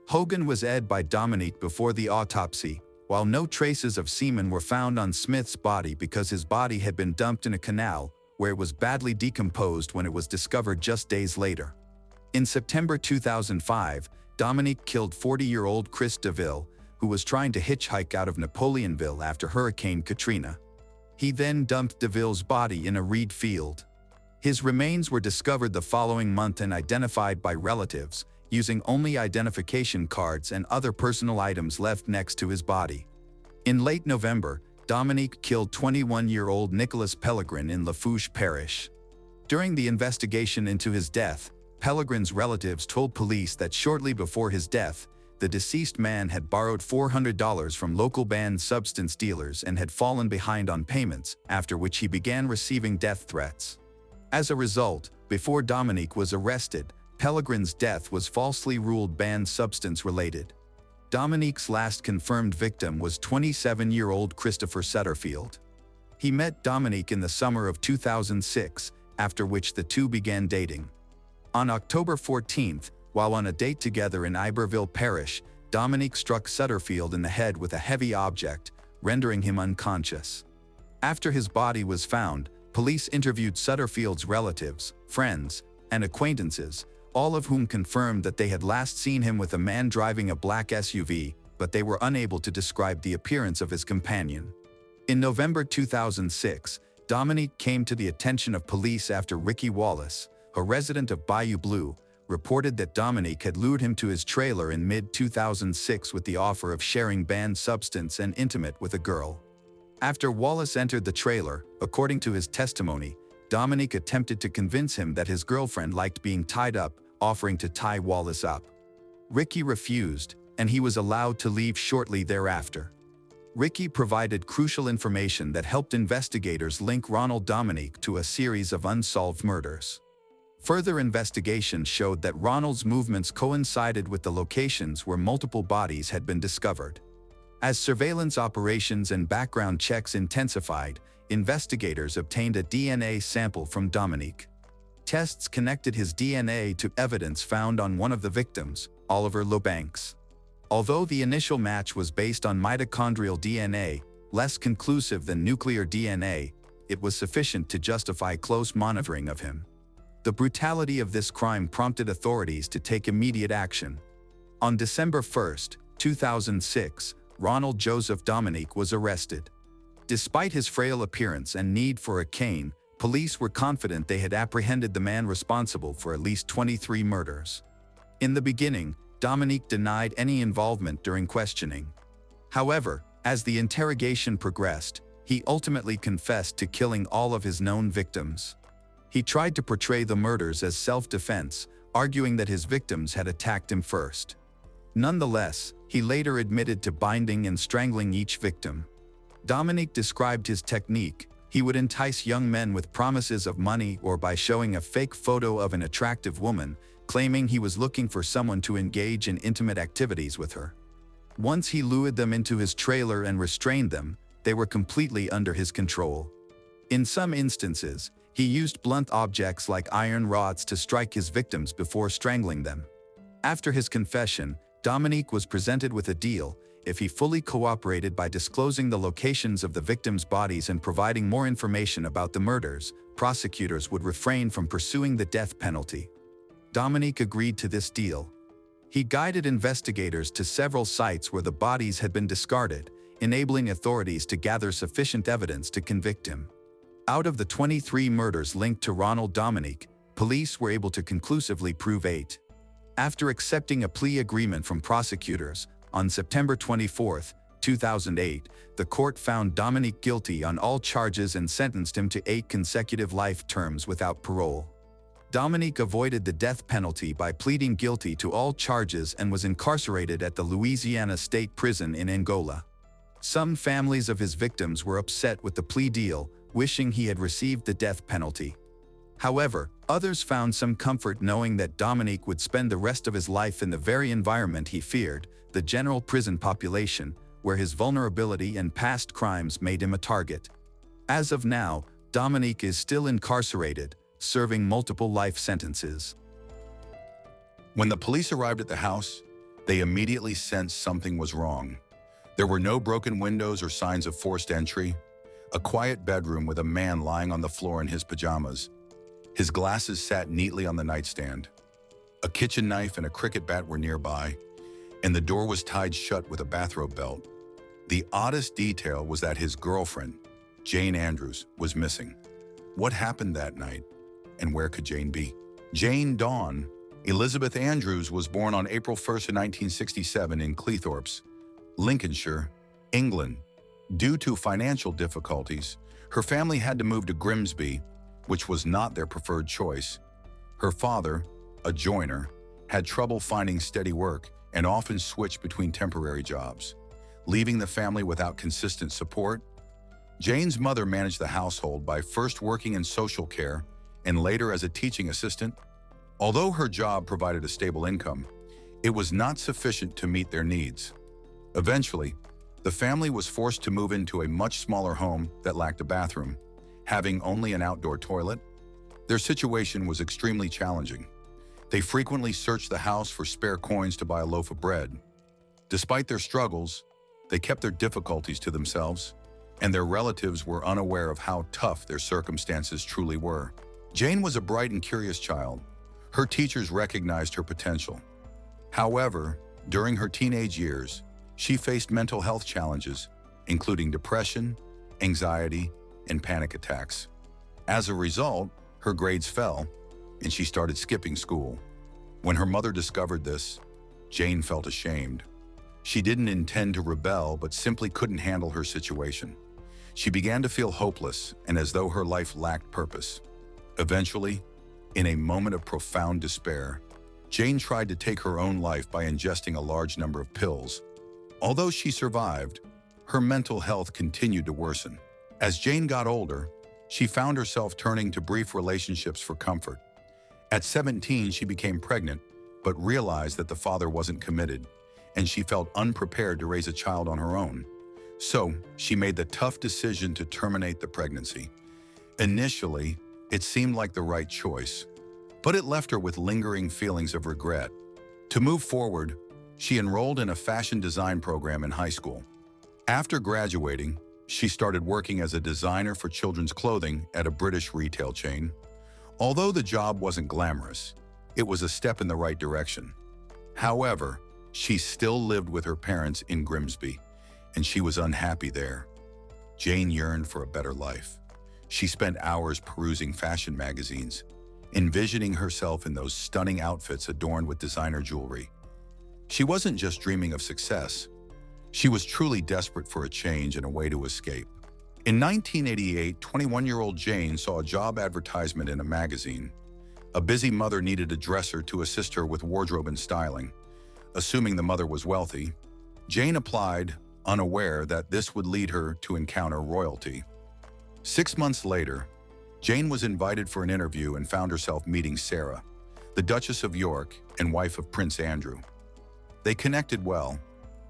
[SPEAKER 1] Hogan was aired by Dominique before the autopsy, while no traces of semen were found on Smith's body because his body had been dumped in a canal, where it was badly decomposed when it was discovered just days later. In September 2005, Dominique killed 40-year-old Chris DeVille, who was trying to hitchhike out of Napoleonville after Hurricane Katrina. He then dumped DeVille's body in a reed field. His remains were discovered the following month and identified by relatives, using only identification cards and other personal items left next to his body. In late November, Dominique killed 21-year-old Nicholas Pellegrin in Lafourche Parish. During the investigation into his death, Pellegrin's relatives told police that shortly before his death, the deceased man had borrowed $400 from local banned substance dealers and had fallen behind on payments, after which he began receiving death threats. As a result, before Dominique was arrested, Pellegrin's death was falsely ruled banned substance related. Dominique's last confirmed victim was 27-year-old Christopher Sutterfield. He met Dominique in the summer of 2006, after which the two began dating. On October 14th, while on a date together in Iberville Parish, Dominique struck Sutterfield in the head with a heavy object, rendering him unconscious. After his body was found, police interviewed Sutterfield's relatives, friends, and acquaintances, all of whom confirmed that they had last seen him with a man driving a black SUV, but they were unable to describe the appearance of his companion. In November 2006, Dominique came to the attention of police after Ricky Wallace, a resident of Bayou Blue, reported that Dominique had lured him to his trailer in mid-2006 with the offer of sharing banned substance and intimate with a girl. After Wallace entered the trailer, according to his testimony, Dominique attempted to convince him that his girlfriend liked being tied up, offering to tie Wallace up. Ricky refused, and he was allowed to leave shortly thereafter. Ricky provided crucial information that helped investigators link Ronald Dominique to a series of unsolved murders. Further investigation showed that Ronald's movements coincided with the locations where multiple bodies had been discovered. As surveillance operations and background checks intensified, investigators obtained a DNA sample from Dominique. Tests connected his DNA to evidence found on one of the victims, Oliver Lobanks. Although the initial match was based on mitochondrial DNA, less conclusive than nuclear DNA, it was sufficient to justify close monitoring of him. The brutality of this crime prompted authorities to take immediate action. On December 1, 2006, Ronald Joseph Dominique was arrested. Despite his frail appearance and need for a cane, police were confident they had apprehended the man responsible for at least 23 murders. In the beginning, Dominique denied any involvement during questioning. However, as the interrogation progressed, he ultimately confessed to killing all of his known victims. He tried to portray the murders as self-defense, arguing that his victims had attacked him first. Nonetheless, he later admitted to binding and strangling each victim. Dominique described his technique. He would entice young men with promises of money or by showing a fake photo of an attractive woman, claiming he was looking for someone to engage in intimate activities with her. Once he lured them into his trailer and restrained them, they were completely under his control. In some instances, he used blunt objects like iron rods to strike his victims before strangling them. After his confession, Dominique was presented with a deal. If he fully cooperated by disclosing the locations of the victims' bodies and providing more information about the murders, prosecutors would refrain from pursuing the death penalty. Dominique agreed to this deal. He guided investigators to several sites where the bodies had been discarded, enabling authorities to gather sufficient evidence to convict him. Out of the 23 murders linked to Ronald Dominique, police were able to conclusively prove 8. After accepting a plea agreement from prosecutors, on September 24, 2008, the court found Dominique guilty on all charges and sentenced him to 8 consecutive life terms without parole. Dominique avoided the death penalty by pleading guilty to all charges and was incarcerated at the Louisiana State Prison in Angola. Some families of his victims were upset with the plea deal, wishing he had received the death penalty. However, others found some comfort knowing that Dominique would spend the rest of his life in the very environment he feared, the general prison population, where his vulnerability and past crimes made him a target. As of now, Dominique is still incarcerated, serving multiple life sentences.
[SPEAKER 2] When the police arrived at the house, they immediately sensed something was wrong. There were no broken windows or signs of forced entry. A quiet bedroom with a man lying on the floor in his pajamas. His glasses sat neatly on the nightstand. A kitchen knife and a cricket bat were nearby, and the door was tied shut with a bathrobe belt. The oddest detail was that his girlfriend, Jane Andrews, was missing. What happened that night, and where could Jane be? Jane Dawn Elizabeth Andrews was born on April 1, 1967 in Cleethorpes, Lincolnshire, England. Due to financial difficulties, her family had to move to Grimsby, which was not their preferred choice. Her father, a joiner, had trouble finding steady work and often switched between temporary jobs, leaving the family without consistent support. Jane's mother managed the household by first working in social care and later as a teaching assistant. Although her job provided a stable income, it was not sufficient to meet their needs. Eventually, the family was forced to move into a much smaller home that lacked a bathroom, having only an outdoor toilet. Their situation was extremely challenging. They frequently searched the house for spare coins to buy a loaf of bread. Despite their struggles, they kept their difficulties to themselves, and their relatives were unaware of how tough their circumstances truly were. Jane was a bright and curious child. Her teachers recognized her potential. However, during her teenage years, she faced mental health challenges, including depression, anxiety, and panic attacks. As a result, her grades fell, and she started skipping school. When her mother discovered this, Jane felt ashamed. She didn't intend to rebel, but simply couldn't handle her situation. She began to feel hopeless and as though her life lacked purpose. Eventually, in a moment of profound despair, Jane tried to take her own life by ingesting a large number of pills. Although she survived, her mental health continued to worsen. As Jane got older, she found herself turning to brief relationships for comfort. At 17, she became pregnant, but realized that the father wasn't committed, and she felt unprepared to raise a child on her own. So, she made the tough decision to terminate the pregnancy. Initially, it seemed like the right choice, but it left her with lingering feelings of regret. To move forward, she enrolled in a fashion design program in high school. After graduating, she started working as a designer for children's clothing at a British retail chain. Although the job wasn't glamorous, it was a step in the right direction. However, she still lived with her parents in Grimsby, and she was unhappy there. Jane yearned for a better life. She spent hours perusing fashion magazines, envisioning herself in those stunning outfits adorned with designer jewelry. She wasn't just dreaming of success. She was truly desperate for a change and a way to escape. In 1988, 21-year-old Jane saw a job advertisement in a magazine. A busy mother needed a dresser to assist her with wardrobe and styling. Assuming the mother was wealthy, Jane applied, unaware that this would lead her to encounter royalty. 6 months later, Jane was invited for an interview and found herself meeting Sarah, the Duchess of York and wife of Prince Andrew. They connected well,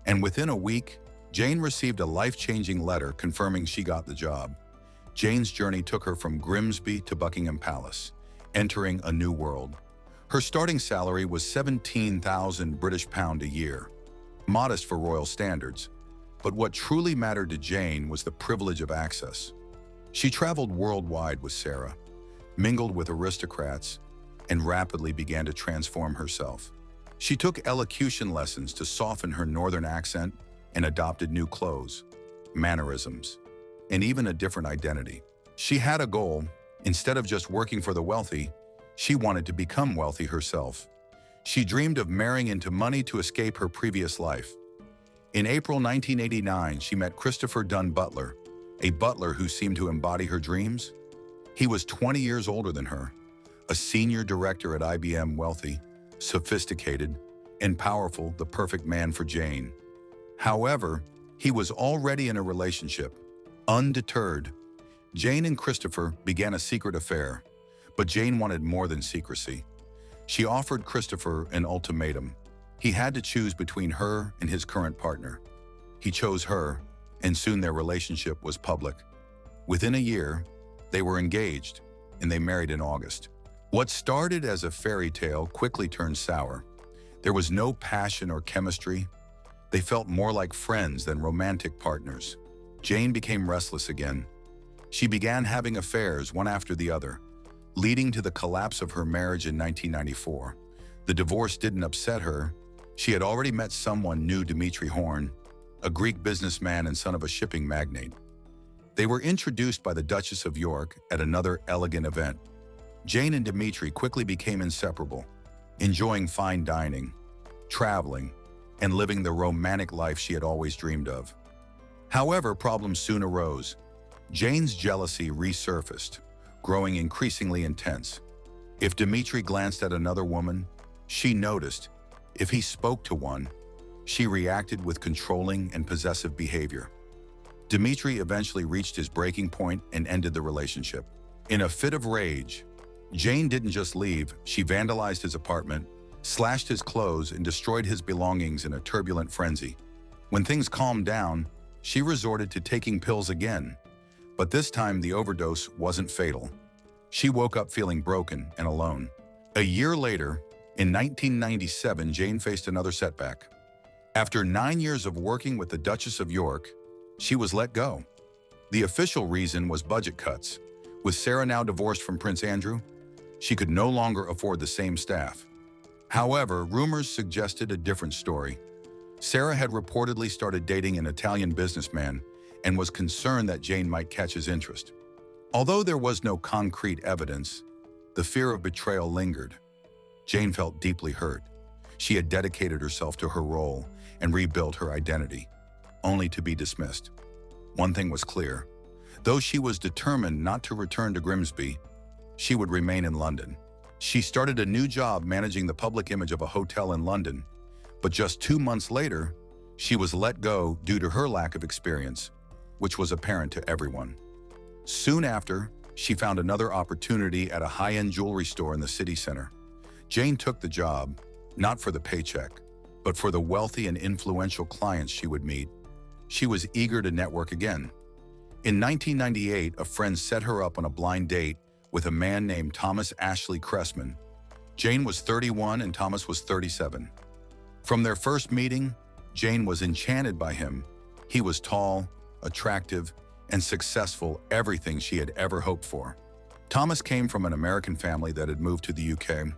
[SPEAKER 2] and within a week, Jane received a life-changing letter confirming she got the job. Jane's journey took her from Grimsby to Buckingham Palace, entering a new world. Her starting salary was 17,000 British pound a year, modest for royal standards. But what truly mattered to Jane was the privilege of access. She traveled worldwide with Sarah, mingled with aristocrats, and rapidly began to transform herself. She took elocution lessons to soften her northern accent and adopted new clothes, mannerisms, and even a different identity. She had a goal. Instead of just working for the wealthy, she wanted to become wealthy herself. She dreamed of marrying into money to escape her previous life. In April 1989, she met Christopher Dunn Butler, a butler who seemed to embody her dreams. He was 20 years older than her, a senior director at IBM, wealthy, sophisticated, and powerful, the perfect man for Jane. However, he was already in a relationship. Undeterred, Jane and Christopher began a secret affair, but Jane wanted more than secrecy. She offered Christopher an ultimatum. He had to choose between her and his current partner. He chose her, and soon their relationship was public. Within a year, they were engaged, and they married in August. What started as a fairy tale quickly turned sour. There was no passion or chemistry. They felt more like friends than romantic partners. Jane became restless again. She began having affairs one after the other, leading to the collapse of her marriage in 1994. The divorce didn't upset her. She had already met someone new, Dimitri Horn, a Greek businessman and son of a shipping magnate. They were introduced by the Duchess of York at another elegant event. Jane and Dimitri quickly became inseparable, enjoying fine dining, traveling, and living the romantic life she had always dreamed of. However, problems soon arose. Jane's jealousy resurfaced, growing increasingly intense. If Dimitri glanced at another woman, she noticed. If he spoke to one, she reacted with controlling and possessive behavior. Dimitri eventually reached his breaking point and ended the relationship. In a fit of rage, Jane didn't just leave, she vandalized his apartment, slashed his clothes, and destroyed his belongings in a turbulent frenzy. When things calmed down, she resorted to taking pills again, but this time the overdose wasn't fatal. She woke up feeling broken and alone. A year later, in 1997, Jane faced another setback. After 9 years of working with the Duchess of York, she was let go. The official reason was budget cuts. With Sarah now divorced from Prince Andrew, she could no longer afford the same staff. However, rumors suggested a different story. Sarah had reportedly started dating an Italian businessman and was concerned that Jane might catch his interest. Although there was no concrete evidence, the fear of betrayal lingered. Jane felt deeply hurt. She had dedicated herself to her role and rebuilt her identity, only to be dismissed. One thing was clear. Though she was determined not to return to Grimsby, she would remain in London. She started a new job managing the public image of a hotel in London, but just 2 months later, she was let go due to her lack of experience, which was apparent to everyone. Soon after, she found another opportunity at a high-end jewelry store in the city center. Jane took the job, not for the paycheck, but for the wealthy and influential clients she would meet. She was eager to network again. In 1998, a friend set her up on a blind date with a man named Thomas Ashley Cressman. Jane was 31 and Thomas was 37. From their first meeting, Jane was enchanted by him. He was tall, attractive, and successful, everything she had ever hoped for. Thomas came from an American family that had moved to the UK.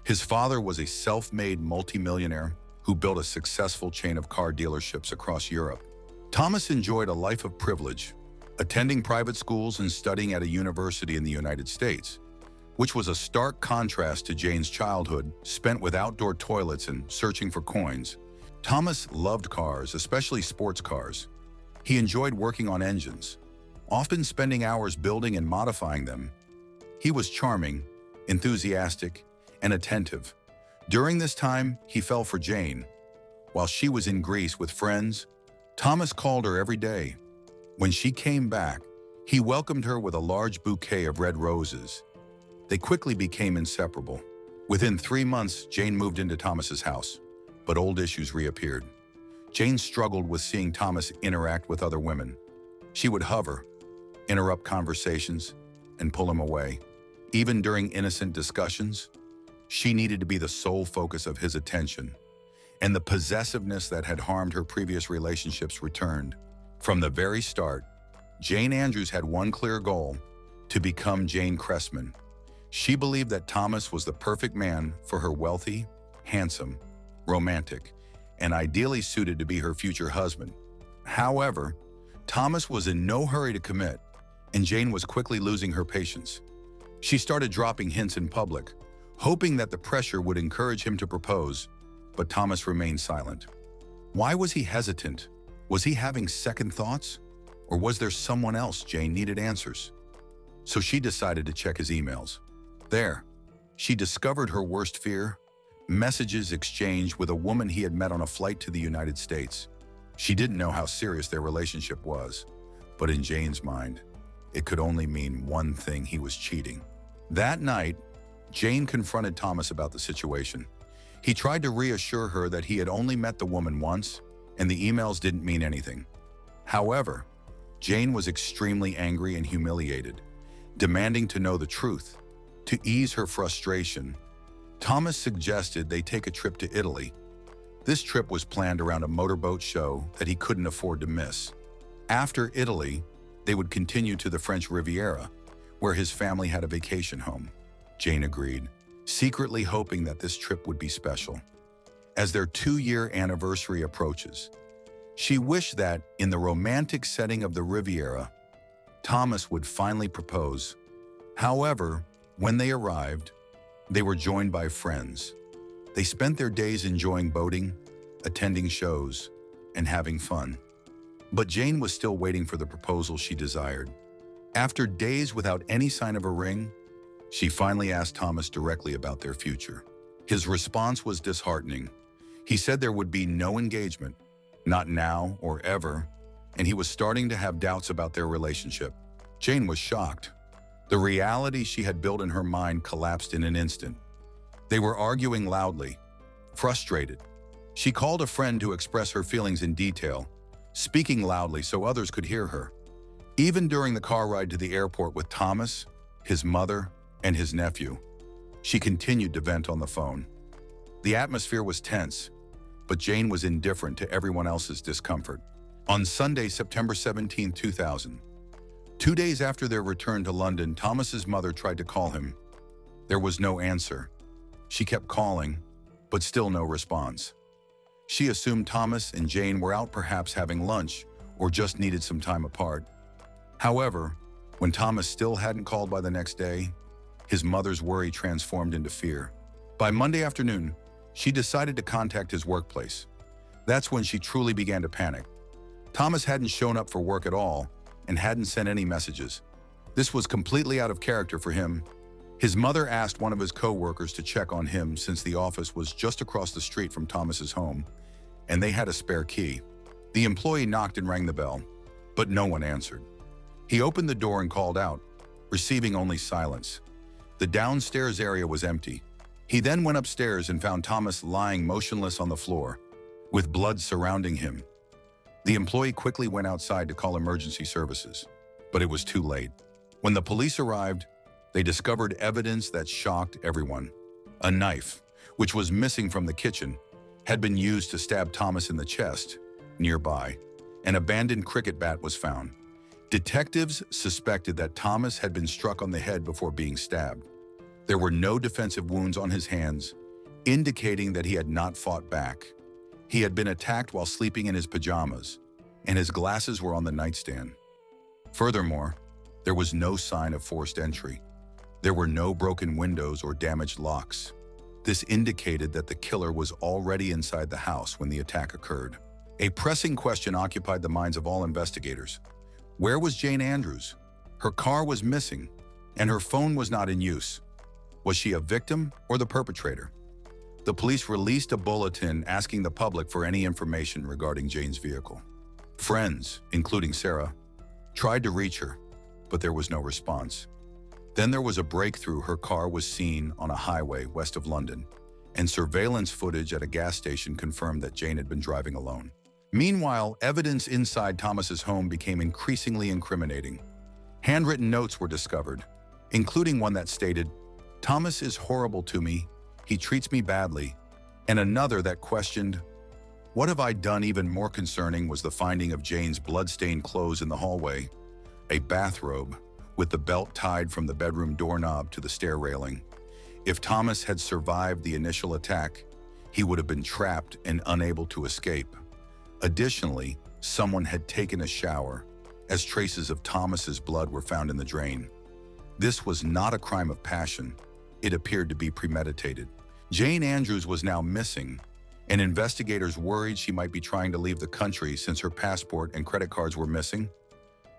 [SPEAKER 2] His father was a self-made multimillionaire who built a successful chain of car dealerships across Europe. Thomas enjoyed a life of privilege, attending private schools and studying at a university in the United States, which was a stark contrast to Jane's childhood spent with outdoor toilets and searching for coins. Thomas loved cars, especially sports cars. He enjoyed working on engines, often spending hours building and modifying them. He was charming, enthusiastic, and attentive. During this time, he fell for Jane. While she was in Greece with friends, Thomas called her every day. When she came back, he welcomed her with a large bouquet of red roses. They quickly became inseparable. Within 3 months, Jane moved into Thomas's house, but old issues reappeared. Jane struggled with seeing Thomas interact with other women. She would hover, interrupt conversations, and pull him away. Even during innocent discussions, she needed to be the sole focus of his attention, and the possessiveness that had harmed her previous relationships returned. From the very start, Jane Andrews had one clear goal: to become Jane Cressman. She believed that Thomas was the perfect man for her, wealthy, handsome, romantic, and ideally suited to be her future husband. However, Thomas was in no hurry to commit, and Jane was quickly losing her patience. She started dropping hints in public, hoping that the pressure would encourage him to propose, but Thomas remained silent. Why was he hesitant? Was he having second thoughts? Or was there someone else Jane needed answers? So she decided to check his emails. There, she discovered her worst fear: messages exchanged with a woman he had met on a flight to the United States. She didn't know how serious their relationship was, but in Jane's mind, it could only mean one thing: he was cheating. That night, Jane confronted Thomas about the situation. He tried to reassure her that he had only met the woman once, and the emails didn't mean anything. However, Jane was extremely angry and humiliated, demanding to know the truth. To ease her frustration, Thomas suggested they take a trip to Italy. This trip was planned around a motorboat show that he couldn't afford to miss. After Italy, they would continue to the French Riviera, where his family had a vacation home. Jane agreed, secretly hoping that this trip would be special. As their 2-year anniversary approaches, she wished that, in the romantic setting of the Riviera, Thomas would finally propose. However, when they arrived, they were joined by friends. They spent their days enjoying boating, attending shows, and having fun. But Jane was still waiting for the proposal she desired. After days without any sign of a ring, she finally asked Thomas directly about their future. His response was disheartening. He said there would be no engagement, not now or ever, and he was starting to have doubts about their relationship. Jane was shocked. The reality she had built in her mind collapsed in an instant. They were arguing loudly, frustrated. She called a friend to express her feelings in detail, speaking loudly so others could hear her. Even during the car ride to the airport with Thomas, his mother, and his nephew, she continued to vent on the phone. The atmosphere was tense, but Jane was indifferent to everyone else's discomfort. On Sunday, September 17, 2000, 2 days after their return to London, Thomas's mother tried to call him. There was no answer. She kept calling, but still no response. She assumed Thomas and Jane were out, perhaps having lunch, or just needed some time apart. However, when Thomas still hadn't called by the next day, his mother's worry transformed into fear. By Monday afternoon, she decided to contact his workplace. That's when she truly began to panic. Thomas hadn't shown up for work at all and hadn't sent any messages. This was completely out of character for him. His mother asked one of his co-workers to check on him since the office was just across the street from Thomas's home, and they had a spare key. The employee knocked and rang the bell, but no one answered. He opened the door and called out, receiving only silence. The downstairs area was empty. He then went upstairs and found Thomas lying motionless on the floor, with blood surrounding him. The employee quickly went outside to call emergency services, but it was too late. When the police arrived, they discovered evidence that shocked everyone. A knife, which was missing from the kitchen, had been used to stab Thomas in the chest. Nearby, an abandoned cricket bat was found. Detectives suspected that Thomas had been struck on the head before being stabbed. There were no defensive wounds on his hands, indicating that he had not fought back. He had been attacked while sleeping in his pajamas, and his glasses were on the nightstand. Furthermore, there was no sign of forced entry. There were no broken windows or damaged locks. This indicated that the killer was already inside the house when the attack occurred. A pressing question occupied the minds of all investigators. Where was Jane Andrews? Her car was missing, and her phone was not in use. Was she a victim or the perpetrator? The police released a bulletin asking the public for any information regarding Jane's vehicle. Friends, including Sarah, tried to reach her, but there was no response. Then there was a breakthrough. Her car was seen on a highway west of London, and surveillance footage at a gas station confirmed that Jane had been driving alone. Meanwhile, evidence inside Thomas's home became increasingly incriminating. Handwritten notes were discovered, including one that stated, "Thomas is horrible to me, he treats me badly," and another that questioned, "What have I done?" Even more concerning was the finding of Jane's blood-stained clothes in the hallway, a bathrobe with the belt tied from the bedroom doorknob to the stair railing. If Thomas had survived the initial attack, he would have been trapped and unable to escape. Additionally, someone had taken a shower, as traces of Thomas's blood were found in the drain. This was not a crime of passion. It appeared to be premeditated. Jane Andrews was now missing, and investigators worried she might be trying to leave the country since her passport and credit cards were missing.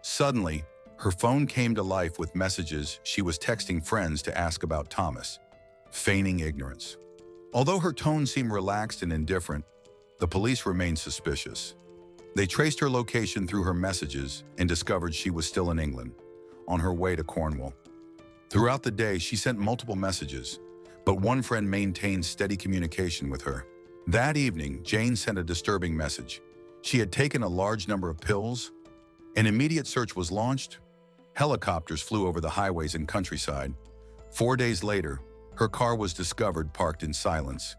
[SPEAKER 2] Suddenly, her phone came to life with messages she was texting friends to ask about Thomas, feigning ignorance. Although her tone seemed relaxed and indifferent, the police remained suspicious. They traced her location through her messages and discovered she was still in England, on her way to Cornwall. Throughout the day, she sent multiple messages, but one friend maintained steady communication with her. That evening, Jane sent a disturbing message. She had taken a large number of pills. An immediate search was launched. Helicopters flew over the highways and countryside. 4 days later, her car was discovered parked in silence.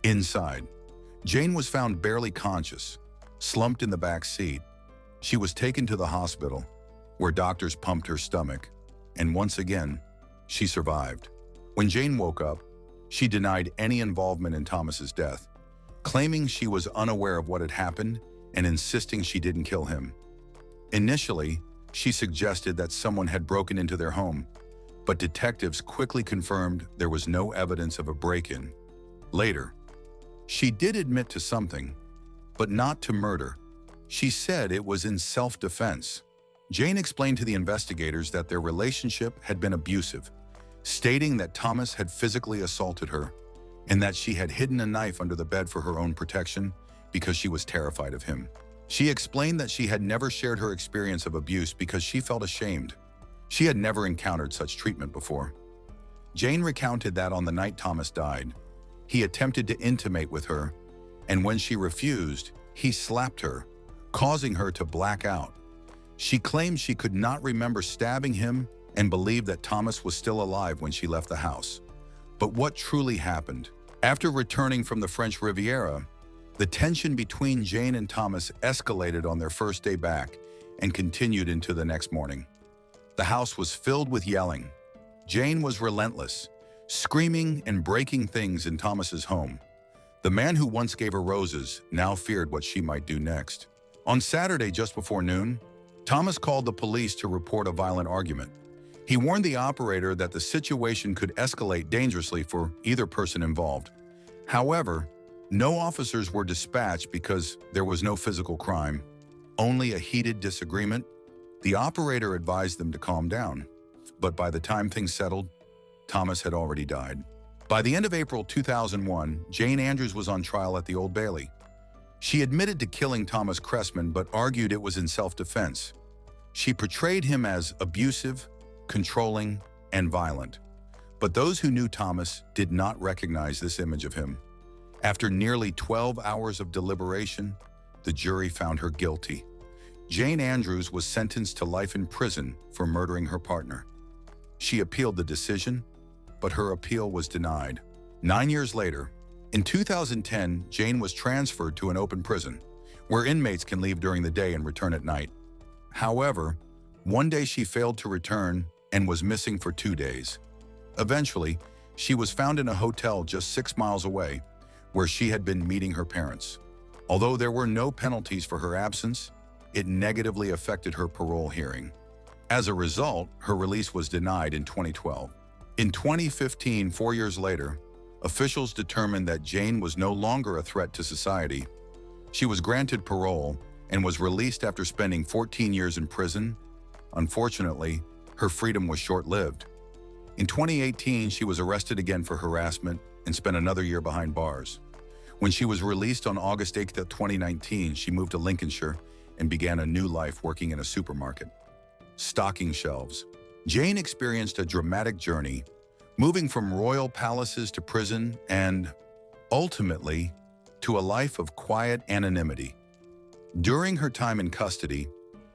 [SPEAKER 2] Inside, Jane was found barely conscious, slumped in the back seat. She was taken to the hospital, where doctors pumped her stomach, and once again, she survived. When Jane woke up, she denied any involvement in Thomas's death, claiming she was unaware of what had happened and insisting she didn't kill him. Initially, she suggested that someone had broken into their home, but detectives quickly confirmed there was no evidence of a break-in. Later, she did admit to something, but not to murder. She said it was in self-defense. Jane explained to the investigators that their relationship had been abusive, stating that Thomas had physically assaulted her and that she had hidden a knife under the bed for her own protection because she was terrified of him. She explained that she had never shared her experience of abuse because she felt ashamed. She had never encountered such treatment before. Jane recounted that on the night Thomas died, he attempted to intimate with her and when she refused, he slapped her, causing her to black out. She claimed she could not remember stabbing him and believed that Thomas was still alive when she left the house. But what truly happened? After returning from the French Riviera, the tension between Jane and Thomas escalated on their first day back and continued into the next morning. The house was filled with yelling. Jane was relentless, screaming and breaking things in Thomas's home. The man who once gave her roses now feared what she might do next. On Saturday, just before noon, Thomas called the police to report a violent argument. He warned the operator that the situation could escalate dangerously for either person involved. However, no officers were dispatched because there was no physical crime, only a heated disagreement. The operator advised them to calm down, but by the time things settled, Thomas had already died. By the end of April 2001, Jane Andrews was on trial at the Old Bailey. She admitted to killing Thomas Cressman but argued it was in self-defense. She portrayed him as abusive, controlling, and violent. But those who knew Thomas did not recognize this image of him. After nearly 12 hours of deliberation, the jury found her guilty. Jane Andrews was sentenced to life in prison for murdering her partner. She appealed the decision, but her appeal was denied. 9 years later, in 2010, Jane was transferred to an open prison, where inmates can leave during the day and return at night. However, one day she failed to return and was missing for 2 days. Eventually, she was found in a hotel just 6 miles away, where she had been meeting her parents. Although there were no penalties for her absence, it negatively affected her parole hearing. As a result, her release was denied in 2012. In 2015, 4 years later, officials determined that Jane was no longer a threat to society. She was granted parole and was released after spending 14 years in prison. Unfortunately, her freedom was short-lived. In 2018, she was arrested again for harassment and spent another year behind bars. When she was released on August 8, 2019, she moved to Lincolnshire and began a new life working in a supermarket, stocking shelves. Jane experienced a dramatic journey, moving from royal palaces to prison and, ultimately, to a life of quiet anonymity. During her time in custody,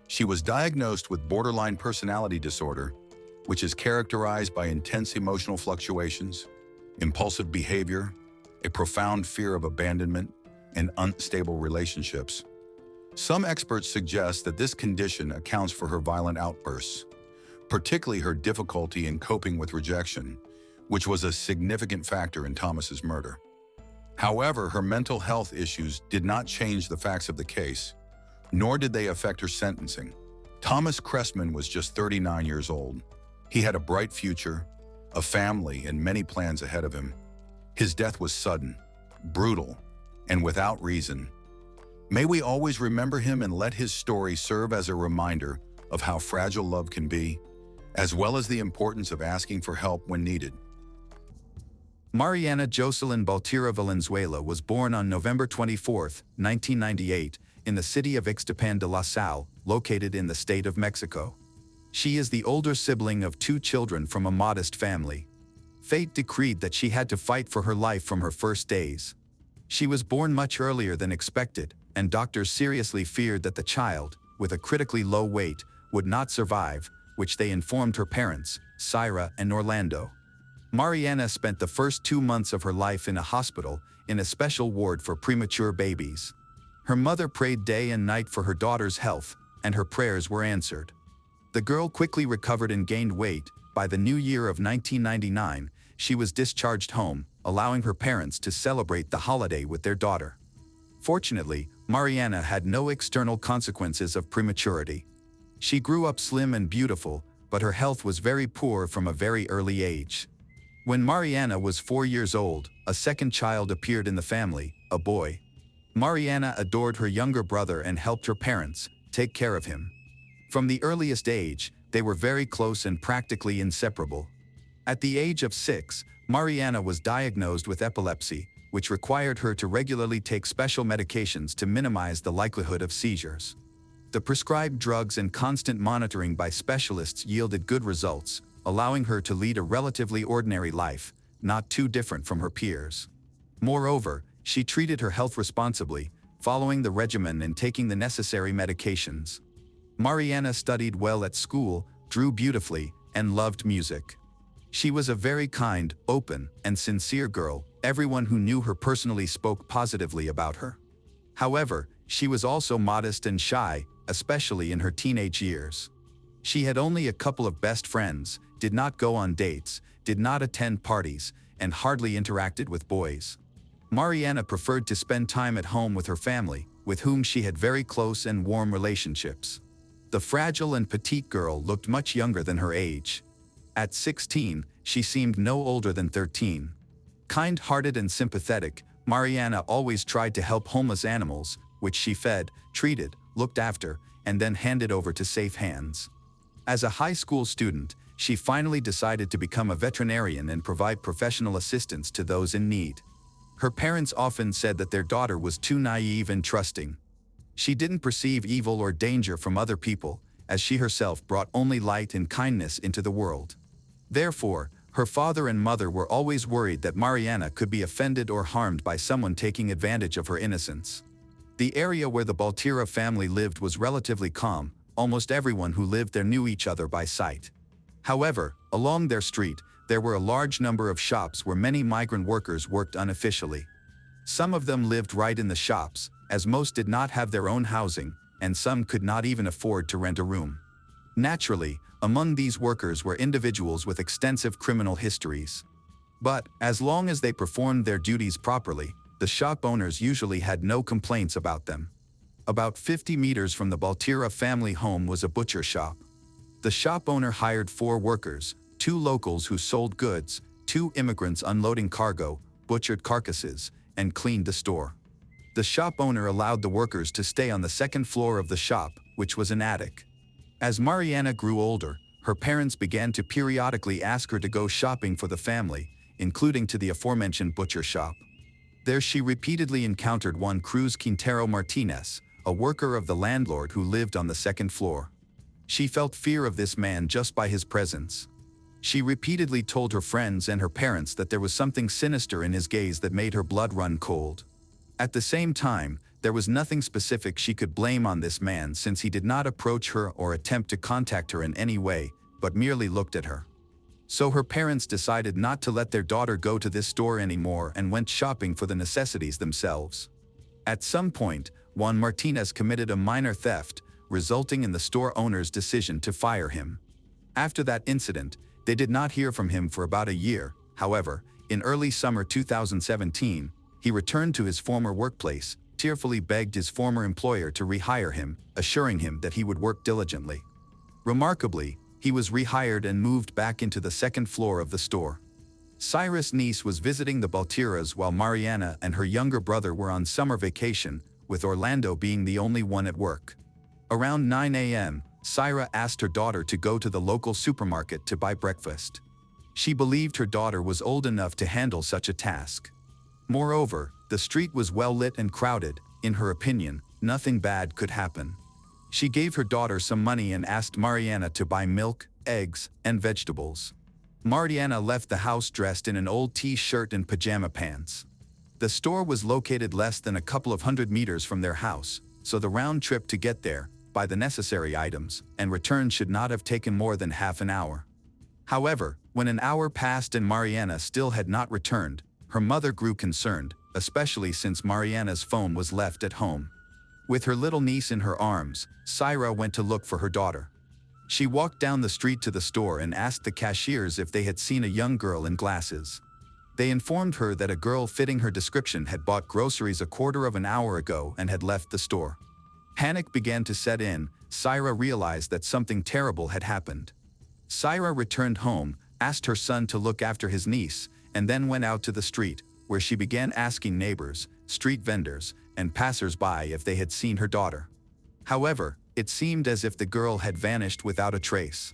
[SPEAKER 2] she was diagnosed with borderline personality disorder, which is characterized by intense emotional fluctuations, impulsive behavior, a profound fear of abandonment, and unstable relationships. Some experts suggest that this condition accounts for her violent outbursts, particularly her difficulty in coping with rejection, which was a significant factor in Thomas's murder. However, her mental health issues did not change the facts of the case, nor did they affect her sentencing. Thomas Cressman was just 39 years old. He had a bright future, a family, and many plans ahead of him. His death was sudden, brutal, and without reason. May we always remember him and let his story serve as a reminder of how fragile love can be, as well as the importance of asking for help when needed.
[SPEAKER 1] Mariana Jocelyn Baltira Valenzuela was born on November 24, 1998, in the city of Ixtapan de la Sal, located in the state of Mexico. She is the older sibling of 2 children from a modest family. Fate decreed that she had to fight for her life from her first days. She was born much earlier than expected, and doctors seriously feared that the child, with a critically low weight, would not survive, which they informed her parents, Syra and Orlando. Mariana spent the first 2 months of her life in a hospital, in a special ward for premature babies. Her mother prayed day and night for her daughter's health, and her prayers were answered. The girl quickly recovered and gained weight. By the new year of 1999, she was discharged home, allowing her parents to celebrate the holiday with their daughter. Fortunately, Mariana had no external consequences of prematurity. She grew up slim and beautiful, but her health was very poor from a very early age. When Mariana was 4 years old, a second child appeared in the family, a boy. Mariana adored her younger brother and helped her parents take care of him. From the earliest age, they were very close and practically inseparable. At the age of 6, Mariana was diagnosed with epilepsy, which required her to regularly take special medications to minimize the likelihood of seizures. The prescribed drugs and constant monitoring by specialists yielded good results, allowing her to lead a relatively ordinary life, not too different from her peers. Moreover, She treated her health responsibly, following the regimen and taking the necessary medications. Mariana studied well at school, drew beautifully, and loved music. She was a very kind, open, and sincere girl. Everyone who knew her personally spoke positively about her. However, she was also modest and shy, especially in her teenage years. She had only a couple of best friends, did not go on dates, did not attend parties, and hardly interacted with boys. Mariana preferred to spend time at home with her family, with whom she had very close and warm relationships. The fragile and petite girl looked much younger than her age. At 16, she seemed no older than 13. Kind-hearted and sympathetic, Mariana always tried to help homeless animals, which she fed, treated, looked after, and then handed over to safe hands. As a high school student, she finally decided to become a veterinarian and provide professional assistance to those in need. Her parents often said that their daughter was too naive and trusting. She didn't perceive evil or danger from other people, as she herself brought only light and kindness into the world. Therefore, her father and mother were always worried that Mariana could be offended or harmed by someone taking advantage of her innocence. The area where the Baltira family lived was relatively calm. Almost everyone who lived there knew each other by sight. However, along their street, there were a large number of shops where many migrant workers worked unofficially. Some of them lived right in the shops, as most did not have their own housing, and some could not even afford to rent a room. Naturally, among these workers were individuals with extensive criminal histories. But, as long as they performed their duties properly, the shop owners usually had no complaints about them. About 50 meters from the Baltira family home was a butcher shop. The shop owner hired 4 workers, 2 locals who sold goods, 2 immigrants unloading cargo, butchered carcasses, and cleaned the store. The shop owner allowed the workers to stay on the second floor of the shop, which was an attic. As Mariana grew older, her parents began to periodically ask her to go shopping for the family, including to the aforementioned butcher shop. There she repeatedly encountered one Cruz Quintero Martinez, a worker of the landlord who lived on the second floor. She felt fear of this man just by his presence. She repeatedly told her friends and her parents that there was something sinister in his gaze that made her blood run cold. At the same time, there was nothing specific she could blame on this man since he did not approach her or attempt to contact her in any way, but merely looked at her. So her parents decided not to let their daughter go to this store anymore and went shopping for the necessities themselves. At some point, Juan Martinez committed a minor theft, resulting in the store owner's decision to fire him. After that incident, they did not hear from him for about a year. However, in early summer 2017, he returned to his former workplace, tearfully begged his former employer to rehire him, assuring him that he would work diligently. Remarkably, he was rehired and moved back into the second floor of the store. Cyrus' niece was visiting the Baltiras while Mariana and her younger brother were on summer vacation, with Orlando being the only one at work. Around 9 a.m., Syra asked her daughter to go to the local supermarket to buy breakfast. She believed her daughter was old enough to handle such a task. Moreover, the street was well lit and crowded. In her opinion, nothing bad could happen. She gave her daughter some money and asked Mariana to buy milk, eggs, and vegetables. Mariana left the house dressed in an old t-shirt and pajama pants. The store was located less than a couple of hundred meters from their house, so the round trip to get there, buy the necessary items, and return should not have taken more than half an hour. However, when an hour passed and Mariana still had not returned, her mother grew concerned, especially since Mariana's phone was left at home. With her little niece in her arms, Syra went to look for her daughter. She walked down the street to the store and asked the cashiers if they had seen a young girl in glasses. They informed her that a girl fitting her description had bought groceries a quarter of an hour ago and had left the store. Panic began to set in. Syra realized that something terrible had happened. Syra returned home, asked her son to look after his niece, and then went out to the street, where she began asking neighbors, street vendors, and passers-by if they had seen her daughter. However, it seemed as if the girl had vanished without a trace.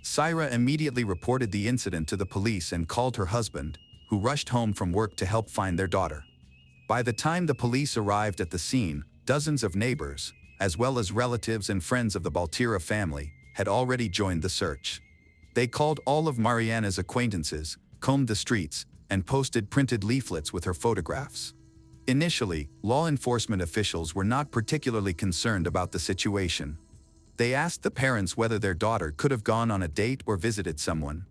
[SPEAKER 1] Syra immediately reported the incident to the police and called her husband, who rushed home from work to help find their daughter. By the time the police arrived at the scene, dozens of neighbors, as well as relatives and friends of the Baltira family, had already joined the search. They called all of Mariana's acquaintances, combed the streets, and posted printed leaflets with her photographs. Initially, law enforcement officials were not particularly concerned about the situation. They asked the parents whether their daughter could have gone on a date or visited someone.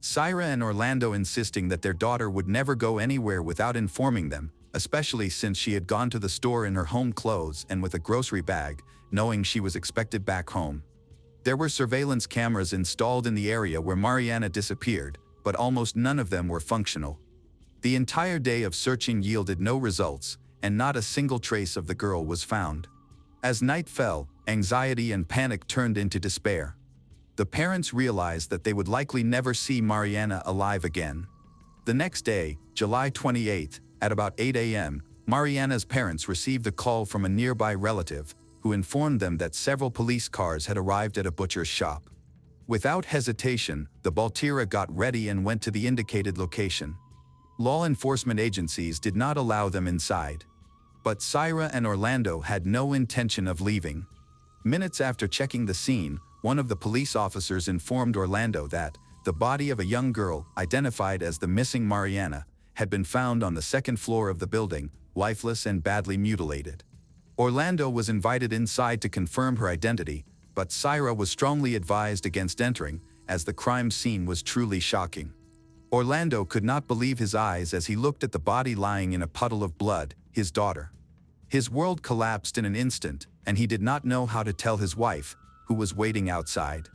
[SPEAKER 1] Syra and Orlando insisting that their daughter would never go anywhere without informing them, especially since she had gone to the store in her home clothes and with a grocery bag, knowing she was expected back home. There were surveillance cameras installed in the area where Mariana disappeared, but almost none of them were functional. The entire day of searching yielded no results, and not a single trace of the girl was found. As night fell, anxiety and panic turned into despair. The parents realized that they would likely never see Mariana alive again. The next day, July 28th, at about 8 a.m., Mariana's parents received a call from a nearby relative, who informed them that several police cars had arrived at a butcher's shop. Without hesitation, the Baltira got ready and went to the indicated location. Law enforcement agencies did not allow them inside. But Syra and Orlando had no intention of leaving. Minutes after checking the scene, one of the police officers informed Orlando that the body of a young girl, identified as the missing Mariana, had been found on the second floor of the building, lifeless and badly mutilated. Orlando was invited inside to confirm her identity, but Syra was strongly advised against entering, as the crime scene was truly shocking. Orlando could not believe his eyes as he looked at the body lying in a puddle of blood, his daughter. His world collapsed in an instant, and he did not know how to tell his wife, who was waiting outside.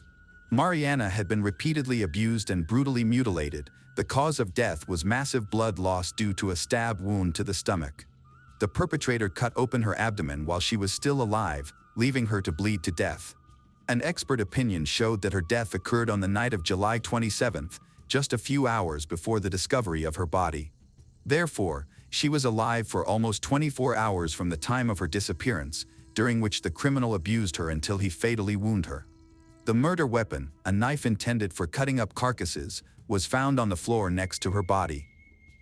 [SPEAKER 1] Mariana had been repeatedly abused and brutally mutilated. The cause of death was massive blood loss due to a stab wound to the stomach. The perpetrator cut open her abdomen while she was still alive, leaving her to bleed to death. An expert opinion showed that her death occurred on the night of July 27th, just a few hours before the discovery of her body. Therefore, she was alive for almost 24 hours from the time of her disappearance, during which the criminal abused her until he fatally wounded her. The murder weapon, a knife intended for cutting up carcasses, was found on the floor next to her body.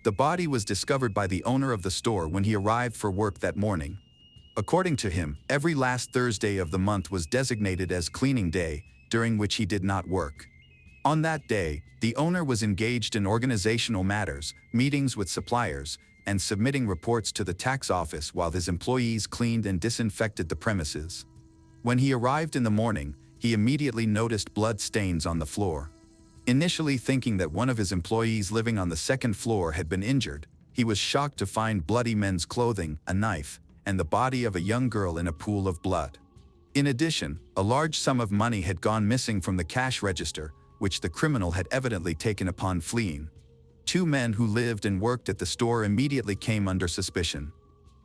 [SPEAKER 1] The body was discovered by the owner of the store when he arrived for work that morning. According to him, every last Thursday of the month was designated as cleaning day, during which he did not work. On that day, the owner was engaged in organizational matters, meetings with suppliers, and submitting reports to the tax office while his employees cleaned and disinfected the premises. When he arrived in the morning, he immediately noticed blood stains on the floor. Initially thinking that one of his employees living on the second floor had been injured, he was shocked to find bloody men's clothing, a knife, and the body of a young girl in a pool of blood. In addition, a large sum of money had gone missing from the cash register, which the criminal had evidently taken upon fleeing. Two men who lived and worked at the store immediately came under suspicion.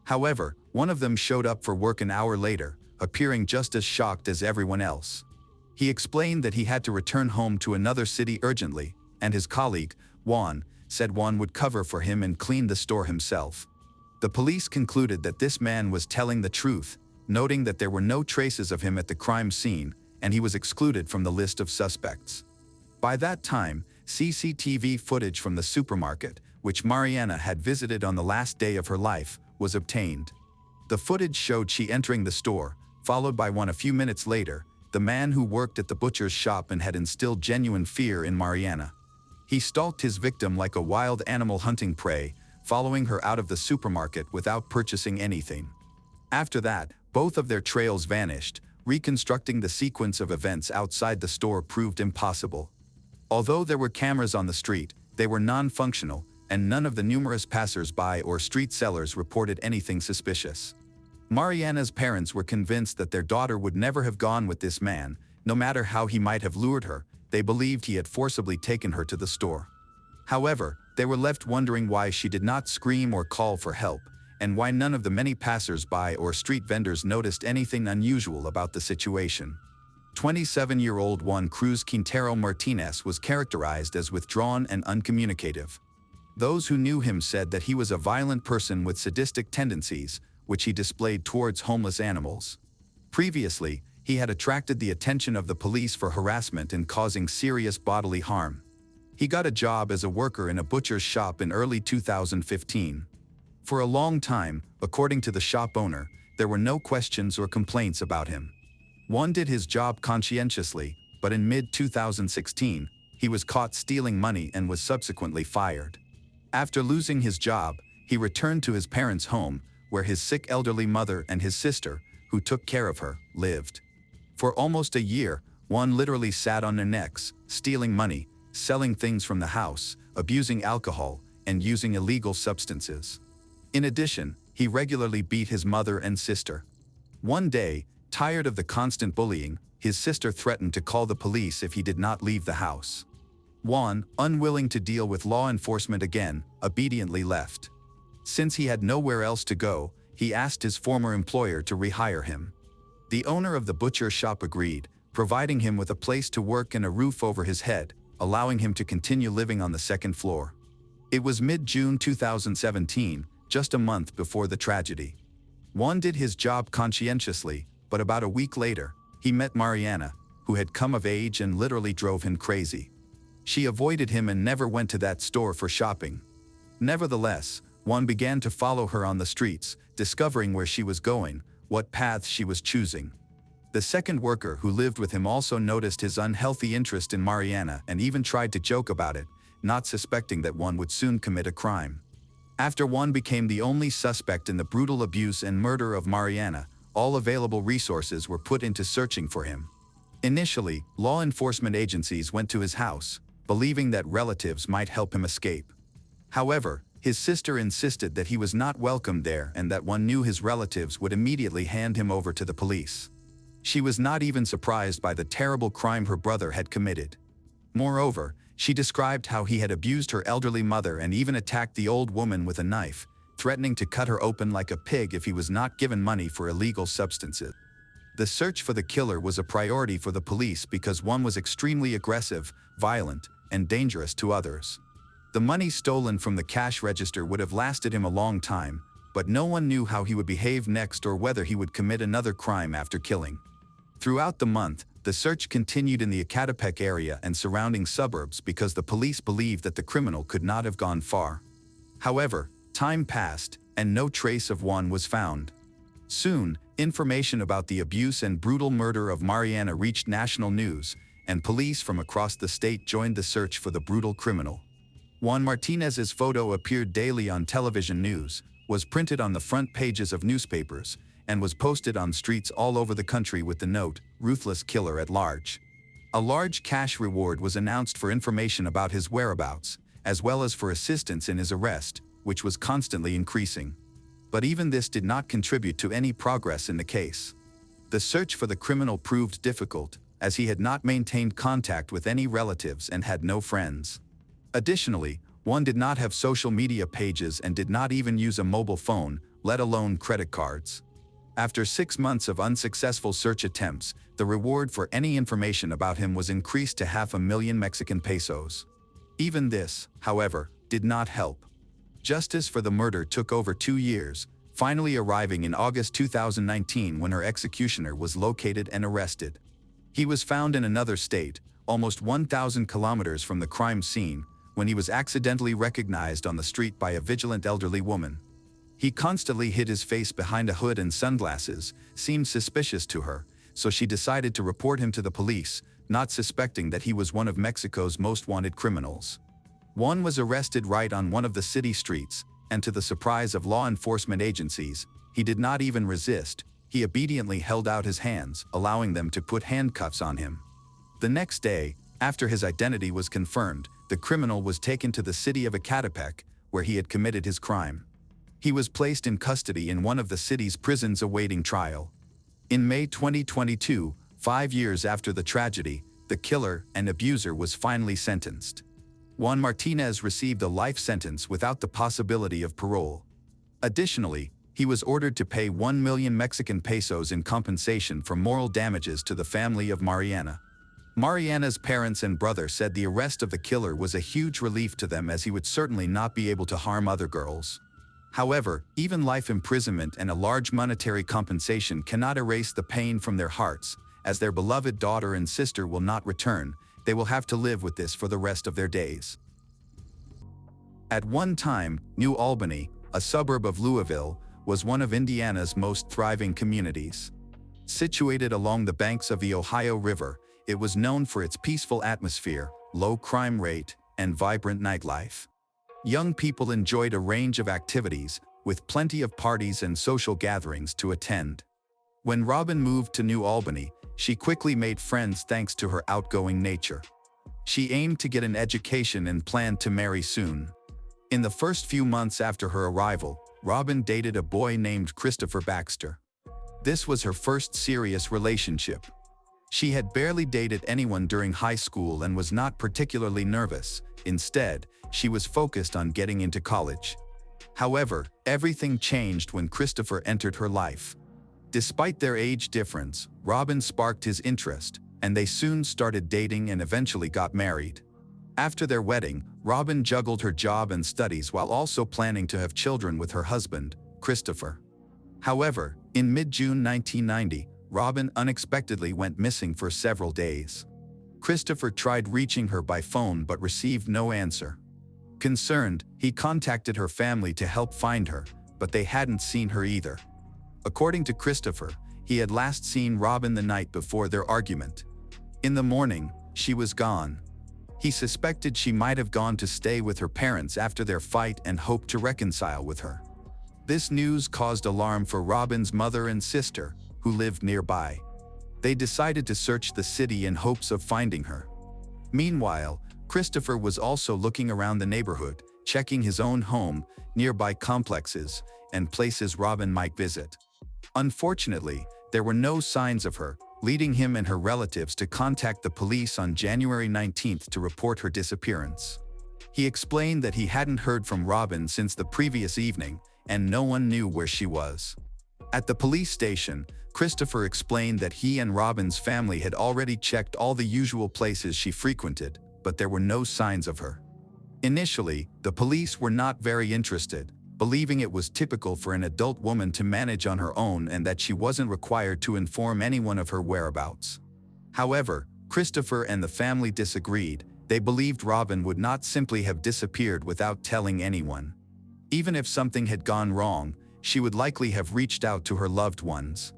[SPEAKER 1] However, one of them showed up for work an hour later, appearing just as shocked as everyone else. He explained that he had to return home to another city urgently, and his colleague, Juan, said Juan would cover for him and clean the store himself. The police concluded that this man was telling the truth, noting that there were no traces of him at the crime scene, and he was excluded from the list of suspects. By that time, CCTV footage from the supermarket, which Mariana had visited on the last day of her life, was obtained. The footage showed she entering the store, followed by one a few minutes later, the man who worked at the butcher's shop and had instilled genuine fear in Mariana. He stalked his victim like a wild animal hunting prey, following her out of the supermarket without purchasing anything. After that, both of their trails vanished. Reconstructing the sequence of events outside the store proved impossible. Although there were cameras on the street, they were non-functional, and none of the numerous passers-by or street sellers reported anything suspicious. Mariana's parents were convinced that their daughter would never have gone with this man, no matter how he might have lured her. They believed he had forcibly taken her to the store. However, they were left wondering why she did not scream or call for help, and why none of the many passers-by or street vendors noticed anything unusual about the situation. 27-year-old Juan Cruz Quintero Martinez was characterized as withdrawn and uncommunicative. Those who knew him said that he was a violent person with sadistic tendencies, which he displayed towards homeless animals. Previously, he had attracted the attention of the police for harassment and causing serious bodily harm. He got a job as a worker in a butcher's shop in early 2015. For a long time, according to the shop owner, there were no questions or complaints about him. Juan did his job conscientiously, but in mid-2016, he was caught stealing money and was subsequently fired. After losing his job, he returned to his parents' home, where his sick elderly mother and his sister, who took care of her, lived. For almost a year, Juan literally sat on their necks, stealing money, selling things from the house, abusing alcohol, and using illegal substances. In addition, he regularly beat his mother and sister. One day, tired of the constant bullying, his sister threatened to call the police if he did not leave the house. Juan, unwilling to deal with law enforcement again, obediently left. Since he had nowhere else to go, he asked his former employer to rehire him. The owner of the butcher shop agreed, providing him with a place to work and a roof over his head, allowing him to continue living on the second floor. It was mid-June 2017, just a month before the tragedy. Juan did his job conscientiously, but about a week later, he met Mariana, who had come of age and literally drove him crazy. She avoided him and never went to that store for shopping. Nevertheless, Juan began to follow her on the streets, discovering where she was going, what paths she was choosing. The second worker who lived with him also noticed his unhealthy interest in Mariana and even tried to joke about it, not suspecting that Juan would soon commit a crime. After Juan became the only suspect in the brutal abuse and murder of Mariana, all available resources were put into searching for him. Initially, law enforcement agencies went to his house, believing that relatives might help him escape. However, his sister insisted that he was not welcome there and that Juan knew his relatives would immediately hand him over to the police. She was not even surprised by the terrible crime her brother had committed. Moreover, she described how he had abused her elderly mother and even attacked the old woman with a knife, threatening to cut her open like a pig if he was not given money for illegal substances. The search for the killer was a priority for the police because Juan was extremely aggressive, violent, and dangerous to others. The money stolen from the cash register would have lasted him a long time, but no one knew how he would behave next or whether he would commit another crime after killing. Throughout the month, the search continued in the Ecatepec area and surrounding suburbs because the police believed that the criminal could not have gone far. However, time passed, and no trace of Juan was found. Soon, information about the abuse and brutal murder of Mariana reached national news, and police from across the state joined the search for the brutal criminal. Juan Martinez's photo appeared daily on television news, was printed on the front pages of newspapers, and was posted on streets all over the country with the note, "Ruthless Killer at Large." A large cash reward was announced for information about his whereabouts, as well as for assistance in his arrest, which was constantly increasing. But even this did not contribute to any progress in the case. The search for the criminal proved difficult, as he had not maintained contact with any relatives and had no friends. Additionally, Juan did not have social media pages and did not even use a mobile phone, let alone credit cards. After 6 months of unsuccessful search attempts, the reward for any information about him was increased to 500,000 Mexican pesos. Even this, however, did not help. Justice for the murder took over 2 years, finally arriving in August 2019 when her executioner was located and arrested. He was found in another state, almost 1,000 kilometers from the crime scene, when he was accidentally recognized on the street by a vigilant elderly woman. He constantly hid his face behind a hood and sunglasses, seemed suspicious to her, so she decided to report him to the police, not suspecting that he was one of Mexico's most wanted criminals. Juan was arrested right on one of the city streets, and to the surprise of law enforcement agencies, he did not even resist. He obediently held out his hands, allowing them to put handcuffs on him. The next day, after his identity was confirmed, the criminal was taken to the city of Ecatepec, where he had committed his crime. He was placed in custody in one of the city's prisons awaiting trial. In May 2022, 5 years after the tragedy, the killer and abuser was finally sentenced. Juan Martinez received a life sentence without the possibility of parole. Additionally, he was ordered to pay 1 million Mexican pesos in compensation for moral damages to the family of Mariana. Mariana's parents and brother said the arrest of the killer was a huge relief to them, as he would certainly not be able to harm other girls. However, even life imprisonment and a large monetary compensation cannot erase the pain from their hearts, as their beloved daughter and sister will not return. They will have to live with this for the rest of their days. At one time, New Albany, a suburb of Louisville, was one of Indiana's most thriving communities. Situated along the banks of the Ohio River, it was known for its peaceful atmosphere, low crime rate, and vibrant nightlife. Young people enjoyed a range of activities, with plenty of parties and social gatherings to attend. When Robin moved to New Albany, she quickly made friends thanks to her outgoing nature. She aimed to get an education and planned to marry soon. In the first few months after her arrival, Robin dated a boy named Christopher Baxter. This was her first serious relationship. She had barely dated anyone during high school and was not particularly nervous. Instead, she was focused on getting into college. However, everything changed when Christopher entered her life. Despite their age difference, Robin sparked his interest, and they soon started dating and eventually got married. After their wedding, Robin juggled her job and studies while also planning to have children with her husband, Christopher. However, in mid-June 1990, Robin unexpectedly went missing for several days. Christopher tried reaching her by phone but received no answer. Concerned, he contacted her family to help find her, but they hadn't seen her either. According to Christopher, he had last seen Robin the night before their argument. In the morning, she was gone. He suspected she might have gone to stay with her parents after their fight and hoped to reconcile with her. This news caused alarm for Robin's mother and sister, who lived nearby. They decided to search the city in hopes of finding her. Meanwhile, Christopher was also looking around the neighborhood, checking his own home, nearby complexes, and places Robin might visit. Unfortunately, there were no signs of her, leading him and her relatives to contact the police on January 19th to report her disappearance. He explained that he hadn't heard from Robin since the previous evening, and no one knew where she was. At the police station, Christopher explained that he and Robin's family had already checked all the usual places she frequented, but there were no signs of her. Initially, the police were not very interested, believing it was typical for an adult woman to manage on her own and that she wasn't required to inform anyone of her whereabouts. However, Christopher and the family disagreed. They believed Robin would not simply have disappeared without telling anyone. Even if something had gone wrong, she would likely have reached out to her loved ones.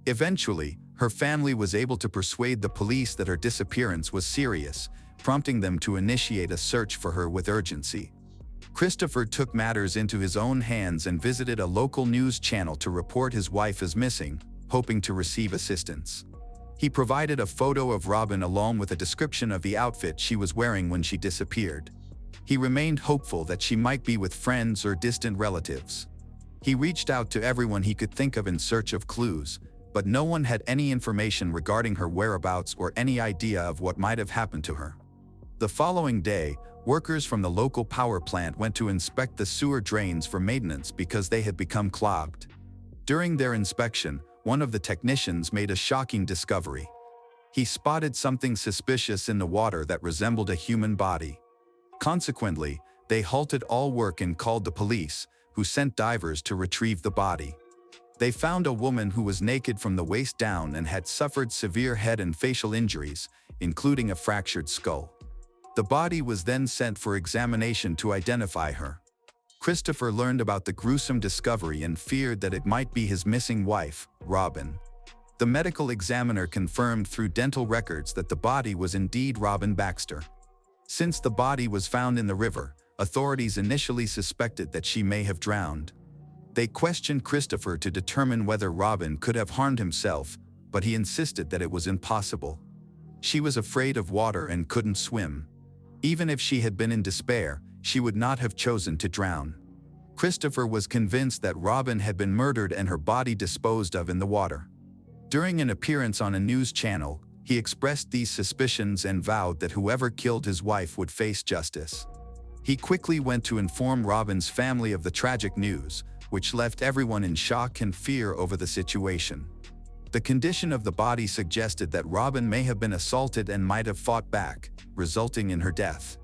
[SPEAKER 1] Eventually, her family was able to persuade the police that her disappearance was serious, prompting them to initiate a search for her with urgency. Christopher took matters into his own hands and visited a local news channel to report his wife as missing, hoping to receive assistance. He provided a photo of Robin along with a description of the outfit she was wearing when she disappeared. He remained hopeful that she might be with friends or distant relatives. He reached out to everyone he could think of in search of clues, but no one had any information regarding her whereabouts or any idea of what might have happened to her. The following day, workers from the local power plant went to inspect the sewer drains for maintenance because they had become clogged. During their inspection, one of the technicians made a shocking discovery. He spotted something suspicious in the water that resembled a human body. Consequently, they halted all work and called the police, who sent divers to retrieve the body. They found a woman who was naked from the waist down and had suffered severe head and facial injuries, including a fractured skull. The body was then sent for examination to identify her. Christopher learned about the gruesome discovery and feared that it might be his missing wife, Robin. The medical examiner confirmed through dental records that the body was indeed Robin Baxter. Since the body was found in the river, authorities initially suspected that she may have drowned. They questioned Christopher to determine whether Robin could have harmed himself, but he insisted that it was impossible. She was afraid of water and couldn't swim. Even if she had been in despair, she would not have chosen to drown. Christopher was convinced that Robin had been murdered and her body disposed of in the water. During an appearance on a news channel, he expressed these suspicions and vowed that whoever killed his wife would face justice. He quickly went to inform Robin's family of the tragic news, which left everyone in shock and fear over the situation. The condition of the body suggested that Robin may have been assaulted and might have fought back, resulting in her death.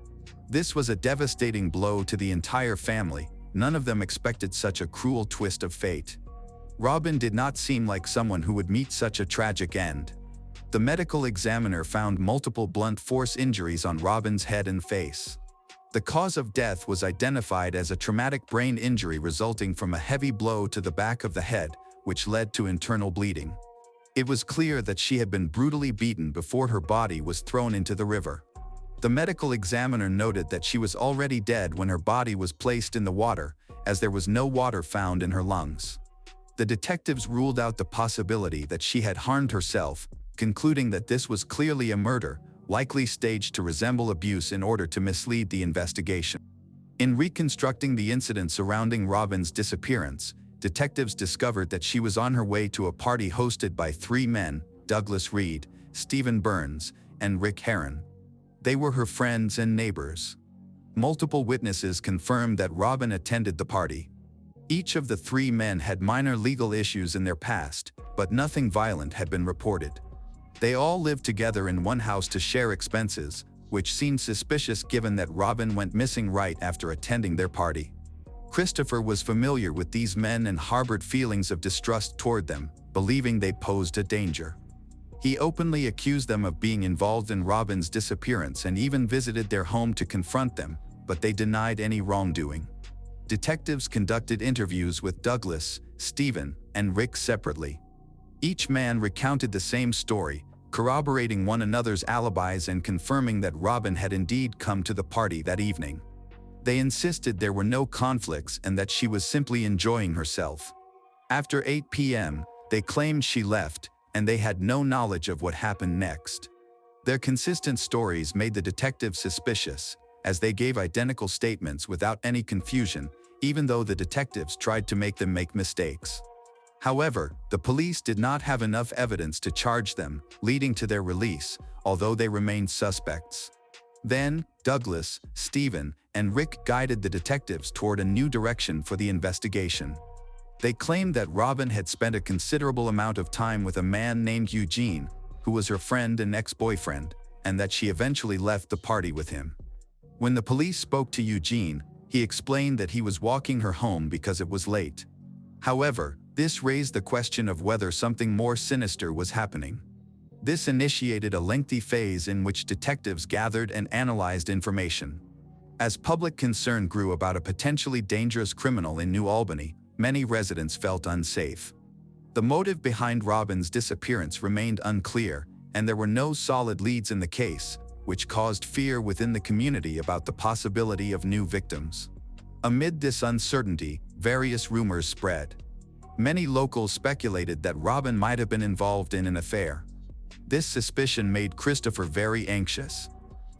[SPEAKER 1] This was a devastating blow to the entire family. None of them expected such a cruel twist of fate. Robin did not seem like someone who would meet such a tragic end. The medical examiner found multiple blunt force injuries on Robin's head and face. The cause of death was identified as a traumatic brain injury resulting from a heavy blow to the back of the head, which led to internal bleeding. It was clear that she had been brutally beaten before her body was thrown into the river. The medical examiner noted that she was already dead when her body was placed in the water, as there was no water found in her lungs. The detectives ruled out the possibility that she had harmed herself, concluding that this was clearly a murder, likely staged to resemble abuse in order to mislead the investigation. In reconstructing the incident surrounding Robin's disappearance, detectives discovered that she was on her way to a party hosted by three men, Douglas Reed, Stephen Burns, and Rick Herron. They were her friends and neighbors. Multiple witnesses confirmed that Robin attended the party. Each of the three men had minor legal issues in their past, but nothing violent had been reported. They all lived together in one house to share expenses, which seemed suspicious given that Robin went missing right after attending their party. Christopher was familiar with these men and harbored feelings of distrust toward them, believing they posed a danger. He openly accused them of being involved in Robin's disappearance and even visited their home to confront them, but they denied any wrongdoing. Detectives conducted interviews with Douglas, Stephen, and Rick separately. Each man recounted the same story, corroborating one another's alibis and confirming that Robin had indeed come to the party that evening. They insisted there were no conflicts and that she was simply enjoying herself. After 8 p.m., they claimed she left, and they had no knowledge of what happened next. Their consistent stories made the detectives suspicious, as they gave identical statements without any confusion, even though the detectives tried to make them make mistakes. However, the police did not have enough evidence to charge them, leading to their release, although they remained suspects. Then, Douglas, Stephen, and Rick guided the detectives toward a new direction for the investigation. They claimed that Robin had spent a considerable amount of time with a man named Eugene, who was her friend and ex-boyfriend, and that she eventually left the party with him. When the police spoke to Eugene, he explained that he was walking her home because it was late. However, this raised the question of whether something more sinister was happening. This initiated a lengthy phase in which detectives gathered and analyzed information. As public concern grew about a potentially dangerous criminal in New Albany, many residents felt unsafe. The motive behind Robin's disappearance remained unclear, and there were no solid leads in the case, which caused fear within the community about the possibility of new victims. Amid this uncertainty, various rumors spread. Many locals speculated that Robin might have been involved in an affair. This suspicion made Christopher very anxious.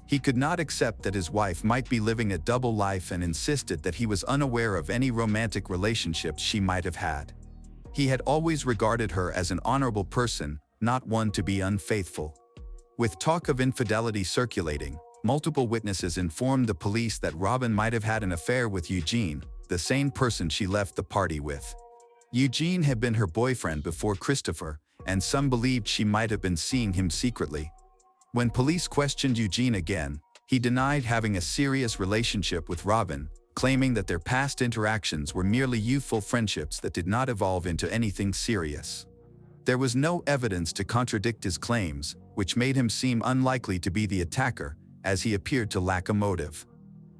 [SPEAKER 1] He could not accept that his wife might be living a double life and insisted that he was unaware of any romantic relationships she might have had. He had always regarded her as an honorable person, not one to be unfaithful. With talk of infidelity circulating, multiple witnesses informed the police that Robin might have had an affair with Eugene, the same person she left the party with. Eugene had been her boyfriend before Christopher, and some believed she might have been seeing him secretly. When police questioned Eugene again, he denied having a serious relationship with Robin, claiming that their past interactions were merely youthful friendships that did not evolve into anything serious. There was no evidence to contradict his claims, which made him seem unlikely to be the attacker, as he appeared to lack a motive.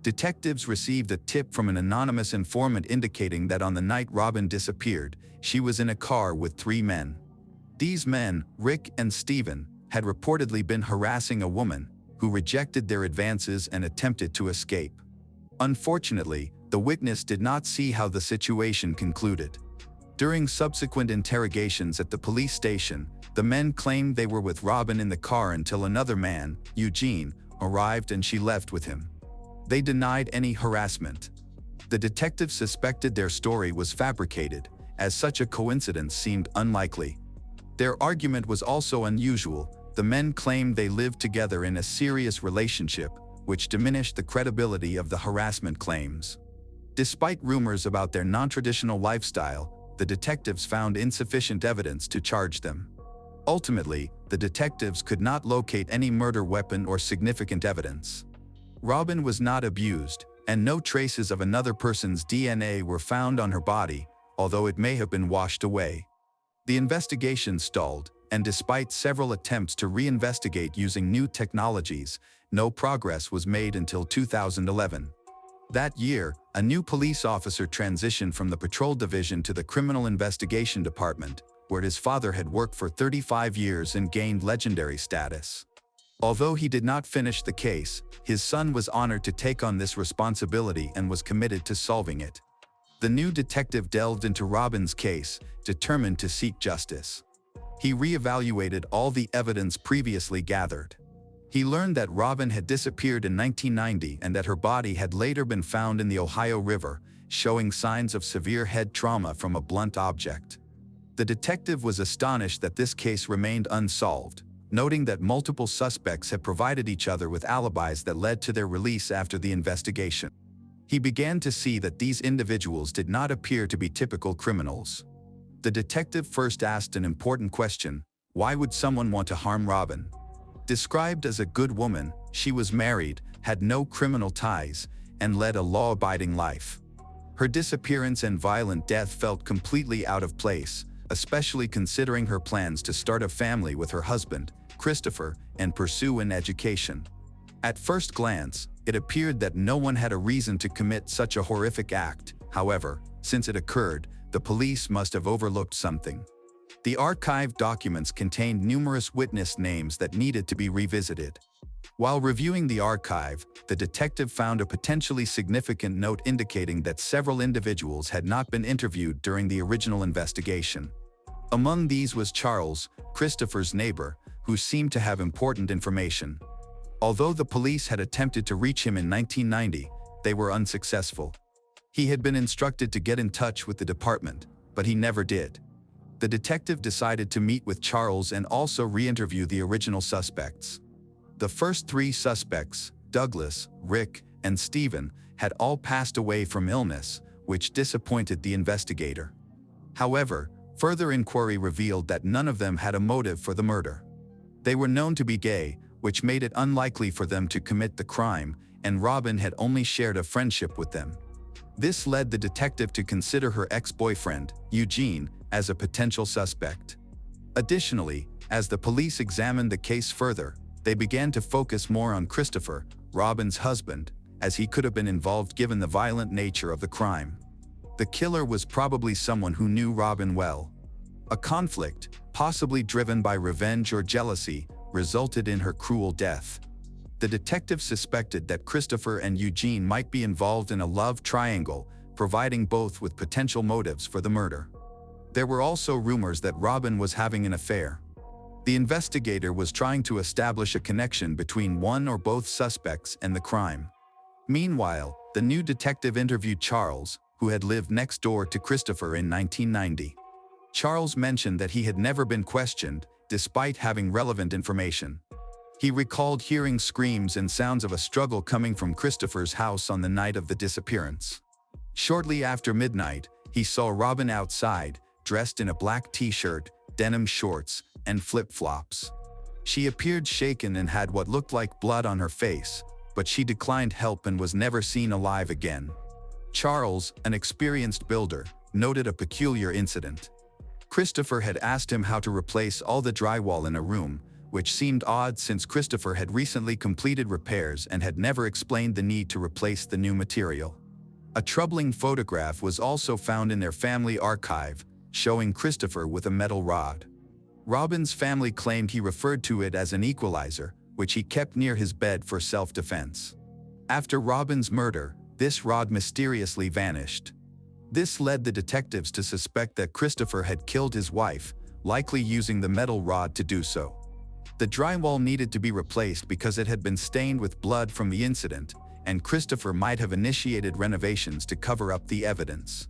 [SPEAKER 1] Detectives received a tip from an anonymous informant indicating that on the night Robin disappeared, she was in a car with three men. These men, Rick and Stephen, had reportedly been harassing a woman, who rejected their advances and attempted to escape. Unfortunately, the witness did not see how the situation concluded. During subsequent interrogations at the police station, the men claimed they were with Robin in the car until another man, Eugene, arrived and she left with him. They denied any harassment. The detectives suspected their story was fabricated, as such a coincidence seemed unlikely. Their argument was also unusual. The men claimed they lived together in a serious relationship, which diminished the credibility of the harassment claims. Despite rumors about their non-traditional lifestyle, the detectives found insufficient evidence to charge them. Ultimately, the detectives could not locate any murder weapon or significant evidence. Robin was not abused, and no traces of another person's DNA were found on her body, although it may have been washed away. The investigation stalled, and despite several attempts to reinvestigate using new technologies, no progress was made until 2011. That year, a new police officer transitioned from the patrol division to the criminal investigation department, where his father had worked for 35 years and gained legendary status. Although he did not finish the case, his son was honored to take on this responsibility and was committed to solving it. The new detective delved into Robin's case, determined to seek justice. He reevaluated all the evidence previously gathered. He learned that Robin had disappeared in 1990 and that her body had later been found in the Ohio River, showing signs of severe head trauma from a blunt object. The detective was astonished that this case remained unsolved, noting that multiple suspects had provided each other with alibis that led to their release after the investigation. He began to see that these individuals did not appear to be typical criminals. The detective first asked an important question: why would someone want to harm Robin? Described as a good woman, she was married, had no criminal ties, and led a law-abiding life. Her disappearance and violent death felt completely out of place, especially considering her plans to start a family with her husband, Christopher, and pursue an education. At first glance, it appeared that no one had a reason to commit such a horrific act. However, since it occurred, the police must have overlooked something. The archived documents contained numerous witness names that needed to be revisited. While reviewing the archive, the detective found a potentially significant note indicating that several individuals had not been interviewed during the original investigation. Among these was Charles, Christopher's neighbor, who seemed to have important information. Although the police had attempted to reach him in 1990, they were unsuccessful. He had been instructed to get in touch with the department, but he never did. The detective decided to meet with Charles and also re-interview the original suspects. The first three suspects, Douglas, Rick, and Stephen, had all passed away from illness, which disappointed the investigator. However, further inquiry revealed that none of them had a motive for the murder. They were known to be gay, which made it unlikely for them to commit the crime, and Robin had only shared a friendship with them. This led the detective to consider her ex-boyfriend, Eugene, as a potential suspect. Additionally, as the police examined the case further, they began to focus more on Christopher, Robin's husband, as he could have been involved given the violent nature of the crime. The killer was probably someone who knew Robin well. A conflict, possibly driven by revenge or jealousy, resulted in her cruel death. The detective suspected that Christopher and Eugene might be involved in a love triangle, providing both with potential motives for the murder. There were also rumors that Robin was having an affair. The investigator was trying to establish a connection between one or both suspects and the crime. Meanwhile, the new detective interviewed Charles, who had lived next door to Christopher in 1990. Charles mentioned that he had never been questioned, despite having relevant information. He recalled hearing screams and sounds of a struggle coming from Christopher's house on the night of the disappearance. Shortly after midnight, he saw Robin outside, dressed in a black t-shirt, denim shorts, and flip-flops. She appeared shaken and had what looked like blood on her face, but she declined help and was never seen alive again. Charles, an experienced builder, noted a peculiar incident. Christopher had asked him how to replace all the drywall in a room, which seemed odd since Christopher had recently completed repairs and had never explained the need to replace the new material. A troubling photograph was also found in their family archive, showing Christopher with a metal rod. Robin's family claimed he referred to it as an equalizer, which he kept near his bed for self-defense. After Robin's murder, this rod mysteriously vanished. This led the detectives to suspect that Christopher had killed his wife, likely using the metal rod to do so. The drywall needed to be replaced because it had been stained with blood from the incident, and Christopher might have initiated renovations to cover up the evidence.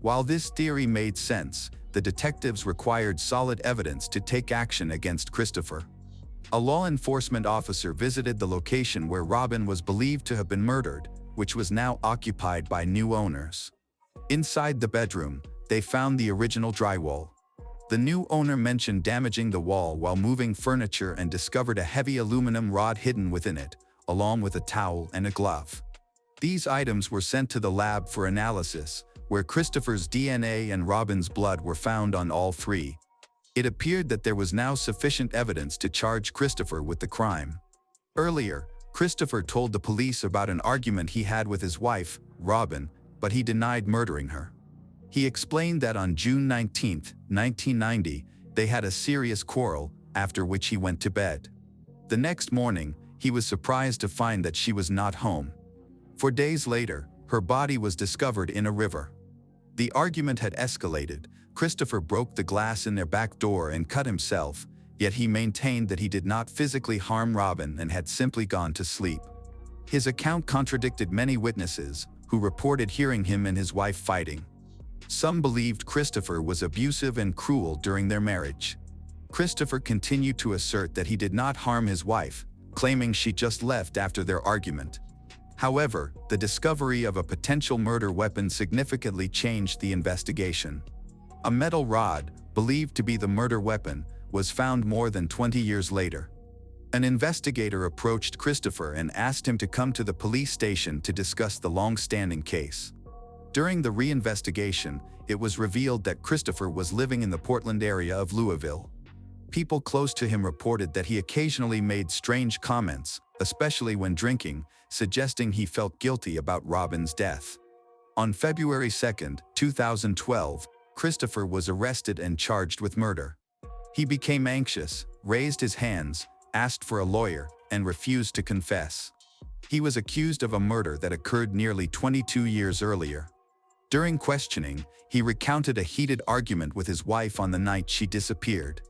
[SPEAKER 1] While this theory made sense, the detectives required solid evidence to take action against Christopher. A law enforcement officer visited the location where Robin was believed to have been murdered, which was now occupied by new owners. Inside the bedroom, they found the original drywall. The new owner mentioned damaging the wall while moving furniture and discovered a heavy aluminum rod hidden within it, along with a towel and a glove. These items were sent to the lab for analysis, where Christopher's DNA and Robin's blood were found on all three. It appeared that there was now sufficient evidence to charge Christopher with the crime. Earlier, Christopher told the police about an argument he had with his wife, Robin, but he denied murdering her. He explained that on June 19, 1990, they had a serious quarrel, after which he went to bed. The next morning, he was surprised to find that she was not home. 4 days later, her body was discovered in a river. The argument had escalated. Christopher broke the glass in their back door and cut himself, yet he maintained that he did not physically harm Robin and had simply gone to sleep. His account contradicted many witnesses, who reported hearing him and his wife fighting. Some believed Christopher was abusive and cruel during their marriage. Christopher continued to assert that he did not harm his wife, claiming she just left after their argument. However, the discovery of a potential murder weapon significantly changed the investigation. A metal rod, believed to be the murder weapon, was found more than 20 years later. An investigator approached Christopher and asked him to come to the police station to discuss the long-standing case. During the reinvestigation, it was revealed that Christopher was living in the Portland area of Louisville. People close to him reported that he occasionally made strange comments, especially when drinking, suggesting he felt guilty about Robin's death. On February 2, 2012, Christopher was arrested and charged with murder. He became anxious, raised his hands, asked for a lawyer, and refused to confess. He was accused of a murder that occurred nearly 22 years earlier. During questioning, he recounted a heated argument with his wife on the night she disappeared.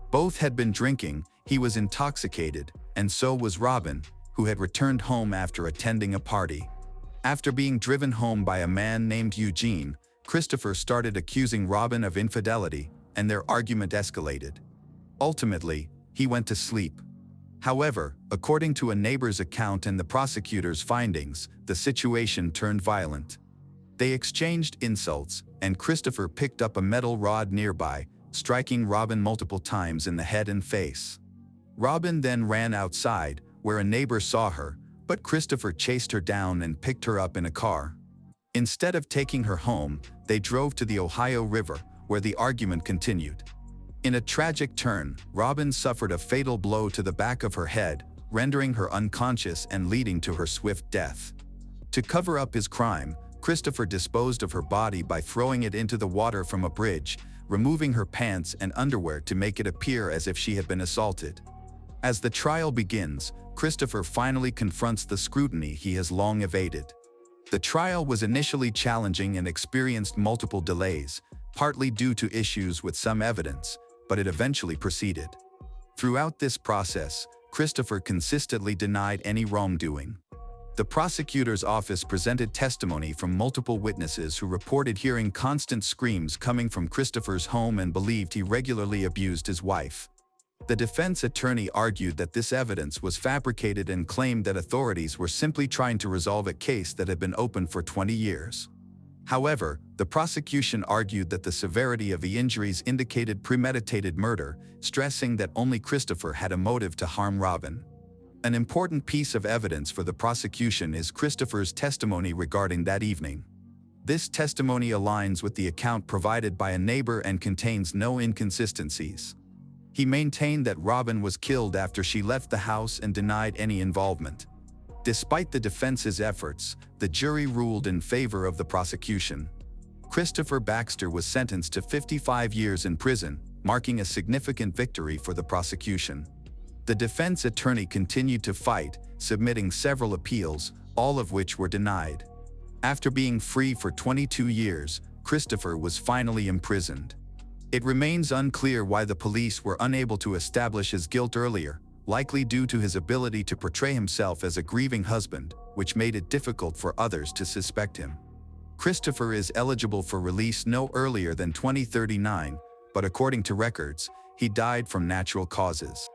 [SPEAKER 1] Both had been drinking, he was intoxicated, and so was Robin, who had returned home after attending a party. After being driven home by a man named Eugene, Christopher started accusing Robin of infidelity, and their argument escalated. Ultimately, he went to sleep. However, according to a neighbor's account and the prosecutor's findings, the situation turned violent. They exchanged insults, and Christopher picked up a metal rod nearby, striking Robin multiple times in the head and face. Robin then ran outside, where a neighbor saw her, but Christopher chased her down and picked her up in a car. Instead of taking her home, they drove to the Ohio River, where the argument continued. In a tragic turn, Robin suffered a fatal blow to the back of her head, rendering her unconscious and leading to her swift death. To cover up his crime, Christopher disposed of her body by throwing it into the water from a bridge, removing her pants and underwear to make it appear as if she had been assaulted. As the trial begins, Christopher finally confronts the scrutiny he has long evaded. The trial was initially challenging and experienced multiple delays, partly due to issues with some evidence, but it eventually proceeded. Throughout this process, Christopher consistently denied any wrongdoing. The prosecutor's office presented testimony from multiple witnesses who reported hearing constant screams coming from Christopher's home and believed he regularly abused his wife. The defense attorney argued that this evidence was fabricated and claimed that authorities were simply trying to resolve a case that had been open for 20 years. However, the prosecution argued that the severity of the injuries indicated premeditated murder, stressing that only Christopher had a motive to harm Robin. An important piece of evidence for the prosecution is Christopher's testimony regarding that evening. This testimony aligns with the account provided by a neighbor and contains no inconsistencies. He maintained that Robin was killed after she left the house and denied any involvement. Despite the defense's efforts, the jury ruled in favor of the prosecution. Christopher Baxter was sentenced to 55 years in prison, marking a significant victory for the prosecution. The defense attorney continued to fight, submitting several appeals, all of which were denied. After being free for 22 years, Christopher was finally imprisoned. It remains unclear why the police were unable to establish his guilt earlier, likely due to his ability to portray himself as a grieving husband, which made it difficult for others to suspect him. Christopher is eligible for release no earlier than 2039, but according to records, he died from natural causes.